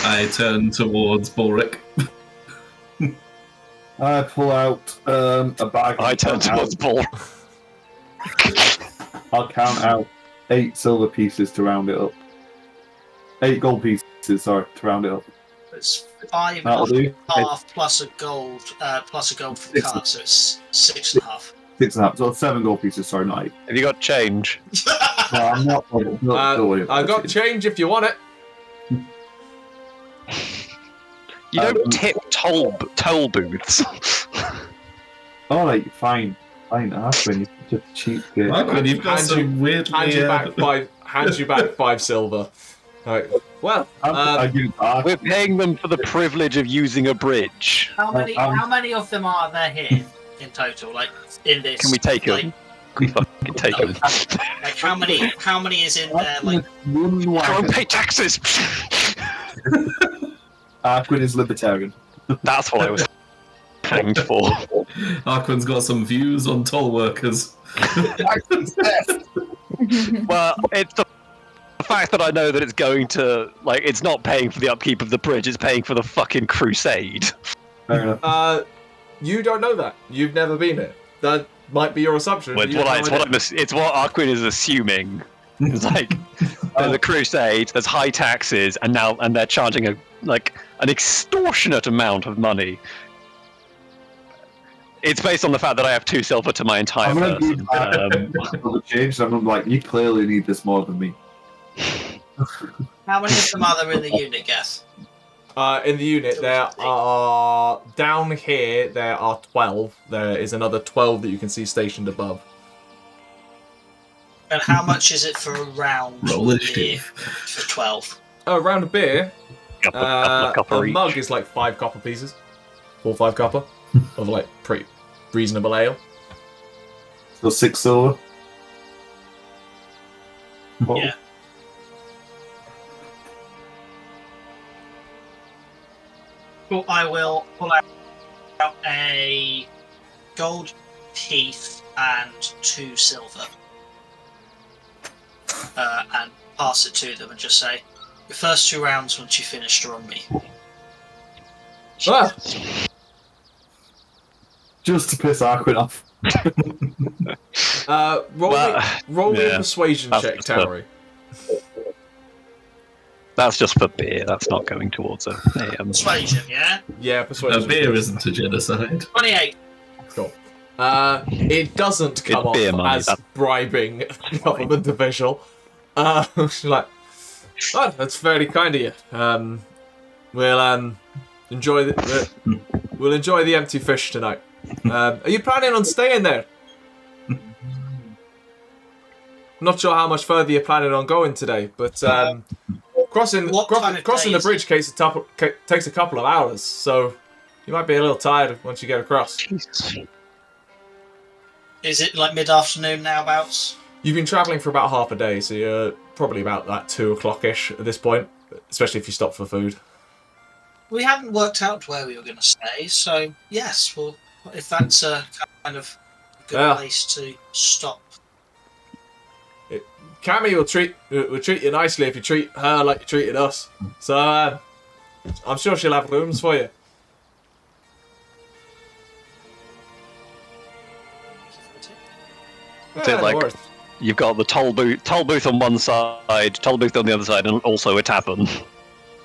I turn towards Balrick. I pull out a bag. I turn towards Paul. I'll count out 8 silver pieces to round it up. 8 gold pieces, sorry, to round it up. It's 5 That'll do. and a half plus a gold for the card, so it's 6.5. 6.5, so 7 gold pieces, sorry, not 8. Have you got change? No, I'm not. Don't worry about I got it. change if you want it. You don't tip toll booths. Alright, fine. Fine, Arquen, you're such a cheap kid. Arquen, you've got some weirdly... Hands you back 5 silver. Right. Well, I give it to Arquen. We're paying them for the privilege of using a bridge. How many of them are there here in total? Like in this? Can we take like, them? Can we fucking take them? Like how many is in there? Like One Go wagon. and pay taxes! Arquen is libertarian. That's what I was hanged for. Arquen's got some views on toll workers. Well, it's the fact that I know that it's going to, like, it's not paying for the upkeep of the bridge, it's paying for the fucking crusade. Fair enough. you don't know that. You've never been here. That might be your assumption. Well, You have no idea. it's what Arquen is assuming. It's like, there's a crusade, there's high taxes, and they're charging an extortionate amount of money It's based on the fact that I have 2 silver to my entire I'm going person. to change, and I'm like, you clearly need this more than me. How many of them are there in the unit, Guess? In the unit, there are... Down here, there are 12. There is another 12 that you can see stationed above. And how much is it for a round beer for 12? Oh, a round of beer? Copper a each. mug is like 5 copper pieces. 4 or 5 copper. Of like pretty reasonable ale. So 6 silver? Yeah. Well, I will pull out a gold piece and 2 silver. And pass it to them and just say, your first 2 rounds once you finished are on me. Ah! Just to piss Arquen off. Roll me a persuasion check, Tauri. That's just for beer. That's not going towards a Persuasion, yeah? Yeah, persuasion. A beer isn't a genocide. 28. Cool. It doesn't come off beer money, as bribing a government official. She's like, oh, that's very kind of you. We'll enjoy we'll enjoy the empty fish tonight. Are you planning on staying there? Not sure how much further you're planning on going today, but crossing the bridge takes a couple of hours, so you might be a little tired once you get across. Is it like mid-afternoon now, abouts? You've been travelling for about half a day, so you're probably about that 2 o'clock-ish at this point, especially if you stop for food. We hadn't worked out where we were going to stay, so yes, well, if that's a kind of good place to stop. Cammy will treat you nicely if you treat her like you treated us. So I'm sure she'll have rooms for you. Is it like you've got the toll booth on one side, toll booth on the other side, and also a tavern?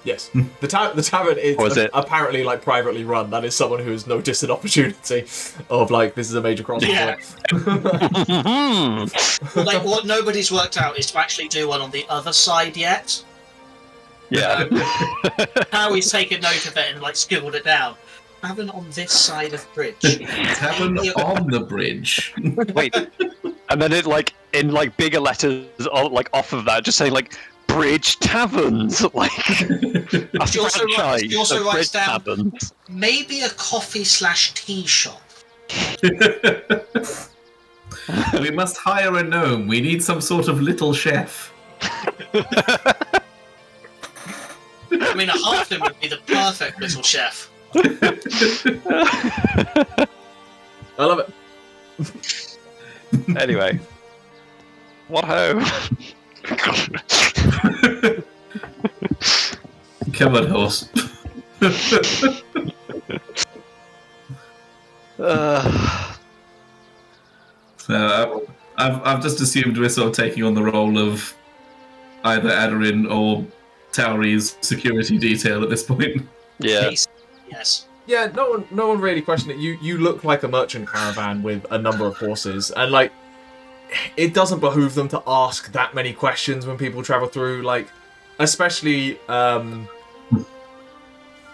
Yes, the tavern is apparently like privately run. That is someone who has noticed an opportunity of like this is a major crossing point. Like what nobody's worked out is to actually do one on the other side yet. Yeah. How he's taken note of it and like scribbled it down. Tavern on this side of bridge. Tavern on the bridge. Wait, and then it like in like bigger letters, like off of that, just saying like. Bridge taverns, like a She also writes down taverns. Maybe a coffee/tea shop. We must hire a gnome. We need some sort of little chef. I mean, a halfling would be the perfect little chef. I love it. Anyway, what ho? Come on, horse. So I've just assumed we're sort of taking on the role of either Aderyn or Tauri's security detail at this point. Yeah. Yes. Yeah, no one really questioned it. You look like a merchant caravan with a number of horses, and like it doesn't behoove them to ask that many questions when people travel through, like especially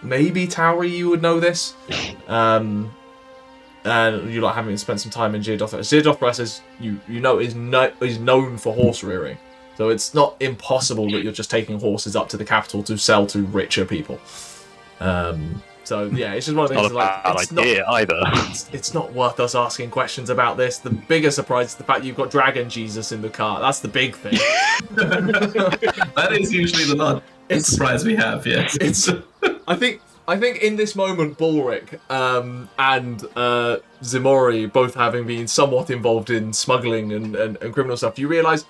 maybe Tauri, you would know this. And you like having spent some time in Ximori. Ximori, as you know, is known for horse rearing. So it's not impossible that you're just taking horses up to the capital to sell to richer people. So yeah, it's just one of the things. It's not worth us asking questions about this. The bigger surprise is the fact you've got Dragon Jesus in the car. That's the big thing. That is usually the surprise we have. Yes. I think in this moment, Balrick and Ximori, both having been somewhat involved in smuggling and criminal stuff, you realise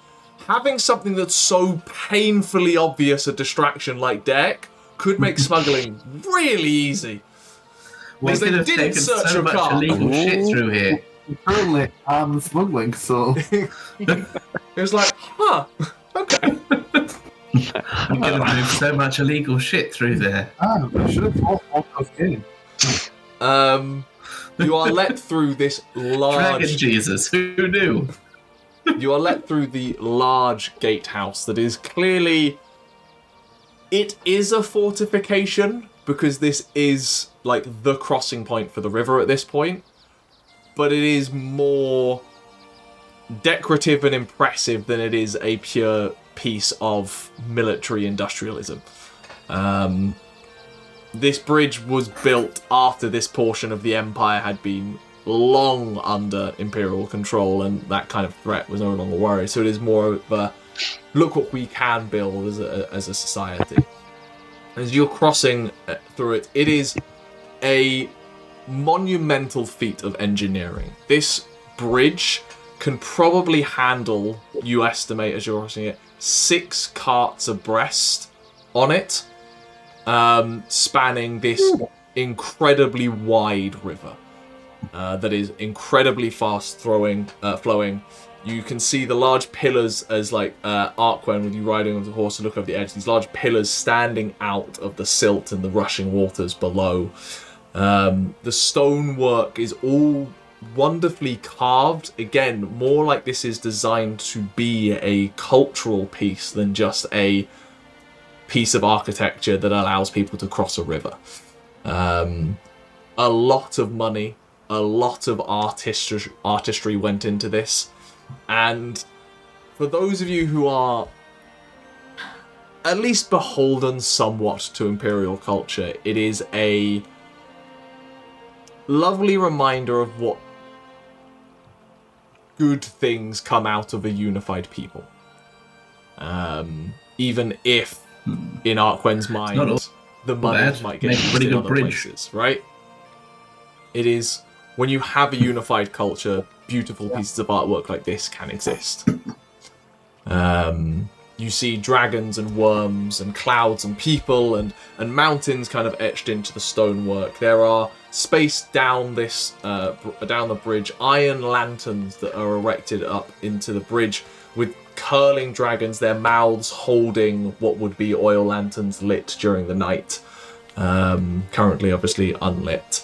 having something that's so painfully obvious a distraction like deck could make smuggling really easy. We could have taken so much illegal shit through here. Currently, I'm smuggling, so... It was like, huh, okay. We could have moved so much illegal shit through there. I should have thought all those games. You are let through this large... Dragon Jesus, who knew? You are let through the large gatehouse that is clearly... It is a fortification, because this is, like, the crossing point for the river at this point. But it is more decorative and impressive than it is a pure piece of military industrialism. This bridge was built after this portion of the Empire had been long under Imperial control, and that kind of threat was no longer worried. So it is more of a, look what we can build as a society. As you're crossing through it, it is a monumental feat of engineering. This bridge can probably handle, you estimate as you're crossing it, 6 carts abreast on it, spanning this incredibly wide river that is incredibly fast flowing. You can see the large pillars as, like, Arquen, with you riding on the horse to look over the edge, these large pillars standing out of the silt and the rushing waters below. The stonework is all wonderfully carved. Again, more like this is designed to be a cultural piece than just a piece of architecture that allows people to cross a river. A lot of money, a lot of artistry went into this. And for those of you who are at least beholden somewhat to Imperial culture, it is a lovely reminder of what good things come out of a unified people. Even if, in Arquen's mind, the money might get used in other places, right? It is, when you have a unified culture, beautiful pieces of artwork like this can exist. You see dragons and worms and clouds and people and mountains kind of etched into the stonework. There are spaced down this down the bridge iron lanterns that are erected up into the bridge with curling dragons, their mouths holding what would be oil lanterns lit during the night. Currently, obviously, unlit.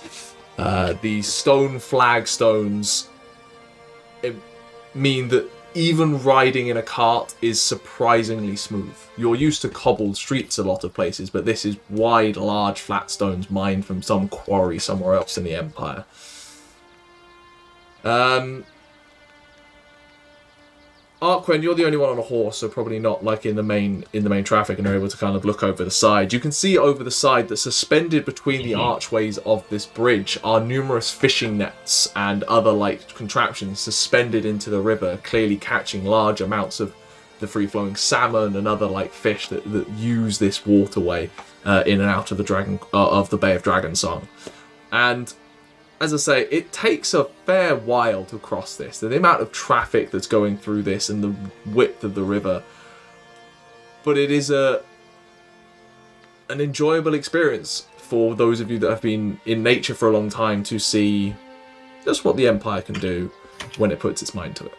These stone flagstones mean that even riding in a cart is surprisingly smooth. You're used to cobbled streets a lot of places, but this is wide, large, flat stones mined from some quarry somewhere else in the Empire. Arquen, you're the only one on a horse, so probably not like in the main traffic, and are able to kind of look over the side. You can see over the side that suspended between the archways of this bridge are numerous fishing nets and other like contraptions suspended into the river, clearly catching large amounts of the free-flowing salmon and other like fish that use this waterway in and out of the Bay of Dragonsong. And as I say, it takes a fair while to cross this. The amount of traffic that's going through this and the width of the river. But it is an enjoyable experience for those of you that have been in nature for a long time to see just what the Empire can do when it puts its mind to it.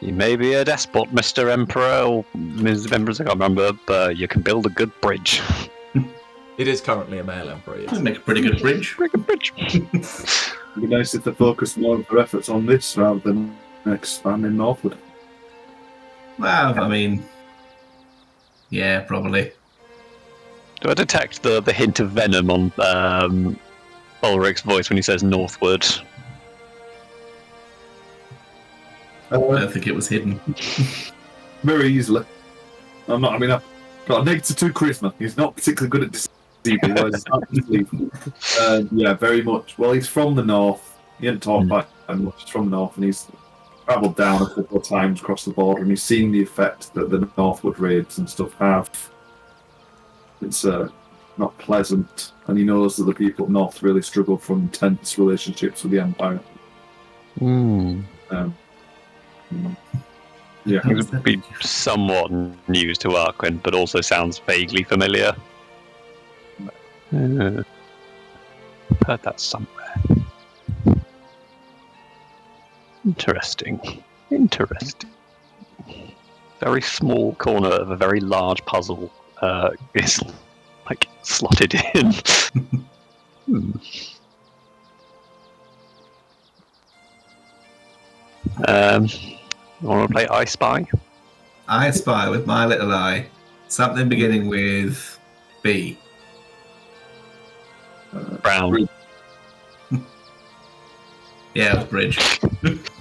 You may be a despot, Mr. Emperor, or Ms. Empress, I can't remember, but you can build a good bridge. It is currently a male emperor, yes. Make a pretty good bridge. It'd be nice if they focused more of their efforts on this rather than expanding northward. Well, I mean, yeah, probably. Do I detect the hint of venom on Balrick's voice when he says northward? I don't think it was hidden. Very easily. I've got a -2 charisma. He's not particularly good at deceiving. Yeah, very much. Well, he's from the north. He hadn't talked about it much. He's from the north, and he's travelled down a couple of times across the border, and he's seen the effect that the northward raids and stuff have. It's not pleasant, and he knows that the people up north really struggle from tense relationships with the Empire. Yeah, It would be somewhat news to Arquen, but also sounds vaguely familiar. Heard that somewhere. Interesting. very small corner of a very large puzzle is like slotted in. Want to play I Spy? I Spy with my little eye. Something beginning with B. Brown. Yeah, with Bridge.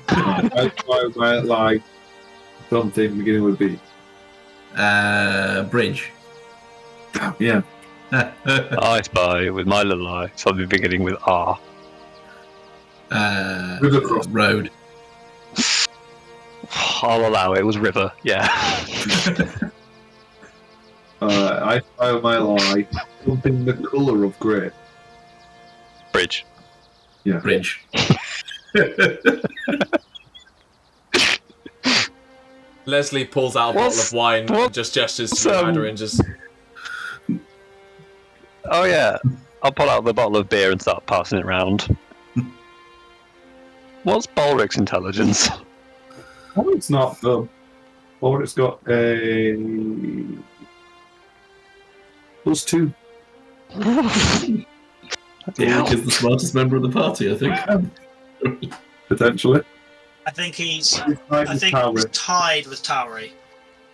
I Spy with my little eye. Something beginning with B. Bridge. Yeah. I Spy with my little eye. Something beginning with R. River Road. I'll allow it. It was River. Yeah. I Spy with my little eye. Something the colour of grey. Bridge. Yeah. Bridge. Lesley pulls out a bottle of wine and just gestures to Aderyn, just... Oh yeah, I'll pull out the bottle of beer and start passing it around. What's Balrick's intelligence? Oh, it's not. Or it's got a +2. Balrick is the smartest member of the party, I think. Potentially. I think he's He's tied with Tauri. tied with Tauri.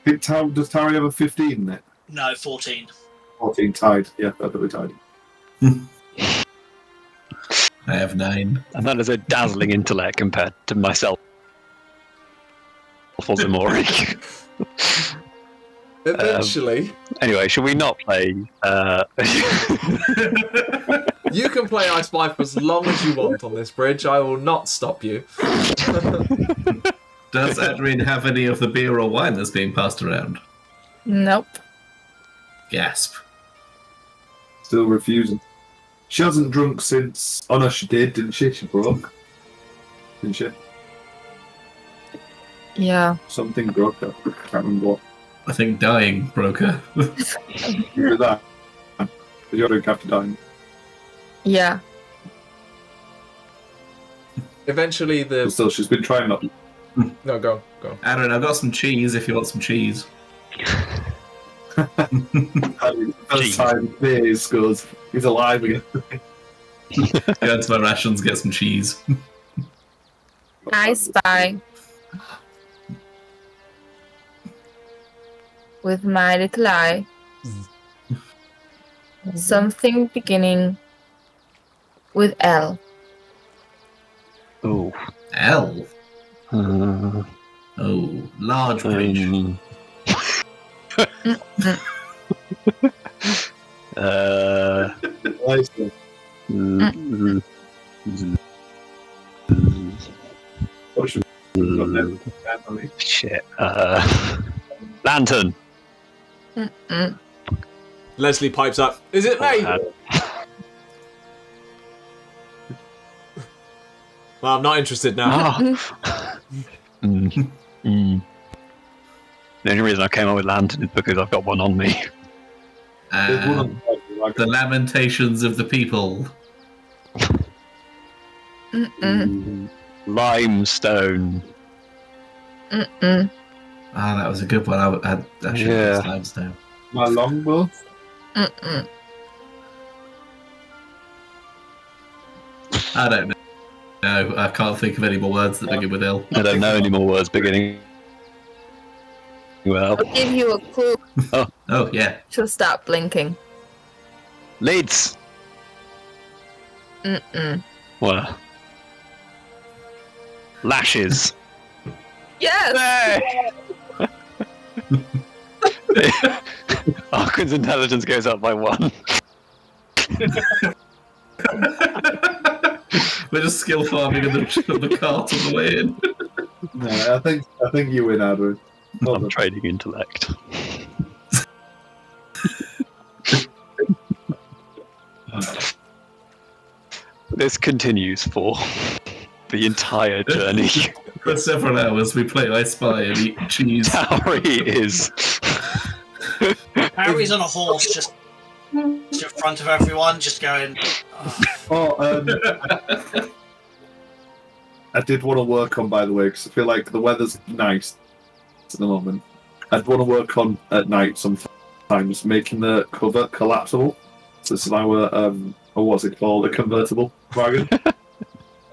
Does Tauri have a 15 in it? No, 14. 14 tied. Yeah, that'll be tied. I have 9. And that is a dazzling intellect compared to myself or Ximori. Eventually... Anyway, should we not play... You can play I Spy for as long as you want on this bridge. I will not stop you. Does Aderyn have any of the beer or wine that's being passed around? Nope. Gasp. Still refusing. She hasn't drunk since... Oh no, she did, didn't she? She broke. Didn't she? Yeah. Something broke her. I can't remember what. I think dying broke her. With that. Did you drink after dying? Yeah. Eventually the... But still, she's been trying not... No, go on. Aderyn, I've got some cheese if you want some cheese. First time Piers goes, he's alive again. Go into my rations, get some cheese. I Spy with my little eye. Something beginning with L. Oh. L. Oh, large bridge. Shit. Lantern. Lesley pipes up. Is it me? Well, I'm not interested now. The only reason I came up with Lantern is because I've got one on me. The lamentations of the people. Limestone. Ah, that was a good one. I should have limestone. My longbow? I don't know. No, I can't think of any more words that begin with L. I don't know any more words beginning. Well, I'll give you a clue. Oh, yeah. She'll stop blinking. Lids. Well, lashes. Yes. Arquen's intelligence goes up by 1. We're just skill farming in the cart on the way in. No, I think you win, Aderyn. I'm trading intellect. This continues for the entire journey. For several hours, we play I Spy and eat cheese. Tauri is. Harry's on a horse just in front of everyone, just going. I did want to work on, by the way, because I feel like the weather's nice at the moment. I'd want to work on at night sometimes, making the cover collapsible. So this is our, or what's it called, a convertible wagon.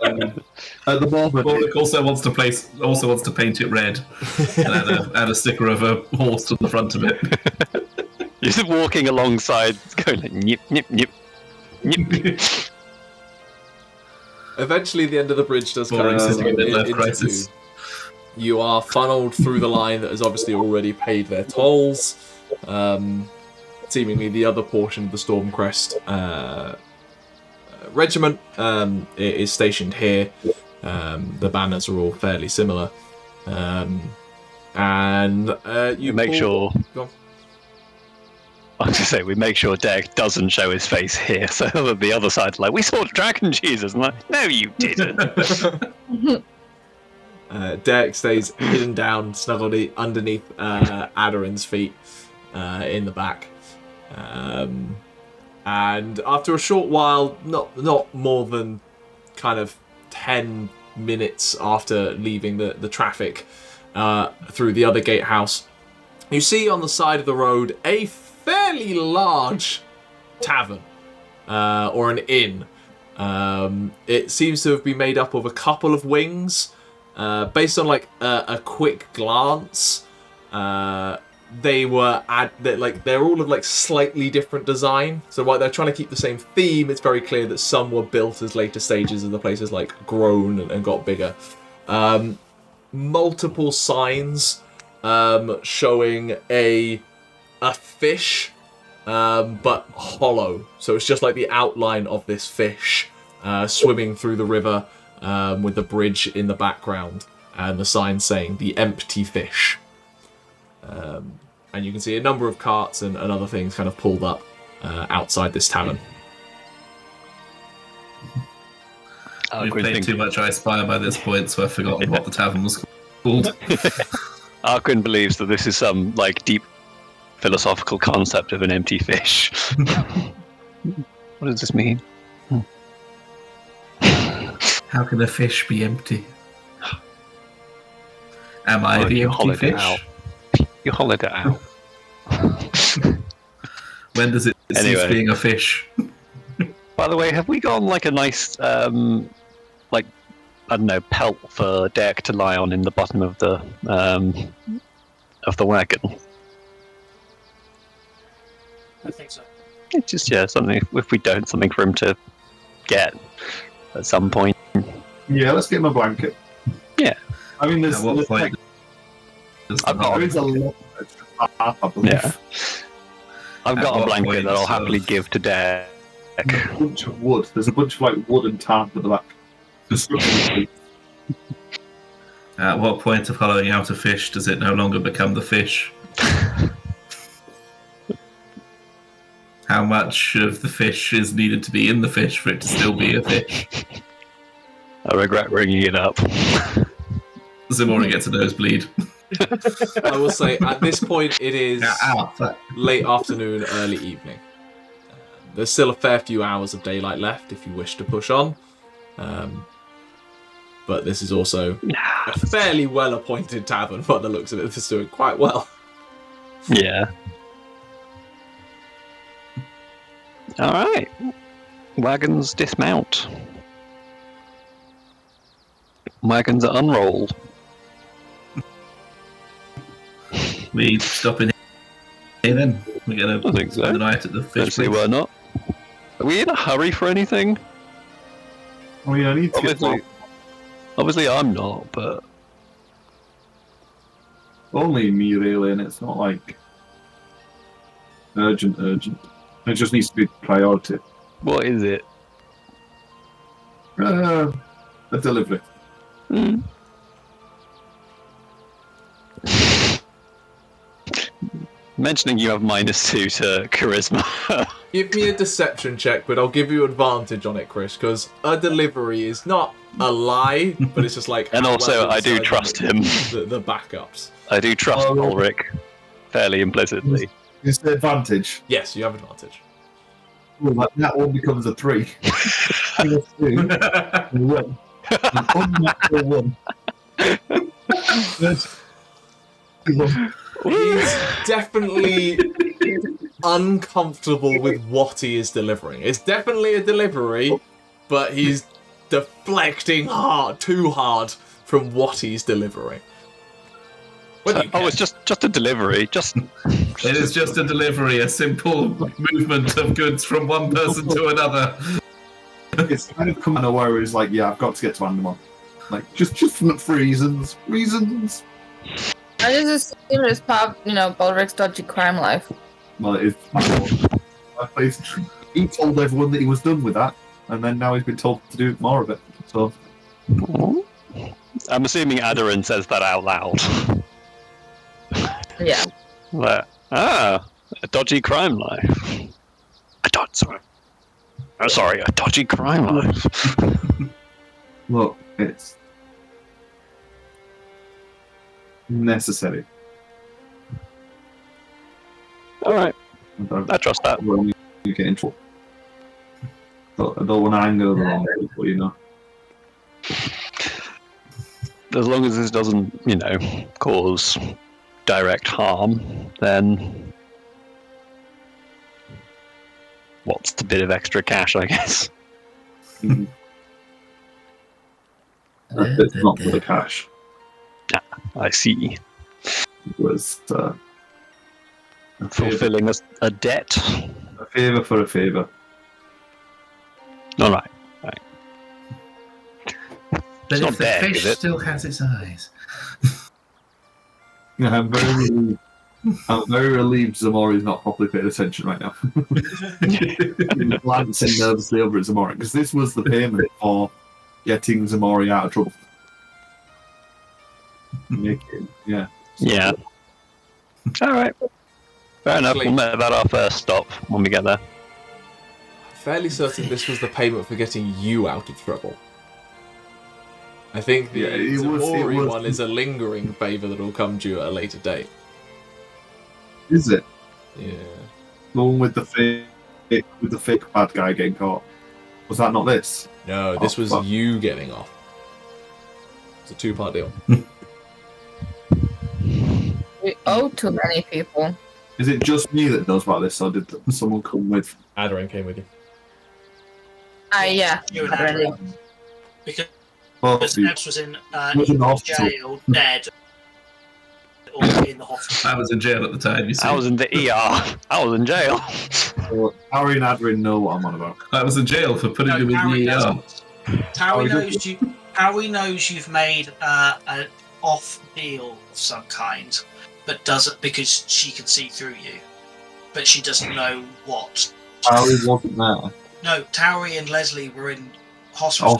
At the moment, Balrick also wants to paint it red and add a sticker of a horse to the front of it. You're just walking alongside, going like nip, nip, nip, nip. Eventually, the end of the bridge does come Sitting in midlife into crisis. view. You are funneled through the line that has obviously already paid their tolls. Seemingly, the other portion of the Stormcrest regiment is stationed here. The banners are all fairly similar. And you make sure. Go on. I was going to say, we make sure Derek doesn't show his face here, so that the other side's like, we saw Dragon Jesus. I'm like, no, you didn't. Derek stays hidden down, snuggled underneath Aderyn's feet in the back. And after a short while, not more than kind of 10 minutes after leaving the traffic through the other gatehouse, you see on the side of the road a fairly large tavern or an inn. It seems to have been made up of a couple of wings. Based on like a quick glance, they're all of like slightly different design. So while they're trying to keep the same theme, it's very clear that some were built as later stages and the place has like grown and got bigger. Multiple signs showing a fish, but hollow. So it's just like the outline of this fish swimming through the river with the bridge in the background and the sign saying the empty fish. And you can see a number of carts and other things kind of pulled up outside this tavern. We've played too much I Spy by this point, so I've forgotten what the tavern was called. Arquen believes that this is some like deep philosophical concept of an empty fish. What does this mean? How can a fish be empty? Am I the empty fish? You hollowed it out. When does it cease being a fish? By the way, have we got like a nice, like, I don't know, pelt for Derek to lie on in the bottom of the wagon? I think so. It's just something. If we don't, something for him to get at some point. Yeah, let's get him a blanket. Yeah. I mean, there's a lot. I've got a blanket that I'll happily give to Derek. A bunch of wood. There's a bunch of like wood and tarp at the back. At what point of hollowing out a fish does it no longer become the fish? How much of the fish is needed to be in the fish for it to still be a fish? I regret bringing it up. Ximori gets a nosebleed. I will say, at this point, it is late afternoon, early evening. There's still a fair few hours of daylight left if you wish to push on. But this is also a fairly well-appointed tavern by the looks of it. It's doing quite well. Yeah. Alright. Wagons dismount. Wagons are unrolled. We stop in here then? We're going to think so. spend the night at the fish Actually, place? we're not. Are we in a hurry for anything? Oh yeah, I need to Obviously I'm not, but... Only me really, and it's not like urgent. It just needs to be priority. What is it? A delivery. Mentioning you have -2 to charisma. Give me a deception check, but I'll give you advantage on it, Chris, because a delivery is not a lie, but it's just like... And also, I do inside trust him. The backups. I do trust Balrick fairly implicitly. Is the advantage? Yes, you have advantage. Well, that one becomes a 3. -2, 1. An unnatural 1. He's definitely uncomfortable with what he is delivering. It's definitely a delivery, but he's deflecting too hard from what he's delivering. It's just a delivery. It is just a delivery, a simple movement of goods from one person to another. It's kind of come out of where it's like, yeah, I've got to get to Andamon. Like, just for reasons. I just assume it's part of, Balrick's dodgy crime life. Well, it is. He told everyone that he was done with that, and then now he's been told to do more of it. So, I'm assuming Aderyn says that out loud. Yeah. A dodgy crime life. A dodgy crime life. look, it's necessary. All right. I trust that. When you get in trouble. I don't want to anger the wrong people, As long as this doesn't, cause direct harm, then what's the bit of extra cash, I guess? Mm-hmm. It's not for the cash. I see. It was fulfilling a debt. A favour for a favour. All right. But not if the dead, fish is it? still has its eyes. I'm very relieved Ximori's not properly paying attention right now. Glancing nervously over at Ximori, because this was the payment for getting Ximori out of trouble. Yeah. Yeah. All right. Fair enough. We'll make that our first stop when we get there. Fairly certain this was the payment for getting you out of trouble. I think the Ximori one is a lingering favour that will come to you at a later date. Is it? Yeah. The one with the fake bad guy getting caught. Was that not this? No, this was you getting off. It's a two-part deal. We owe too many people. Is it just me that knows about this, or did someone come with? Aderyn came with you. Yeah. You and Aderyn. Because Nebs was in jail, dead, or in the hospital. I was in jail at the time, you see. I was in the ER. I was in jail. Tauri and Aderyn know what I'm on about. I was in jail for putting him in the ER. Tauri knows you've made an off deal of some kind, but doesn't, because she can see through you. But she doesn't know what. Tauri wasn't there. No, Tauri and Lesley were in hospital.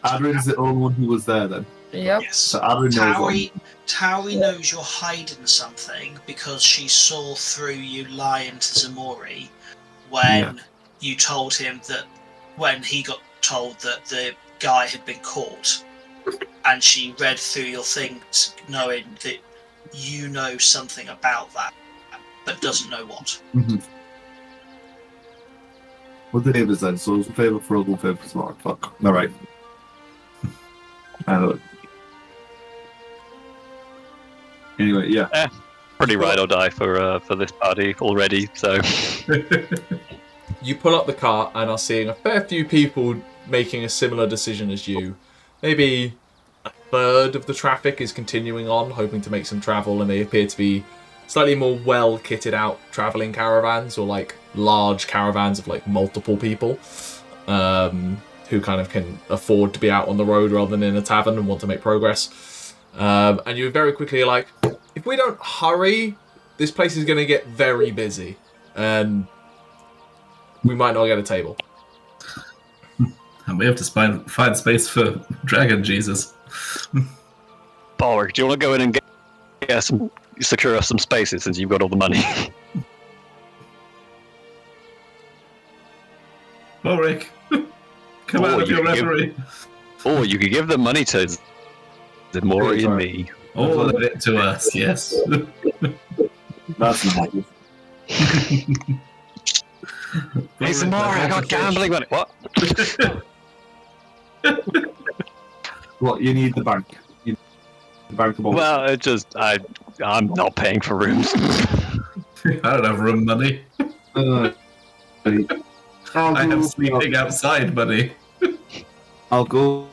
Aderyn's the only one who was there then. Yep. Yes. So Aderyn knows Tauri knows you're hiding something because she saw through you lying to Ximori when you told him that, when he got told that the guy had been caught, and she read through your things knowing that you know something about that, but doesn't know what. Mm-hmm. What the neighbours then? So it was a favour for us, one favour for Ximori. Fuck. Alright. Anyway, yeah. Pretty ride or die for this party already, so. You pull up the car and are seeing a fair few people making a similar decision as you. Maybe a third of the traffic is continuing on, hoping to make some travel, and they appear to be slightly more well kitted out travelling caravans, or like large caravans of like multiple people. Who kind of can afford to be out on the road rather than in a tavern and want to make progress. And you very quickly are like, if we don't hurry, this place is going to get very busy. And we might not get a table. And we have to find space for Dragon Jesus. Balrick, do you want to go in and secure us some spaces since you've got all the money? Balrick, come out of your reverie. Or you could give the money to Ximori and me. All of it to us, yes. That's not nice. Hey, Ximori, I got gambling money. What? What, you need the bank. bankable. Well, I'm not paying for rooms. I don't have room money. I have sleeping outside money. I'll go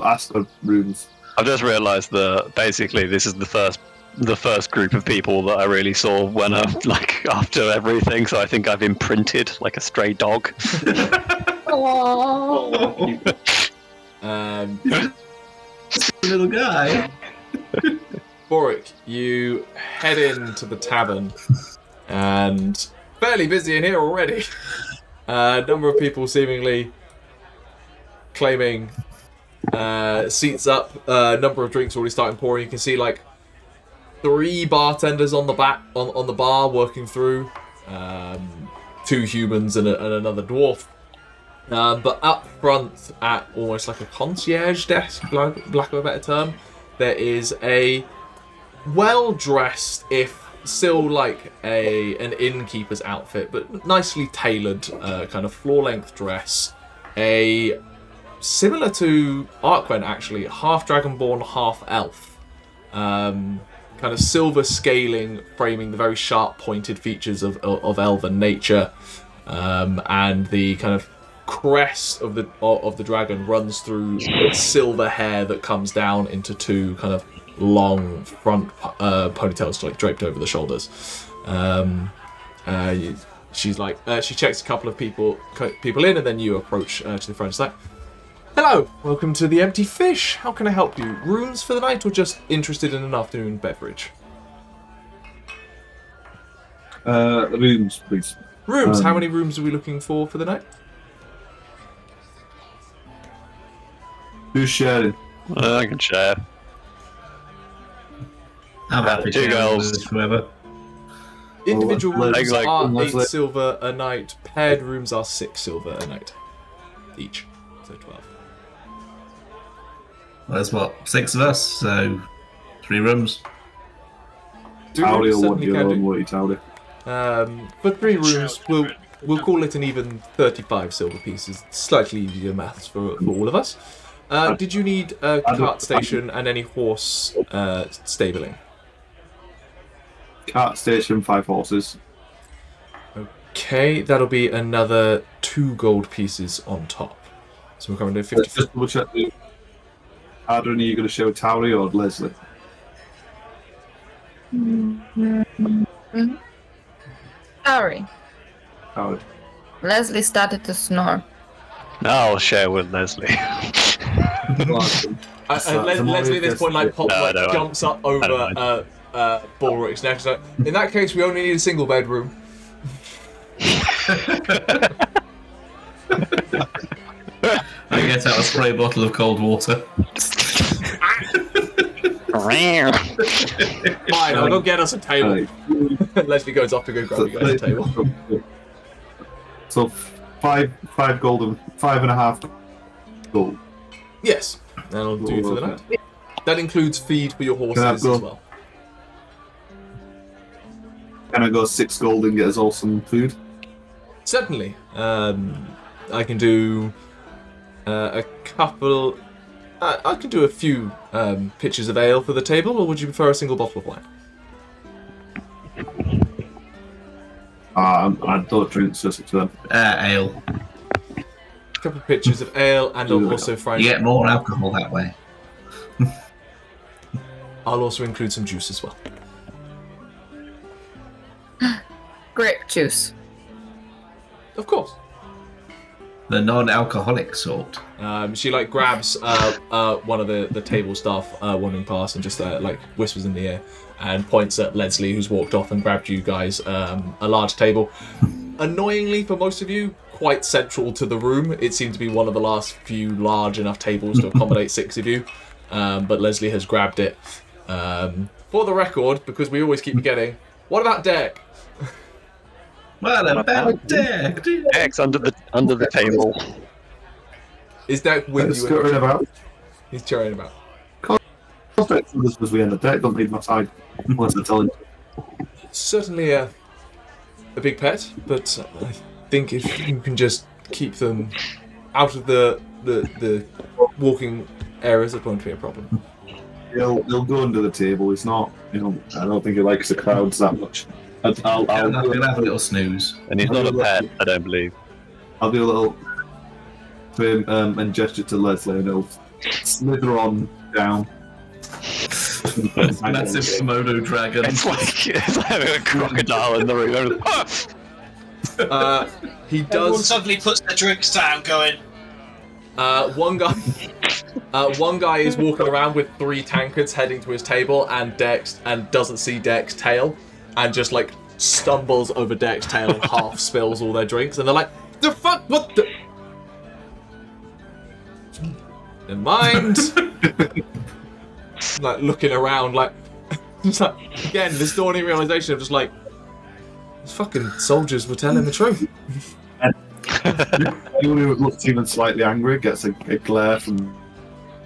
ask for rooms. I've just realised that basically this is the first group of people that I really saw when after everything. So I think I've imprinted like a stray dog. Little guy. Balrick, you head into the tavern, and fairly busy in here already. A number of people seemingly claiming seats up. A number of drinks already starting pouring. You can see like 3 bartenders on the bar working through. 2 humans and another dwarf. But up front, at almost like a concierge desk, lack of a better term, there is a well-dressed, if still like an innkeeper's outfit, but nicely tailored kind of floor-length dress. Similar to Arquen, actually, half dragonborn, half elf. Kind of silver scaling, framing the very sharp, pointed features of elven nature, and the kind of crest of the dragon runs through silver hair that comes down into 2 kind of long front ponytails like draped over the shoulders. She's like she checks a couple of people in, and then you approach to the front. It's like, hello, welcome to the Empty Fish. How can I help you? Rooms for the night, or just interested in an afternoon beverage? Rooms, please. Rooms. How many rooms are we looking for the night? Who's sharing? I can share. I'm happy 2 girls. Whoever. Individual rooms like are Lesley. 8 silver a night. Paired rooms are 6 silver a night. Each. So 12. There's 6 of us, so 3 rooms. Tauri will want Certainly your can own do. wordy Tauri. For 3 rooms, we'll call it an even 35 silver pieces. Slightly easier maths for all of us. Did you need a cart station and any horse stabling? Cart station, 5 horses. Okay, that'll be another 2 gold pieces on top. So we're coming to 50. Just double check. Aderyn, are you going to show Tauri or Lesley? Sorry. Tauri. Lesley started to snore. I'll share with Lesley. Lesley at this point jumps up over Balrick's neck. So, in that case, we only need a single bedroom. I get out a spray bottle of cold water. Fine, I'll go get us a table. Leslie goes off to go grab you guys a table. So 5 gold and 5.5 gold. Yes, that'll do for the night. That includes feed for your horses as well. Can I go 6 gold and get us all some food? Certainly. I can do a couple. I can do a few pitchers of ale for the table, or would you prefer a single bottle of wine? I don't drink just to them. Ale. A couple of pitchers of ale, and I'll also find. You get more alcohol that way. I'll also include some juice as well. Grape juice. Of course. The non-alcoholic sort. She grabs one of the table staff wandering past and just whispers in the ear and points at Lesley, who's walked off and grabbed you guys a large table. Annoyingly for most of you, quite central to the room. It seemed to be one of the last few large enough tables to accommodate 6 of you, but Lesley has grabbed it. For the record, because we always keep forgetting, what about Derek? What about Derek? Derek's under the table. Is Derek with you? Scurrying about. He's churning about. Contact us as we end the deck. Don't leave my side unless I tell him. Certainly a big pet, but I think if you can just keep them out of the walking areas, it won't be a problem. He'll go under the table. It's not, I don't think he likes the crowds that much. I'll He'll have a little snooze. And he's not a pet, I don't believe. I'll do a little swim and gesture to Lesley, and he'll slither on down. Massive Komodo dragon. It's like having a crocodile in the room. He Everyone does. suddenly puts their drinks down, going, One guy is walking around with 3 tankards heading to his table, and doesn't see Dex tail, and just like stumbles over Dex tail and half spills all their drinks, and they're like, "The fuck? What the?" Never mind. Like looking around, like, just like again, this dawning realization of just like, these fucking soldiers were telling the truth. Anyone who looks even slightly angry gets a glare from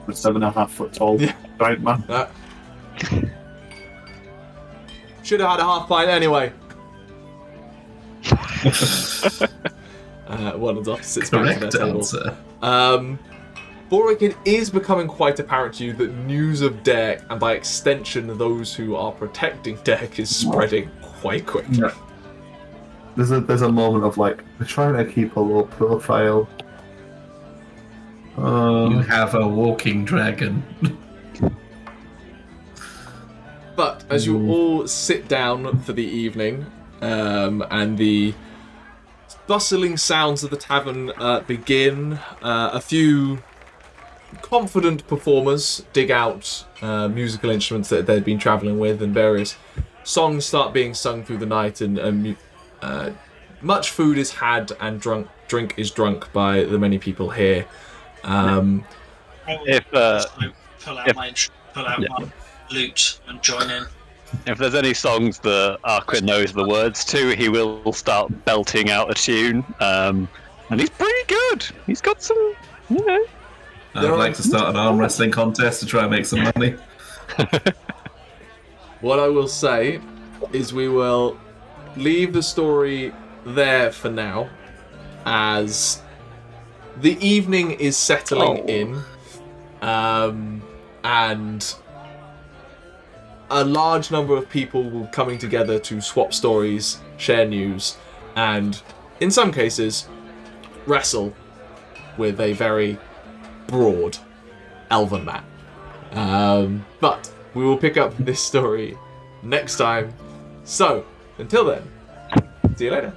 a 7.5 foot tall giant man. Should have had a half pint anyway. One of us sits back to their table. Answer. Balrick, it is becoming quite apparent to you that news of Derek, and by extension those who are protecting Derek, is spreading quite quickly. Yeah. There's a moment of like, we're trying to keep a low profile. You have a walking dragon. But as you all sit down for the evening, and the bustling sounds of the tavern begin, a few confident performers dig out musical instruments that they've been travelling with, and various songs start being sung through the night, and much food is had and drink is drunk by the many people here. pull out my lute and join in. If there's any songs that Arquen knows the words to, he will start belting out a tune. And he's pretty good. He's got some, I'd like to start an arm wrestling contest to try and make some money. What I will say is we will leave the story there for now, as the evening is settling in, and a large number of people will be coming together to swap stories, share news, and in some cases wrestle with a very broad elven man. But we will pick up this story next time. So, until then, see you later.